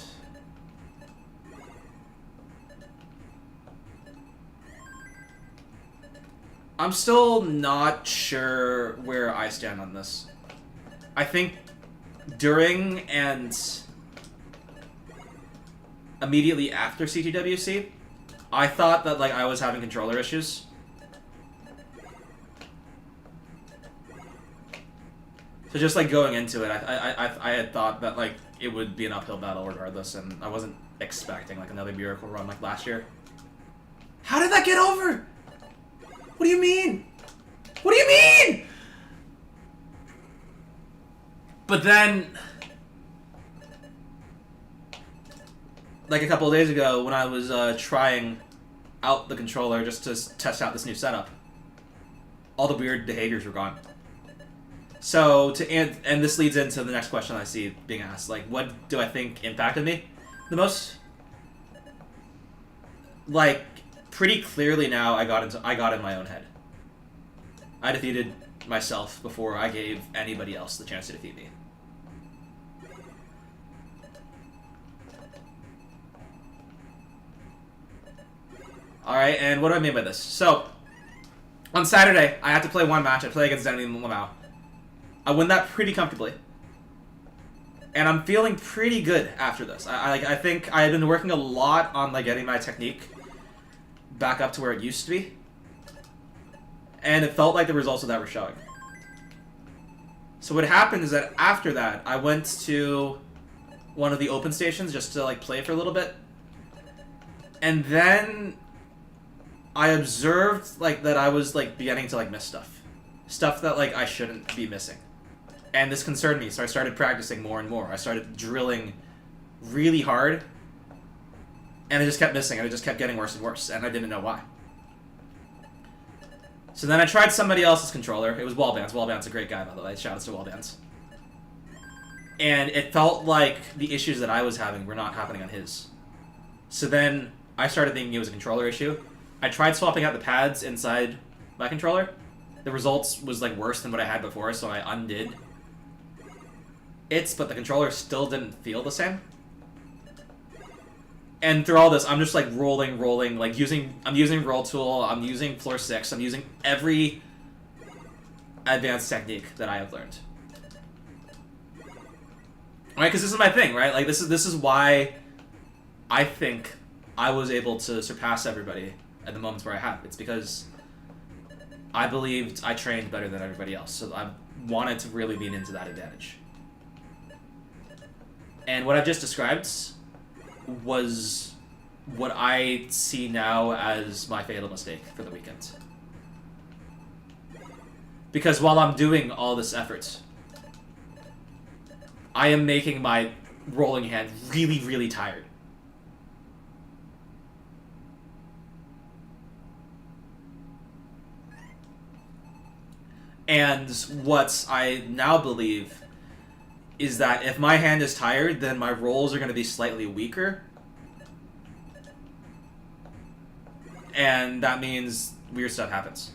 I'm still not sure where I stand on this. I think during and immediately after CTWC, I thought that like I was having controller issues. So just like going into it, I had thought that like it would be an uphill battle regardless, and I wasn't expecting like another miracle run like last year. How did that get over? What do you mean? What do you mean? But then, like a couple of days ago, when I was trying out the controller just to test out this new setup, all the weird behaviors were gone. So, and this leads into the next question I see being asked, like, what do I think impacted me the most? Like, pretty clearly now I got in my own head. I defeated myself before I gave anybody else the chance to defeat me. Alright, and what do I mean by this? So, on Saturday, I had to play one match. I play against Zenny and Lamau. I win that pretty comfortably. And I'm feeling pretty good after this. I think I had been working a lot on like getting my technique back up to where it used to be. And it felt like the results of that were showing. So what happened is that after that, I went to one of the open stations just to like play for a little bit. And then I observed like that I was like beginning to like miss stuff. Stuff that like I shouldn't be missing. And this concerned me, so I started practicing more and more. I started drilling really hard, and I just kept missing, and it just kept getting worse and worse, and I didn't know why. So then I tried somebody else's controller. It was Wallbands. Wallbands a great guy, by the way. Shoutouts to Wallbands. And it felt like the issues that I was having were not happening on his. So then I started thinking it was a controller issue. I tried swapping out the pads inside my controller. The results was like worse than what I had before, so I undid but the controller still didn't feel the same. And through all this, I'm just like rolling, like I'm using roll tool, I'm using floor 6, I'm using every advanced technique that I have learned. Right, because this is my thing, right? Like this is why I think I was able to surpass everybody at the moments where I have. It's because I believed I trained better than everybody else, so I wanted to really lean into that advantage. And what I've just described was what I see now as my fatal mistake for the weekend. Because while I'm doing all this effort, I am making my rolling hand really, really tired. And what I now believe is that if my hand is tired, then my rolls are going to be slightly weaker. And that means weird stuff happens.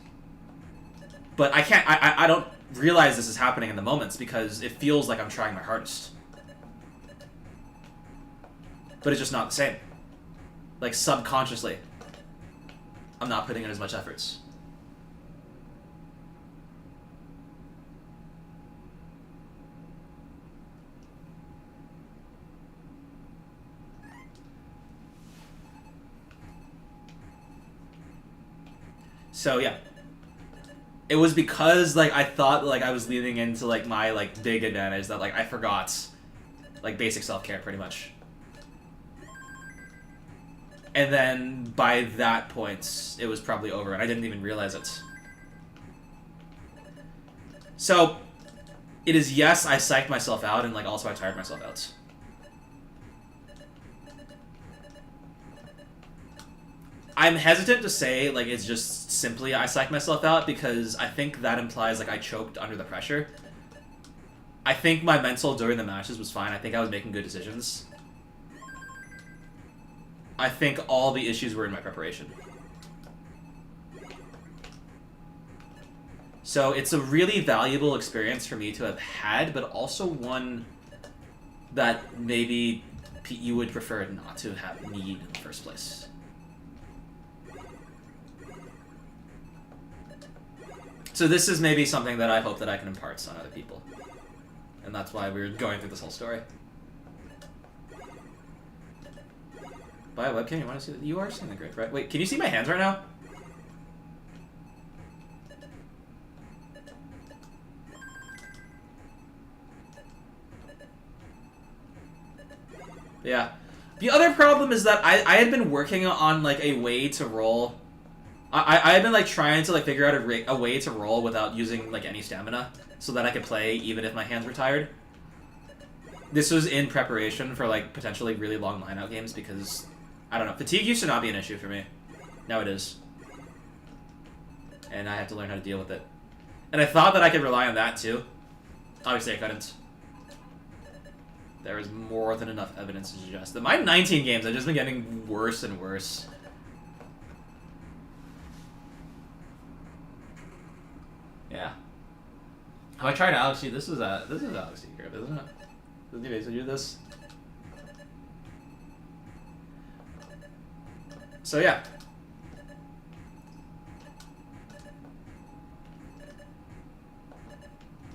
But I don't realize this is happening in the moments because it feels like I'm trying my hardest. But it's just not the same. Like subconsciously, I'm not putting in as much efforts. So yeah. It was because, like, I thought, like, I was leaning into, like, my, like, big advantage that, like, I forgot, like, basic self-care, pretty much. And then, by that point, it was probably over, and I didn't even realize it. So, it is, yes, I psyched myself out, and, like, also I tired myself out. I'm hesitant to say, like, it's just simply I psyched myself out, because I think that implies, like, I choked under the pressure. I think my mental during the matches was fine. I think I was making good decisions. I think all the issues were in my preparation. So it's a really valuable experience for me to have had, but also one that maybe you would prefer not to have need in the first place. So this is maybe something that I hope that I can impart on other people. And that's why we're going through this whole story. Buy a webcam, you want to see that? You are seeing the grid, right? Wait, can you see my hands right now? Yeah. The other problem is that I had been working on, like, a way to roll. I had been, like, trying to, like, figure out a way to roll without using, like, any stamina, so that I could play even if my hands were tired. This was in preparation for, like, potentially really long line-out games, because, I don't know, fatigue used to not be an issue for me. Now it is. And I have to learn how to deal with it. And I thought that I could rely on that, too. Obviously, I couldn't. There is more than enough evidence to suggest that my 19 games have just been getting worse and worse. Yeah. Have I tried Alex G? This is Alex G here, isn't it? Doesn't he basically do this? So yeah.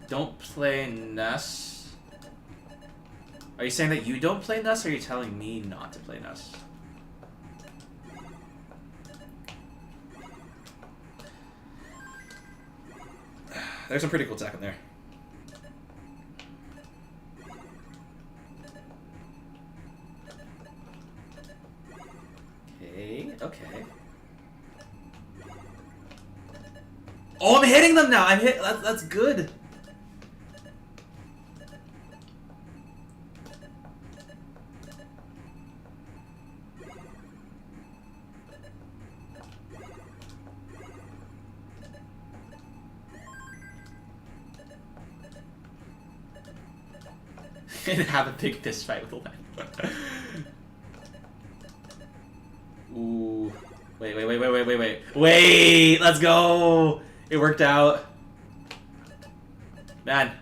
Don't play Ness. Are you saying that you don't play Ness, or are you telling me not to play Ness? There's some pretty cool tech in there. Okay. Oh, I'm hitting them now! That's good! And have a big fist fight with a lamp. Ooh. Wait, let's go! It worked out. Man.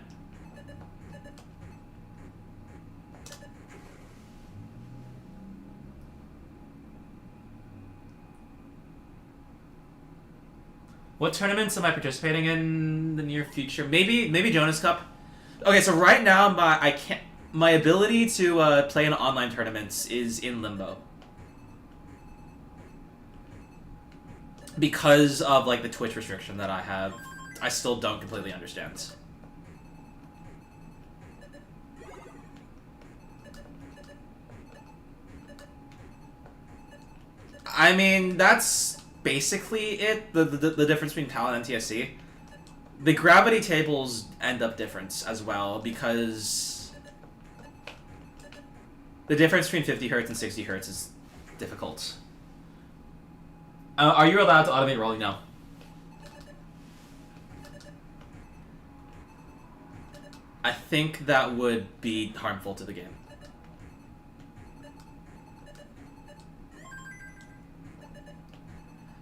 What tournaments am I participating in the near future? Maybe Jonas Cup. Okay, so right now my ability to play in online tournaments is in limbo. Because of, like, the Twitch restriction that I have, I still don't completely understand. I mean, that's basically it, the difference between PAL and NTSC. The gravity tables end up different as well, because the difference between 50 Hz and 60 Hz is difficult. Are you allowed to automate rolling now? I think that would be harmful to the game.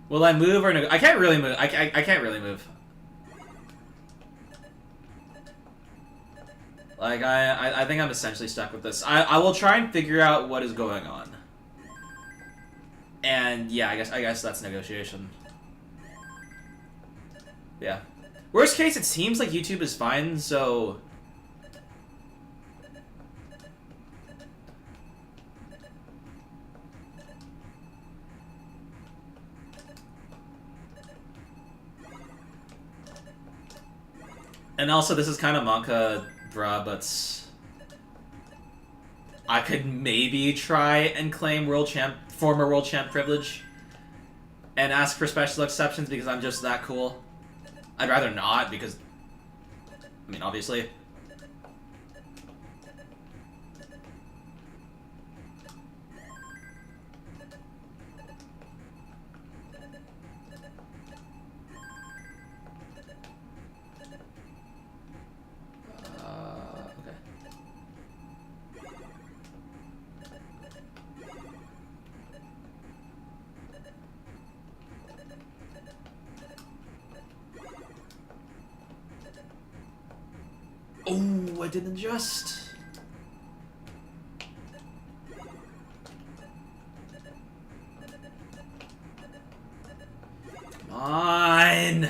Will I move or no? I can't really move. I can't really move. Like, I think I'm essentially stuck with this. I will try and figure out what is going on. And yeah, I guess that's negotiation. Yeah. Worst case, it seems like YouTube is fine, so And also, this is kind of Monka, bruh, but I could maybe try and claim former world champ privilege and ask for special exceptions because I'm just that cool. I'd rather not because, I mean, obviously. Okay. Oh, I didn't adjust. Come on.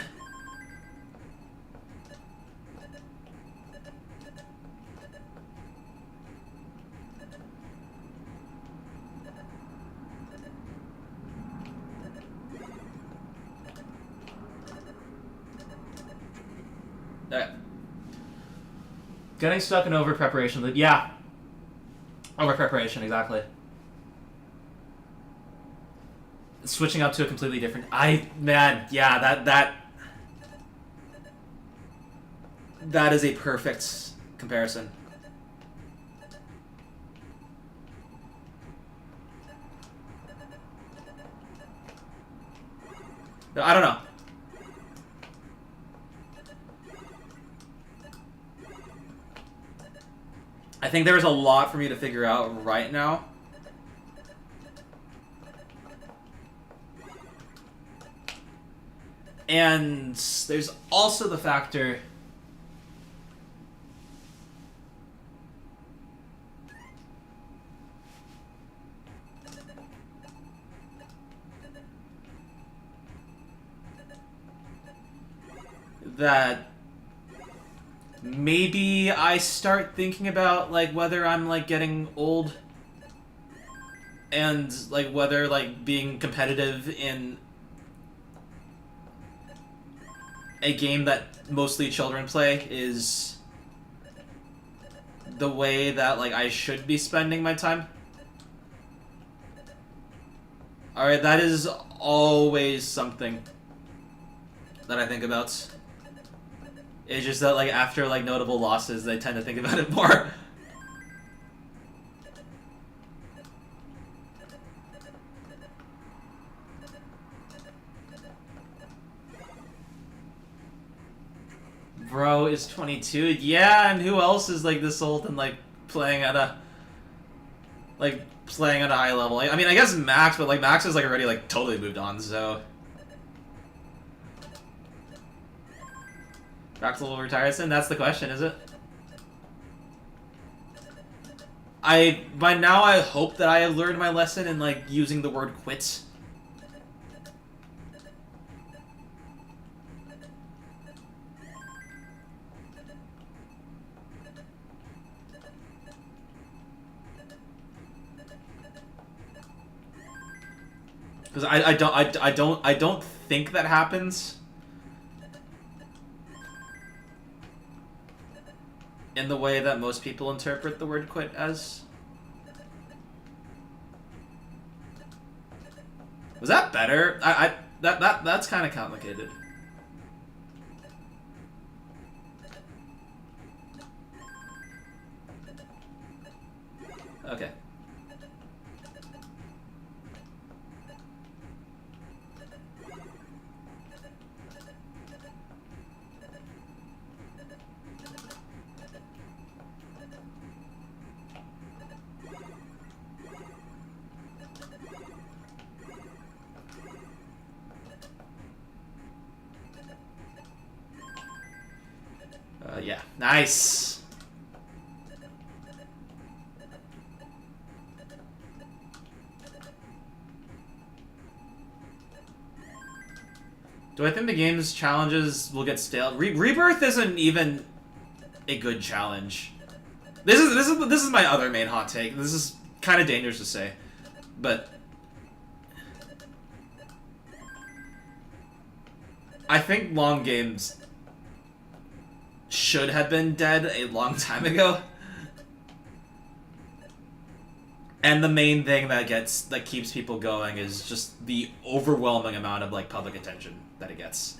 Alright. Getting stuck in over preparation. Yeah. Over preparation, exactly. Switching up to a completely different. Man, yeah, that is a perfect comparison. I don't know. I think there is a lot for me to figure out right now. And there's also the factor that maybe I start thinking about, like, whether I'm, like, getting old and, like, whether, like, being competitive in a game that mostly children play is the way that, like, I should be spending my time. Alright, that is always something that I think about. It's just that, like, after, like, notable losses, I tend to think about it more. Bro is 22. Yeah, and who else is, like, this old and, like, playing at a high level? I mean, I guess Max, but, like, Max is, like, already, like, totally moved on, so... Raxel will retire soon? That's the question, is it? By now, I hope that I have learned my lesson in, like, using the word quit. Because I don't think that happens in the way that most people interpret the word quit as. Was that better? That's kind of complicated. Okay. Yeah. Nice! Do I think the game's challenges will get stale? Rebirth isn't even a good challenge. This is my other main hot take. This is kind of dangerous to say, but I think long games should have been dead a long time ago. And the main thing that keeps people going is just the overwhelming amount of like public attention that it gets.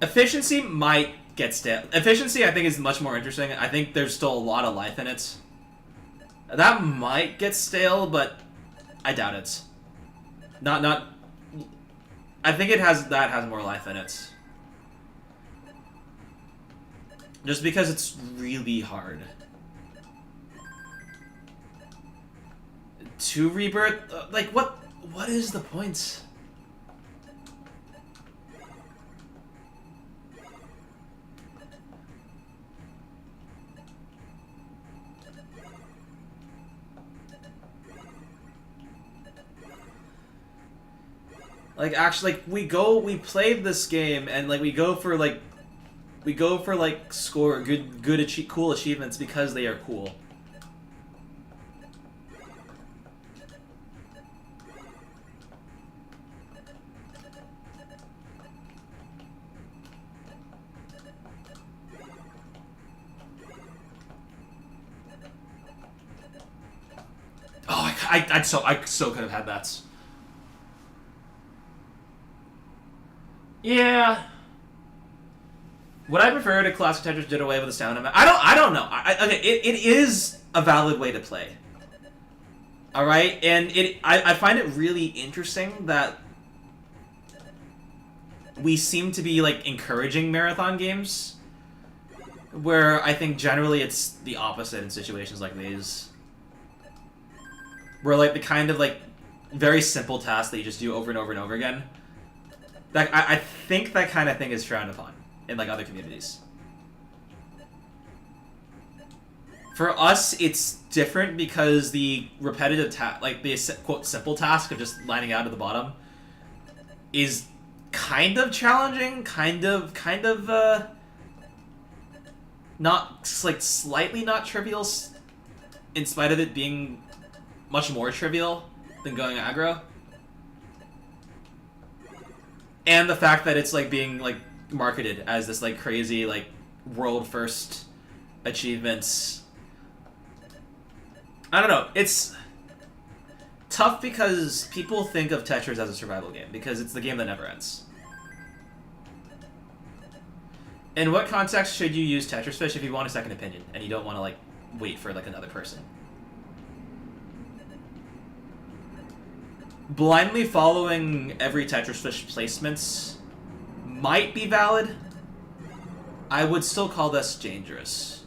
Efficiency might get stale. Efficiency, I think, is much more interesting. I think there's still a lot of life in it. That might get stale, but I doubt it. Not. I think that has more life in it. Just because it's really hard. To rebirth, like what is the point? Like, actually, like, we played this game, and, like, we go for, like, score cool achievements because they are cool. Oh, I so could have had that. Yeah. Would I prefer to classic Tetris did away with the stamina? I don't know. Okay, it is a valid way to play. All right, and I find it really interesting that we seem to be like encouraging marathon games, where I think generally it's the opposite in situations like these, where like the kind of like very simple tasks that you just do over and over and over again. That I think that kind of thing is frowned upon in like other communities. For us, it's different because the repetitive like the quote simple task of just lining out at the bottom is kind of challenging, kind of not like slightly not trivial, in spite of it being much more trivial than going aggro. And the fact that it's like being like marketed as this like crazy like world first achievements. I don't know. It's tough because people think of Tetris as a survival game because it's the game that never ends. In what context should you use Tetris Fish if you want a second opinion and you don't want to like wait for like another person? Blindly following every Tetris Fish placements might be valid. I would still call this dangerous.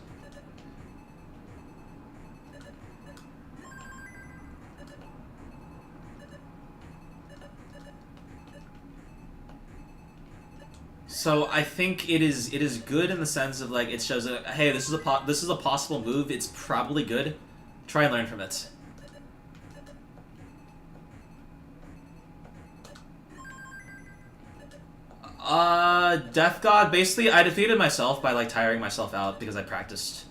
So I think it is good in the sense of like it shows that hey, this is a possible move. It's probably good. Try and learn from it. Death God, basically, I defeated myself by, like, tiring myself out because I practiced.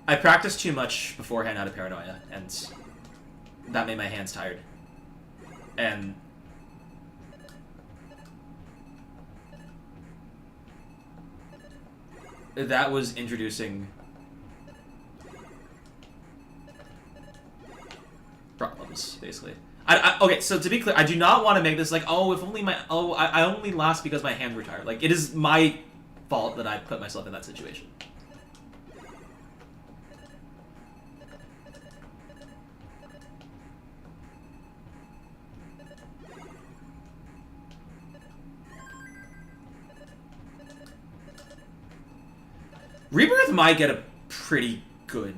I practiced too much beforehand out of paranoia, and that made my hands tired. And that was introducing problems, basically. Okay, so to be clear, I do not want to make this like, oh, if only I only lost because my hands were tired. Like, it is my fault that I put myself in that situation. Rebirth might get a pretty good...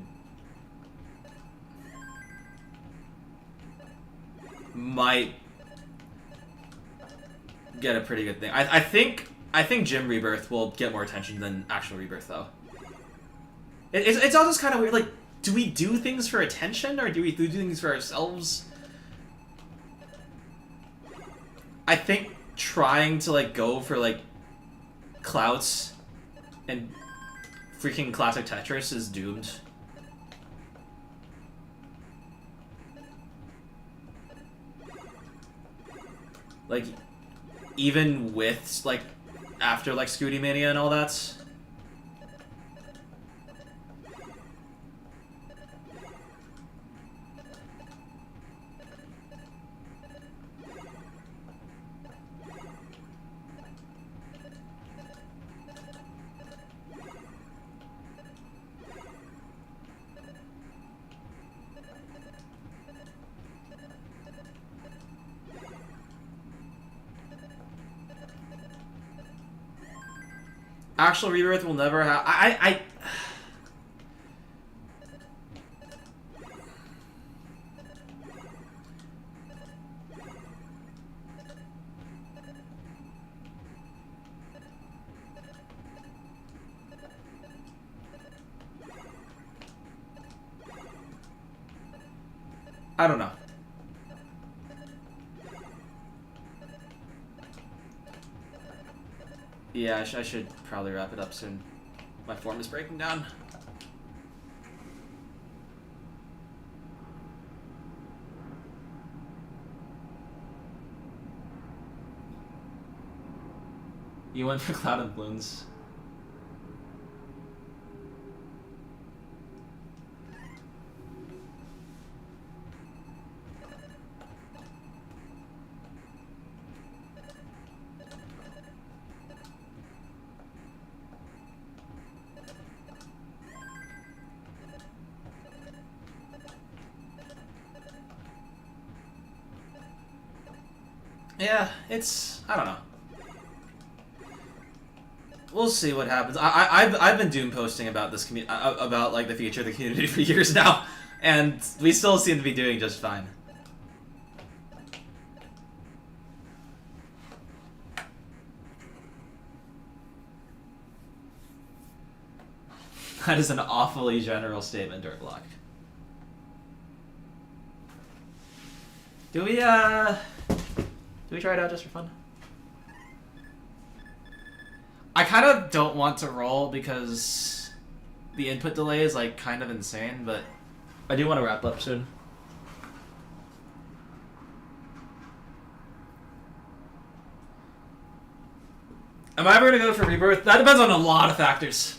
might get a pretty good thing. I think Gym Rebirth will get more attention than actual Rebirth, though. It's all just kind of weird. Like, do we do things for attention, or do we do things for ourselves? I think trying to, like, go for, like, clouts and freaking classic Tetris is doomed. Like, even with, like, after, like, Scooty Mania and all that. Actual Rebirth will never have. I don't know. Yeah, I should probably wrap it up soon. My form is breaking down. You went for Cloud and Bloons. Yeah, it's, I don't know. We'll see what happens. I've been doom posting about this about like the future of the community for years now, and we still seem to be doing just fine. That is an awfully general statement, Dirtblock. Do we try it out just for fun? I kind of don't want to roll because the input delay is like kind of insane, but I do want to wrap up soon. Am I ever going to go for Rebirth? That depends on a lot of factors.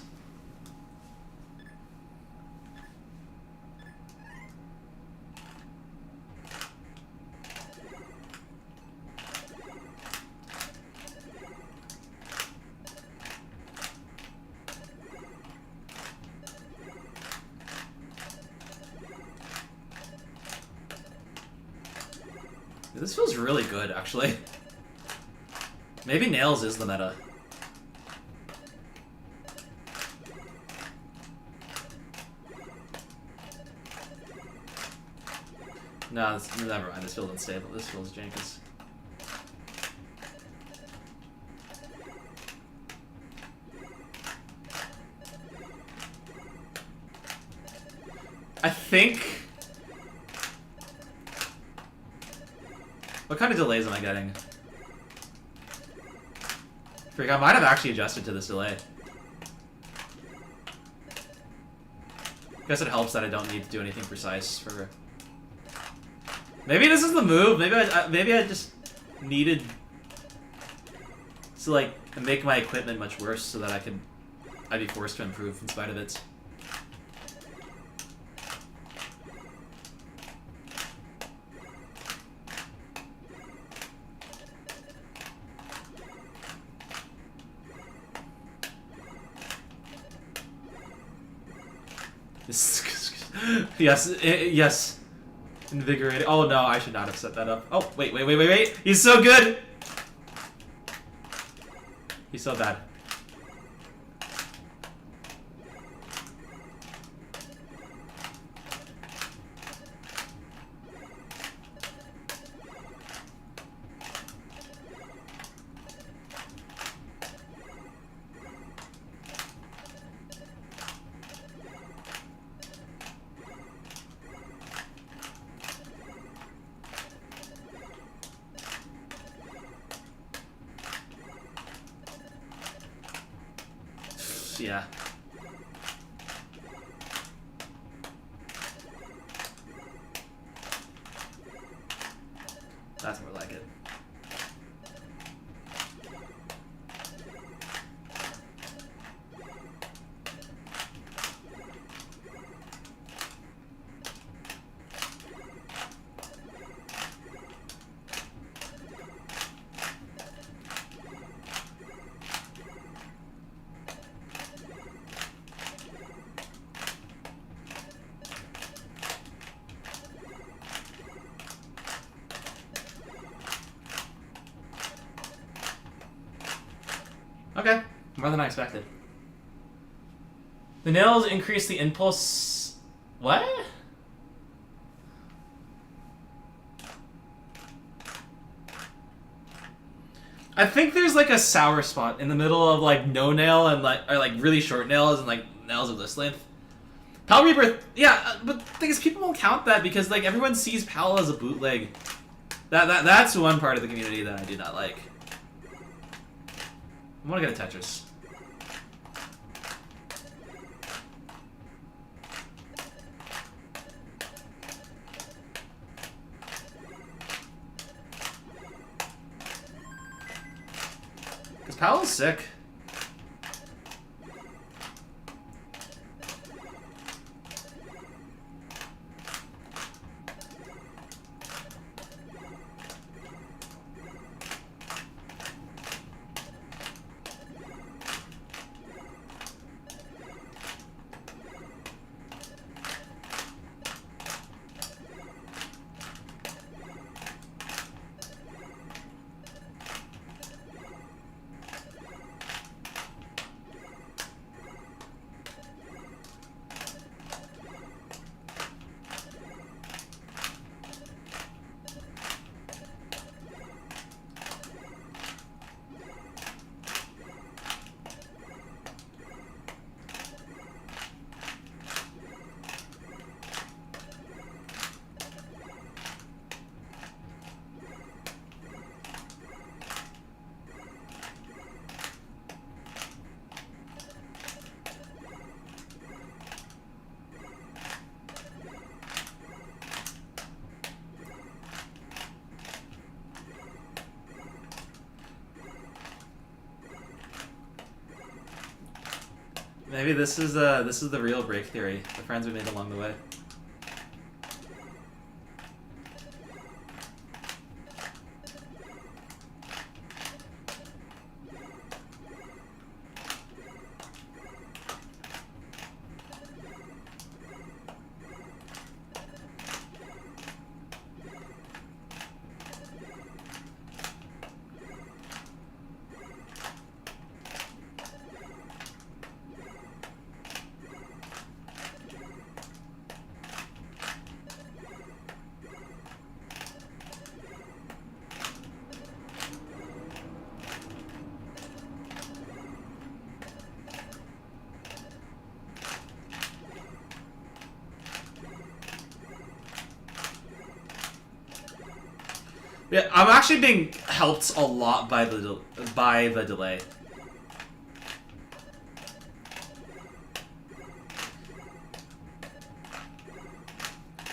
This feels really good, actually. Maybe Nails is the meta. No, never mind. This feels unstable. This feels jankus. I think... What kind of delays am I getting? Freak, I might have actually adjusted to this delay. Guess it helps that I don't need to do anything precise for... Maybe this is the move. Maybe I just needed to like make my equipment much worse so that I'd be forced to improve in spite of it. Yes, yes. Invigorating. Oh no, I should not have set that up. Oh, wait. He's so good! He's so bad. Yeah. That's more like it. Okay, more than I expected. The nails increase the impulse... What? I think there's like a sour spot in the middle of like no nail and like, or like really short nails and like nails of this length. Pal Rebirth, yeah, but the thing is people won't count that because like everyone sees Pal as a bootleg. That's one part of the community that I do not like. I want to get a Tetris. Because Pal is sick. Maybe this is the real break theory. The friends we made along the way. Yeah, I'm actually being helped a lot by the delay.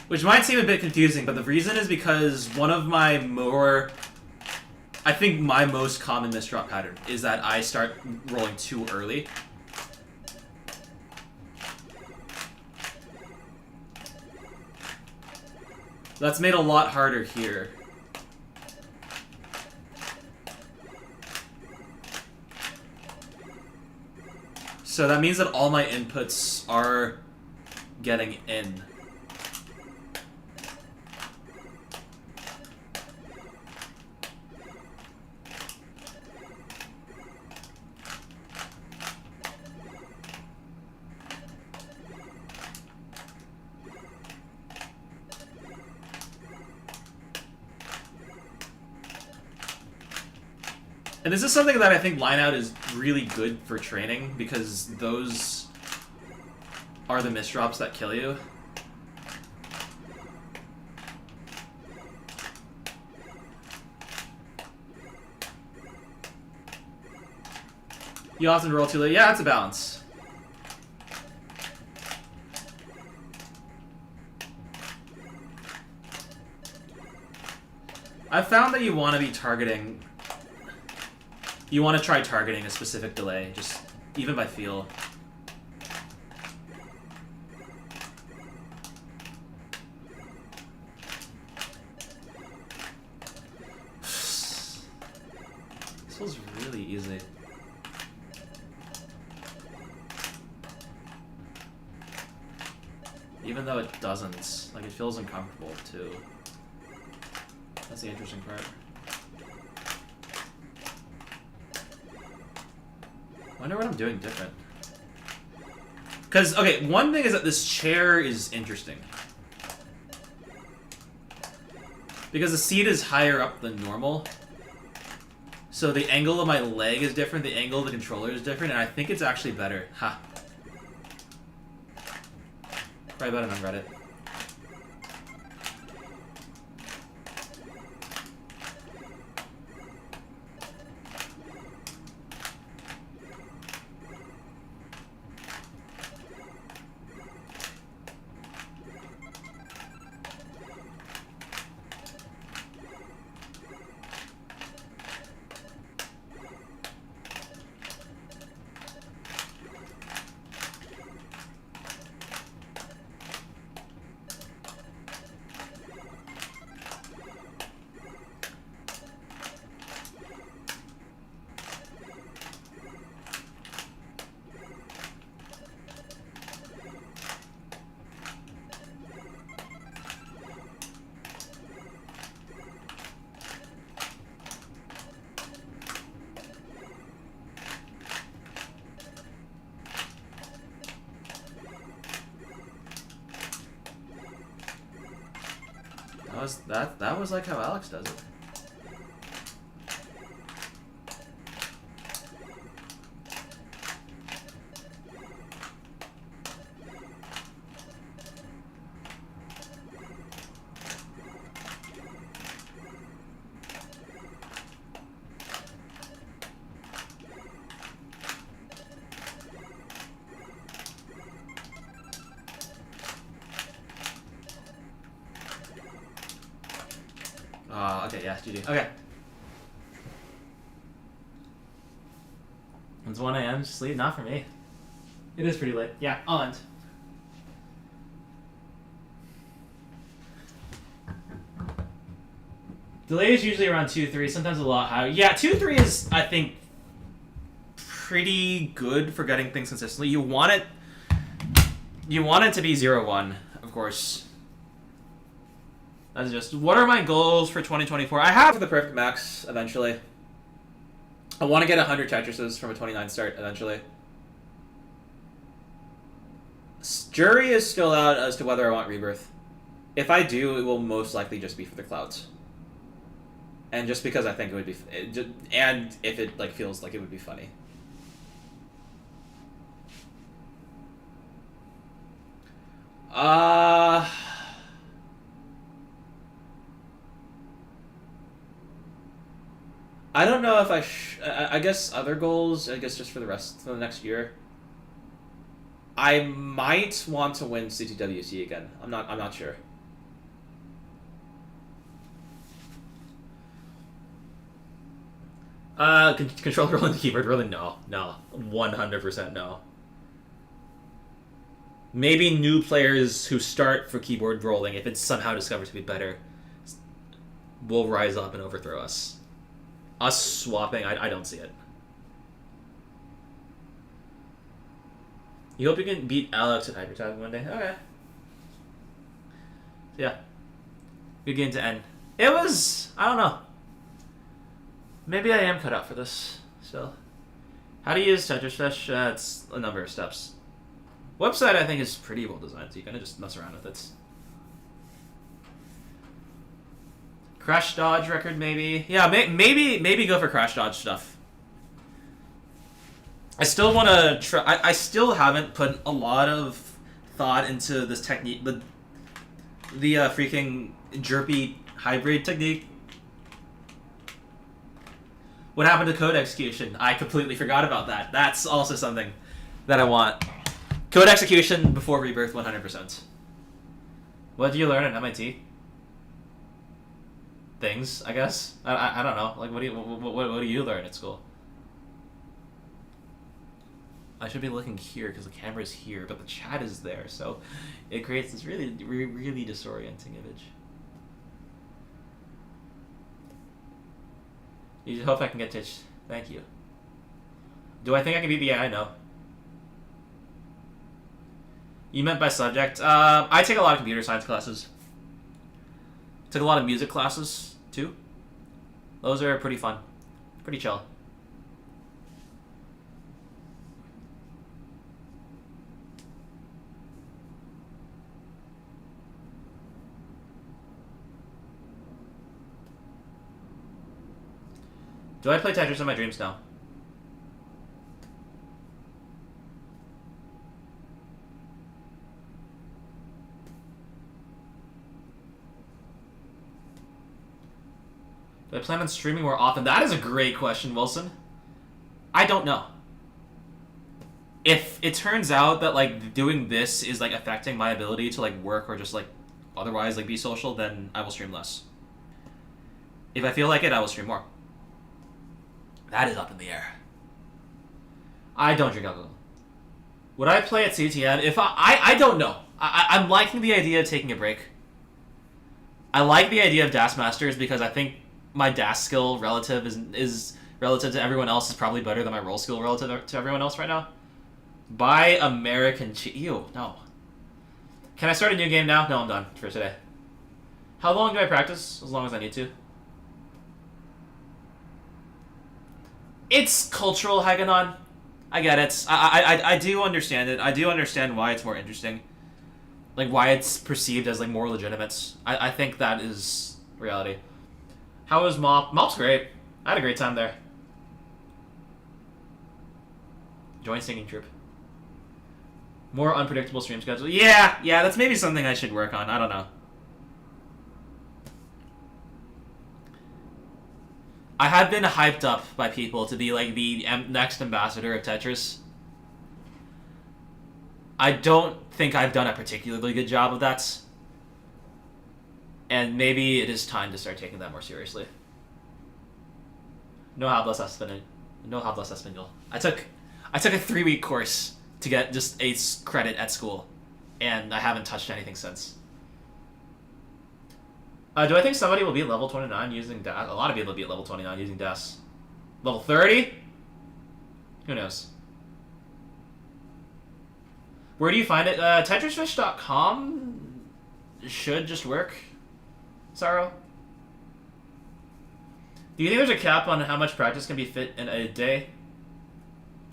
Which might seem a bit confusing, but the reason is because one of my I think my most common misdrop pattern is that I start rolling too early. That's made a lot harder here. So that means that all my inputs are getting in. And this is something that I think lineout is really good for training, because those are the misdrops that kill you. You often roll too late. Yeah, it's a balance. I've found that you want to be targeting... You want to try targeting a specific delay, just even by feel. This feels really easy. Even though it doesn't. Like, it feels uncomfortable, too. That's the interesting part. Wonder what I'm doing different. Because, okay, one thing is that this chair is interesting. Because the seat is higher up than normal. So the angle of my leg is different, the angle of the controller is different, and I think it's actually better. Ha. Probably better on Reddit. That was like how Alex does it. Okay, yeah, GG. Okay. It's 1 a.m. Sleep? Not for me. It is pretty late. Yeah, I'll end. Delay is usually around 2-3, sometimes a lot higher. Yeah, 2-3 is, I think, pretty good for getting things consistently. You want it to be 0-1, of course. That's just, what are my goals for 2024? I have the perfect max eventually. I want to get 100 Tetrises from a 29 start eventually. Jury is still out as to whether I want Rebirth. If I do, it will most likely just be for the clouds. And just because I think it would be, and if it like feels like it would be funny. I don't know if I guess other goals, I guess just for the rest of the next year. I might want to win CTWC again. I'm not sure. Controller rolling the keyboard, really? No. 100% no. Maybe new players who start for keyboard rolling, if it's somehow discovered to be better, will rise up and overthrow us. Us swapping, I don't see it. You hope you can beat Alex at Hypertype one day? Okay. Yeah. Good game to end. It was, I don't know. Maybe I am cut out for this, still. How to use Tetris Fish? It's a number of steps. Website, I think, is pretty well designed, so you kind of just mess around with it. Crash Dodge record, maybe? Yeah, maybe go for Crash Dodge stuff. I still want to try... I still haven't put a lot of thought into this technique, the freaking jerpy hybrid technique. What happened to code execution? I completely forgot about that. That's also something that I want. Code execution before Rebirth, 100%. What did you learn at MIT? things, I guess. I don't know. Like, what do you learn at school? I should be looking here because the camera is here, but the chat is there, so it creates this really, really disorienting image. You just hope I can get Twitch. Thank you. Do I think I can beat the AI? No. You meant by subject? I take a lot of computer science classes. Took a lot of music classes, too. Those are pretty fun. Pretty chill. Do I play Tetris in my dreams now? Do I plan on streaming more often? That is a great question, Wilson. I don't know. If it turns out that, like, doing this is, like, affecting my ability to, like, work or just, like, otherwise, like, be social, then I will stream less. If I feel like it, I will stream more. That is up in the air. I don't drink alcohol. Would I play at CTN? If I don't know. I'm liking the idea of taking a break. I like the idea of DAS Masters because I think my DAS skill relative is relative to everyone else is probably better than my roll skill relative to everyone else right now. Buy American cheese. Ew, no. Can I start a new game now? No, I'm done for today. How long do I practice? As long as I need to. It's cultural Haganon. I get it. I do understand it. I do understand why it's more interesting. Like, why it's perceived as, like, more legitimate. I think that is reality. How was Mop? Mop's great. I had a great time there. Join singing troupe. More unpredictable stream schedule. Yeah, that's maybe something I should work on. I don't know. I have been hyped up by people to be, like, the next ambassador of Tetris. I don't think I've done a particularly good job of that. And maybe it is time to start taking that more seriously. No hablas español. I took a 3-week course to get just a credit at school, and I haven't touched anything since. Do I think somebody will be at level 29 using DAS? A lot of people will be at level 29 using DAS. Level 30? Who knows? Where do you find it? TetrisFish.com should just work. Sorrow? Do you think there's a cap on how much practice can be fit in a day?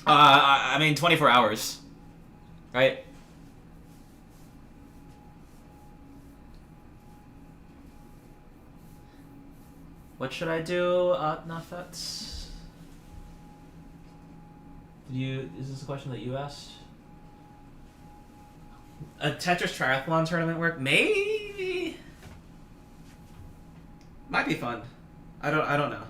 I mean, 24 hours. Right? What should I do? Nafet? Is this a question that you asked? A Tetris triathlon tournament work? Maybe? Might be fun. I don't know.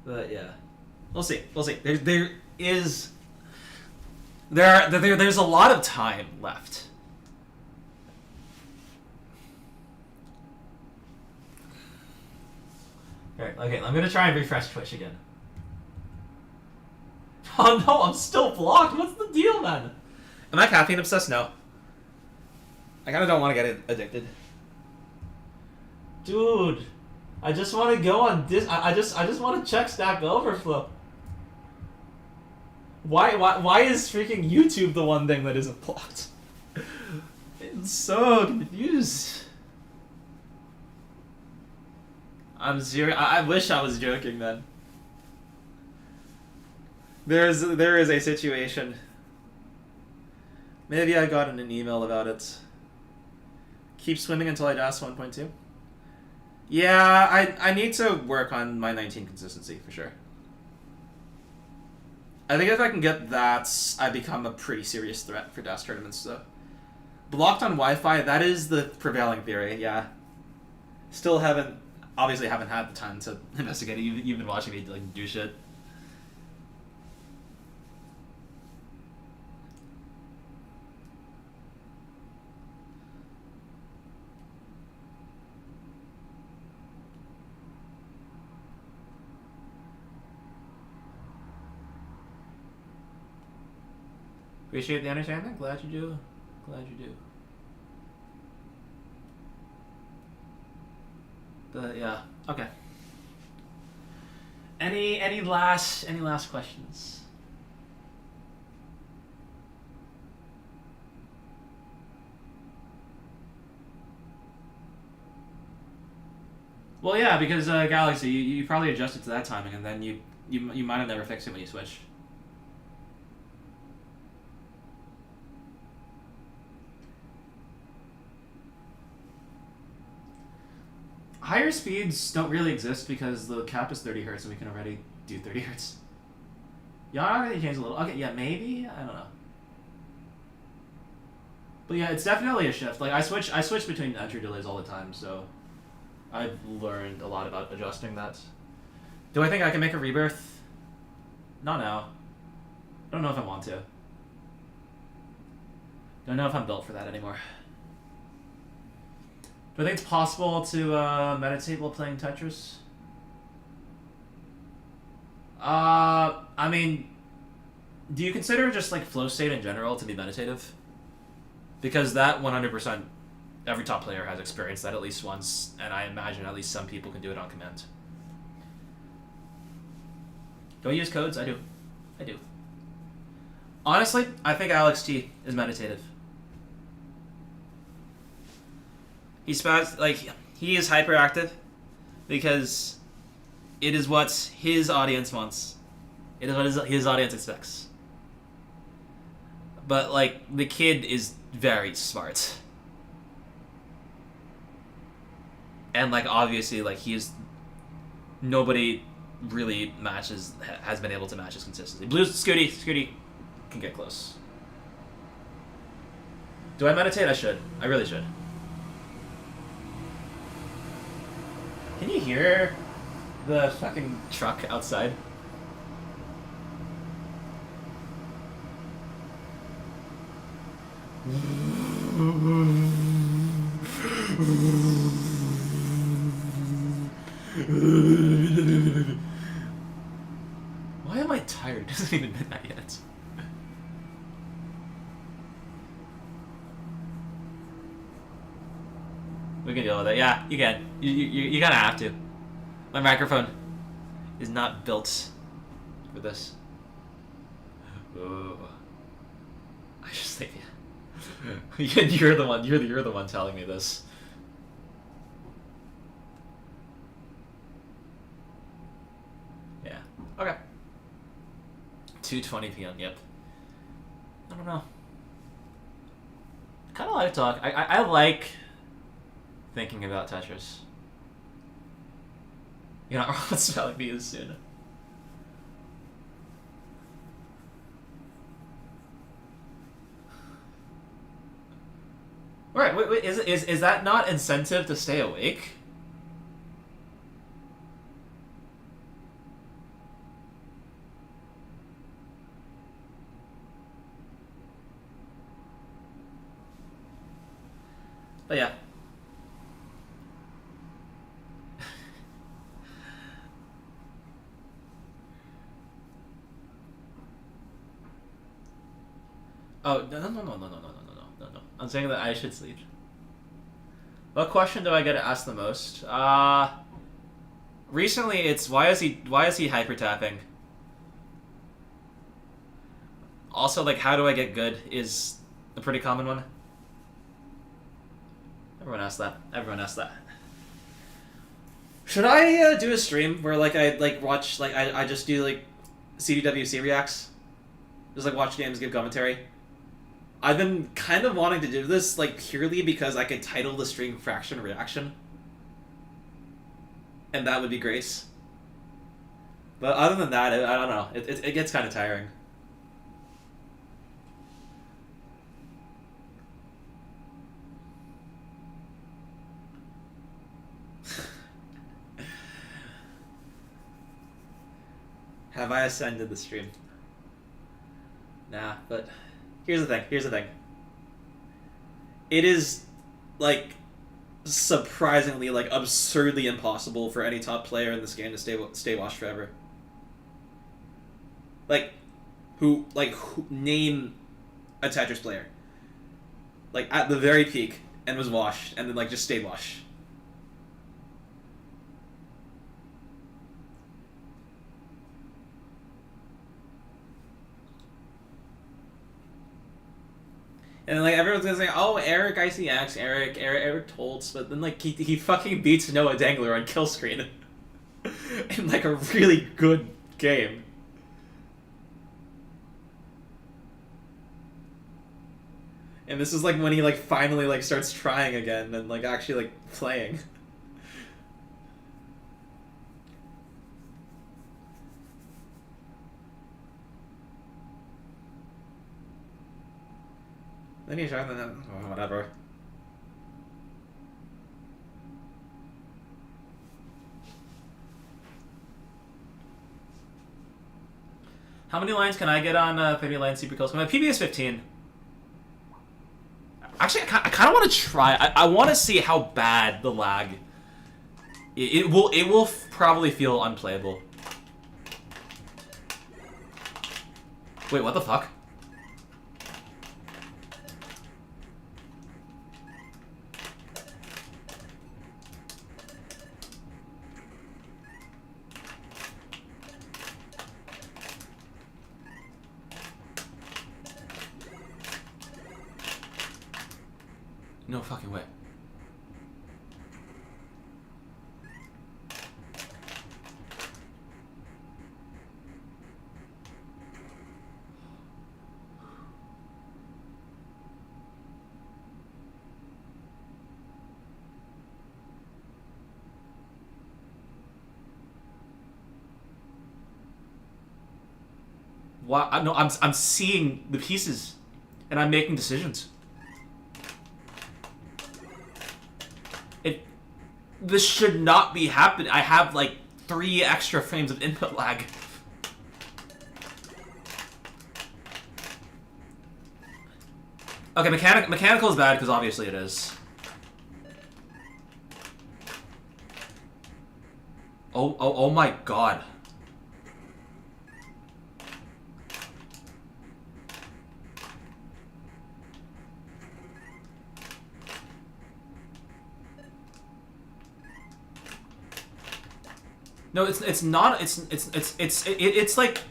But yeah. We'll see. There's a lot of time left. Okay, I'm gonna try and refresh Twitch again. Oh no, I'm still blocked. What's the deal, man? Am I caffeine obsessed? No. I kind of don't want to get addicted. Dude, I just want to go on I just want to check Stack Overflow. Why is freaking YouTube the one thing that isn't blocked? I'm so confused. I'm serious. I wish I was joking, man. There is a situation. Maybe I got an email about it. Keep swimming until I DAS 1.2. Yeah, I need to work on my 19 consistency for sure. I think if I can get that, I become a pretty serious threat for DAS tournaments, though. Blocked on Wi-Fi, that is the prevailing theory, yeah. Still obviously haven't had the time to investigate it. You've been watching me, like, do shit. Appreciate the entertainment. Glad you do. Glad you do. But yeah, okay. Any last questions? Well, yeah, because Galaxy, you probably adjusted to that timing, and then you might have never fixed it when you switched. Higher speeds don't really exist because the cap is 30 hertz and we can already do 30 hertz. Yeah, I already changed a little. Okay, yeah, maybe? I don't know. But yeah, it's definitely a shift. Like, I switch between entry delays all the time, so I've learned a lot about adjusting that. Do I think I can make a rebirth? Not now. I don't know if I want to. Don't know if I'm built for that anymore. Do I think it's possible to meditate while playing Tetris? I mean, do you consider just like flow state in general to be meditative? Because that 100%, every top player has experienced that at least once, and I imagine at least some people can do it on command. Do I use codes? I do. I do. Honestly, I think Alex T is meditative. He is hyperactive because it is what his audience wants. It is what his audience expects. But like the kid is very smart. And like obviously like nobody really has been able to match his consistency. Scooty can get close. Do I meditate? I should. I really should. Can you hear the fucking truck outside? Why am I tired? It isn't even midnight yet. We can deal with it. Yeah, you can. You kind of have to. My microphone is not built for this. Oh. I just think you're the one. You're the one telling me this. Yeah. Okay. 2:20 p.m. Yep. I don't know. Kind of like to talk. I like thinking about Tetris. You're not wrong with spelling me as soon. Right, wait, is that not incentive to stay awake? But yeah. Oh, no. I'm saying that I should sleep. What question do I get asked the most? Recently it's why is he hyper tapping? Also, like, how do I get good is a pretty common one. Everyone asks that. Should I do a stream where like I like watch like I just do like CDWC reacts? Just like watch games, give commentary. I've been kind of wanting to do this like purely because I could title the stream Fraction Reaction. And that would be great. But other than that, I don't know. It gets kind of tiring. Have I ascended the stream? Nah, but here's the thing. It is, like, surprisingly, like, absurdly impossible for any top player in this game to stay washed forever. Like, name a Tetris player. Like, at the very peak, and was washed, and then, like, just stayed washed. And then, like, everyone's gonna say, oh, Eric ICX, Eric Toltz, but then, like, he fucking beats Noah Dangler on kill screen. In, like, a really good game. And this is, like, when he, like, finally, like, starts trying again and, like, actually, like, playing. Then he tried, then whatever. How many lines can I get on 30 line super kills? My PB is 15. Actually, I kind of want to try. I want to see how bad the lag. It will probably feel unplayable. Wait, what the fuck? No fucking way. Wow, no, I'm seeing the pieces, and I'm making decisions. This should not be happening. I have like 3 extra frames of input lag. Okay, mechanical is bad because obviously it is. Oh my god. No, it's not. It's like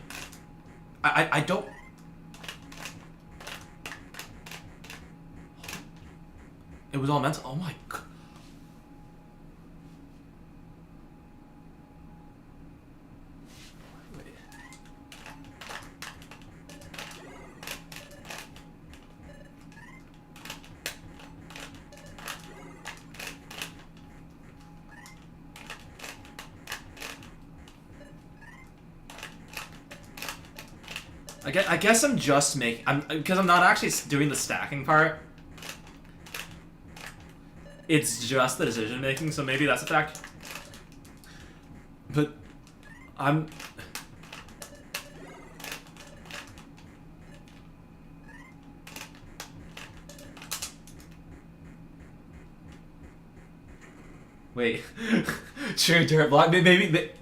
I don't. It was all mental. Oh my god. I guess I'm just because I'm not actually doing the stacking part. It's just the decision making, so maybe that's a fact. But I'm. Wait. True dirt block. Maybe.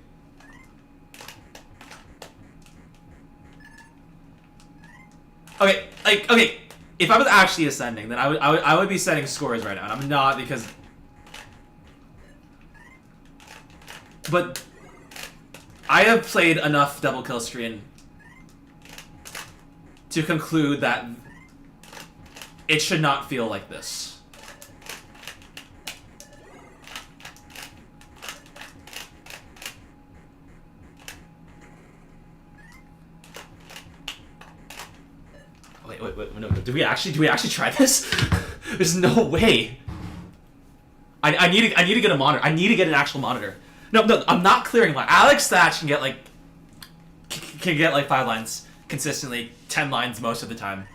Okay, if I was actually ascending, then I would be setting scores right now, and I'm not because. But I have played enough double kill screen to conclude that it should not feel like this. Wait, no, do we actually try this? There's no way. I need to get a monitor. I need to get an actual monitor. No, I'm not clearing line. Alex Thatch can get like 5 lines consistently, 10 lines most of the time.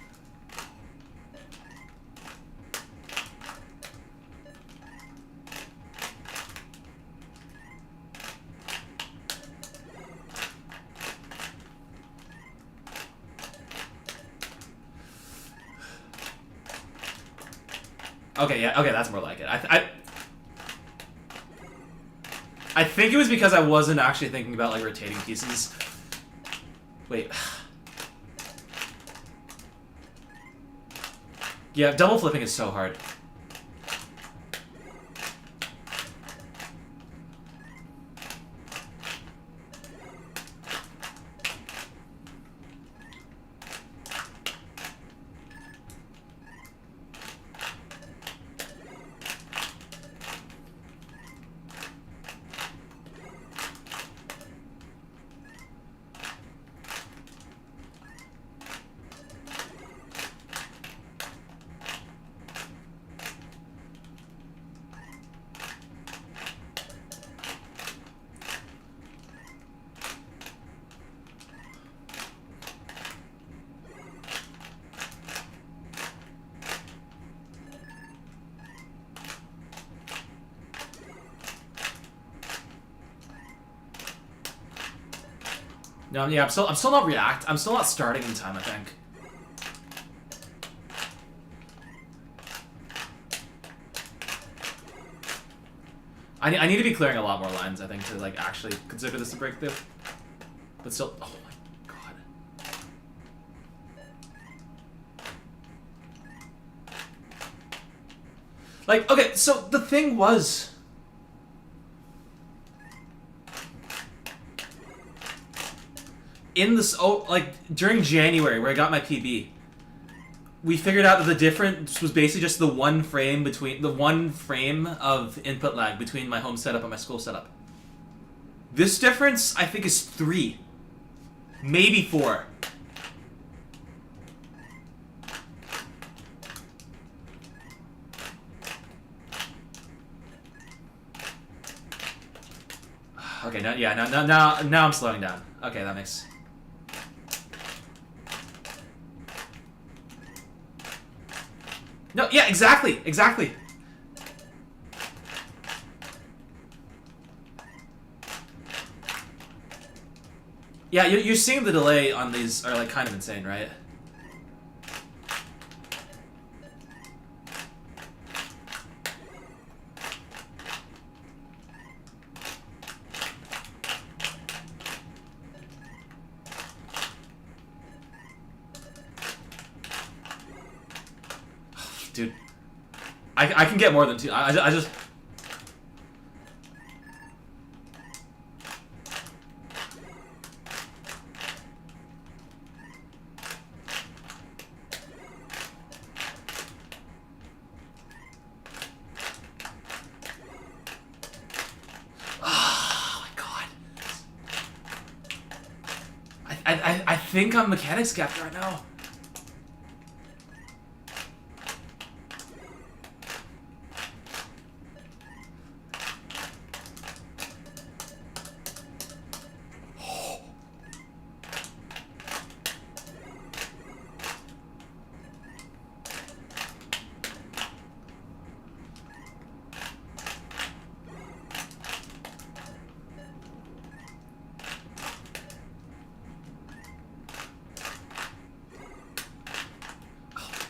Okay, yeah, okay, that's more like it. I think it was because I wasn't actually thinking about, like, rotating pieces. Wait. Yeah, double flipping is so hard. No, yeah, I'm still not react. I'm still not starting in time, I think. I need to be clearing a lot more lines, I think, to like actually consider this a breakthrough. But still, oh my god. Like, okay, so the thing was, in this, during January, where I got my PB, we figured out that the difference was basically just the one frame of input lag between my home setup and my school setup. This difference, I think, is 3. Maybe 4. Okay, now I'm slowing down. Okay, that makes... No, yeah, exactly. Yeah, you're seeing the delay on these are like kind of insane, right? Dude, I can get more than 2. I just... Oh my god. I think I'm mechanics gapped right now.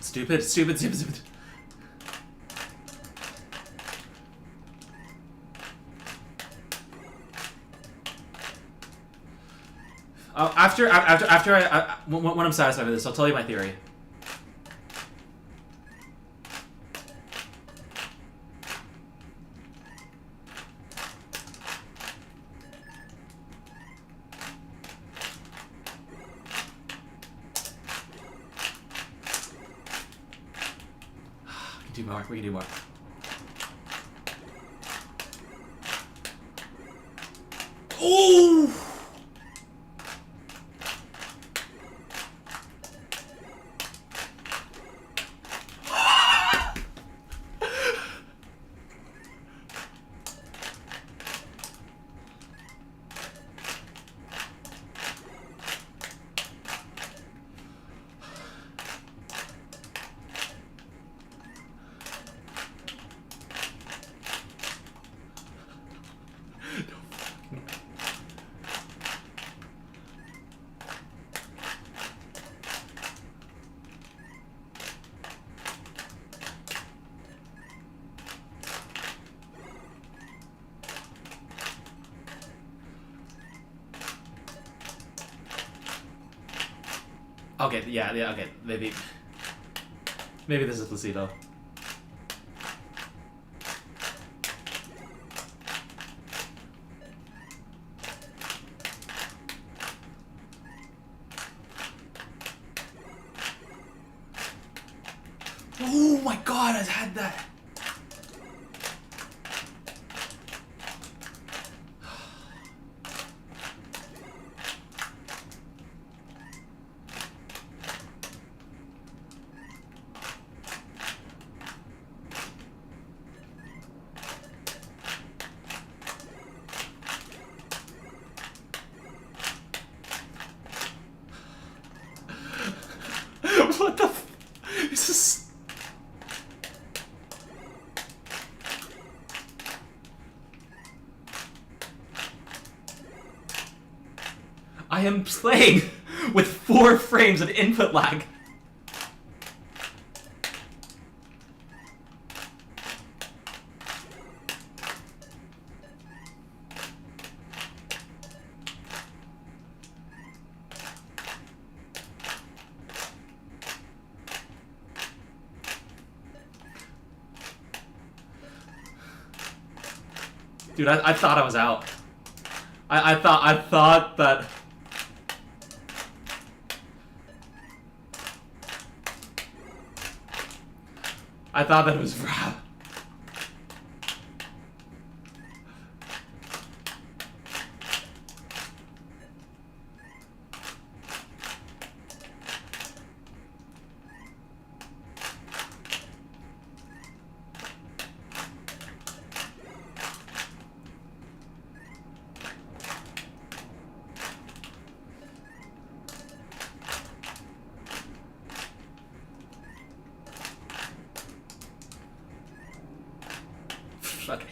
Stupid. When I'm satisfied with this, I'll tell you my theory. We can do more. Ooh! Okay, yeah, okay, maybe. Maybe this is placebo. Oh my god, I've had that! What the f- This is... I am playing with 4 frames of input lag. Dude, I thought I was out. I thought that... I thought that it was Rob. Okay.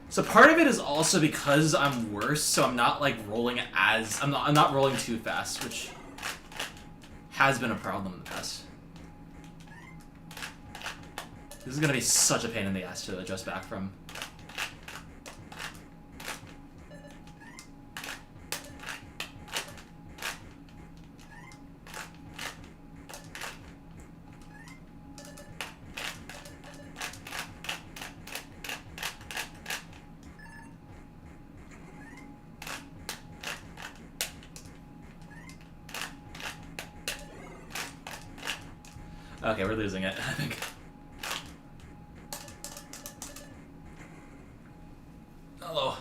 So part of it is also because I'm worse, so I'm not like rolling as I'm not rolling too fast, which has been a problem in the past. This is gonna be such a pain in the ass to adjust back from. Okay, we're losing it, I think. Hello.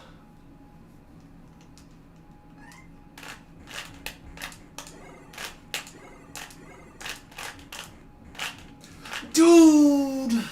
Dude!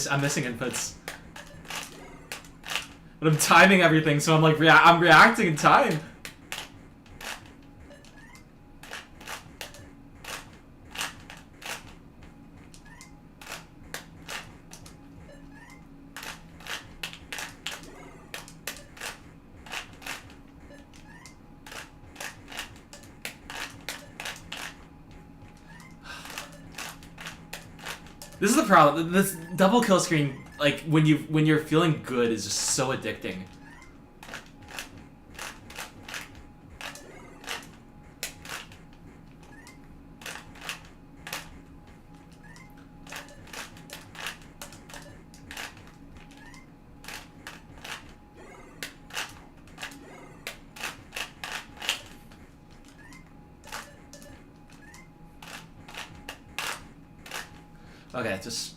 I'm missing inputs. But I'm timing everything, so I'm like I'm reacting in time. This is the problem. This double kill screen, like when you're feeling good, is just so addicting. Okay, just...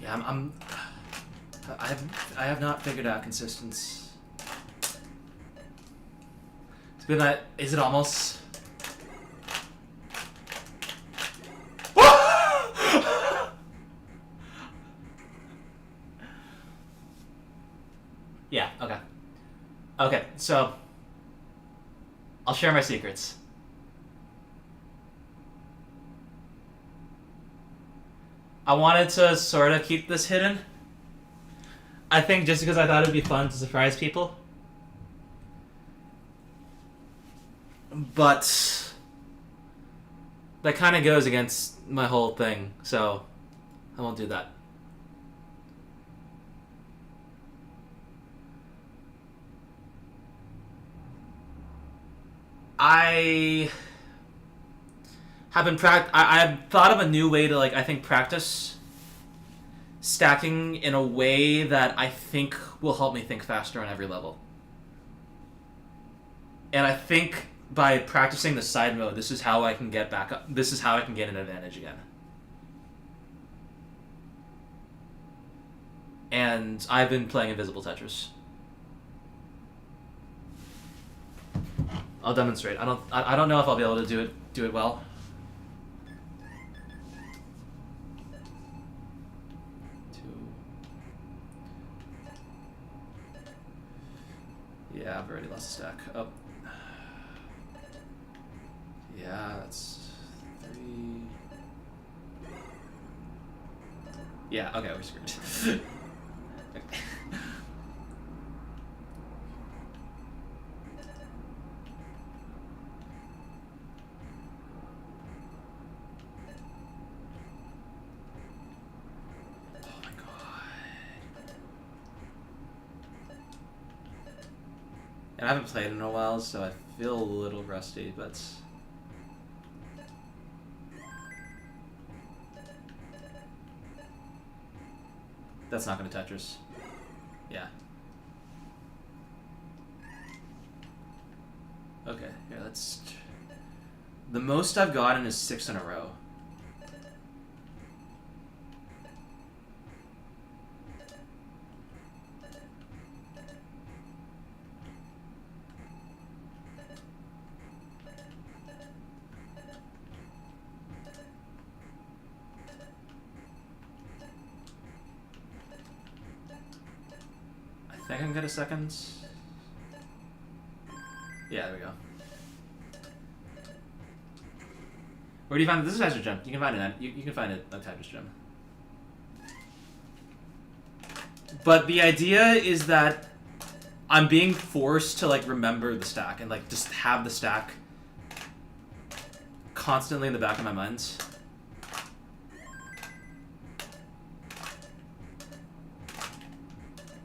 Yeah, I have not figured out consistency. It's been that. Is it almost? Yeah. Okay. Okay. So I'll share my secrets. I wanted to sort of keep this hidden. I think just because I thought it'd be fun to surprise people. But that kind of goes against my whole thing, so I won't do that. I have been I've thought of a new way to, like, I think practice stacking in a way that I think will help me think faster on every level. And I think by practicing the side mode, this is how I can get back up. This is how I can get an advantage again. And I've been playing Invisible Tetris. I'll demonstrate. I don't know if I'll be able to do it well. Yeah, I've already lost a stack. Oh. Yeah, that's 3. Yeah, okay, we're screwed. Okay. And I haven't played in a while, so I feel a little rusty, but... That's not going to Tetris. Yeah. Okay, here, let's... The most I've gotten is 6 in a row. I think I can get a second. Yeah, there we go. Where do you find it? This is Tetris Gem. You can find it. You can find it on Tetris Gem. But the idea is that I'm being forced to, like, remember the stack and, like, just have the stack constantly in the back of my mind.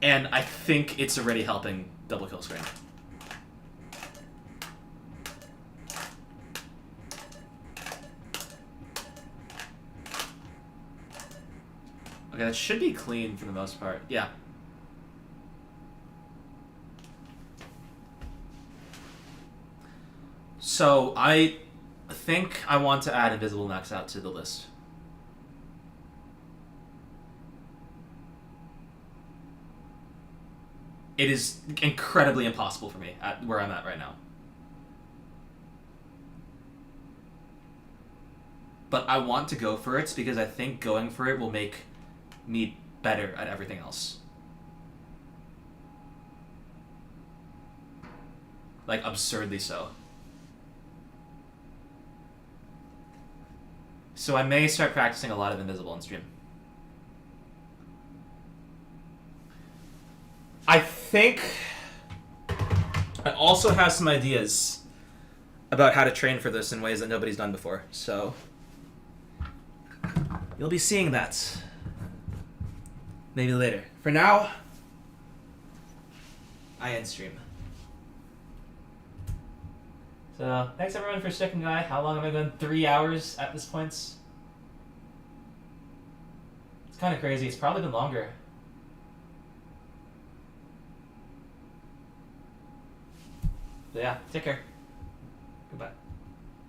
And I think it's already helping double kill screen. Okay, that should be clean for the most part. Yeah. So I think I want to add Invisible Max Out to the list. It is incredibly impossible for me at where I'm at right now. But I want to go for it because I think going for it will make me better at everything else. Like, absurdly so. So I may start practicing a lot of Invisible on stream. I think I also have some ideas about how to train for this in ways that nobody's done before, so you'll be seeing that maybe later. For now, I end stream. So, thanks everyone for sticking by. How long have I been? 3 hours at this point? It's kind of crazy. It's probably been longer. So yeah, take care. Goodbye.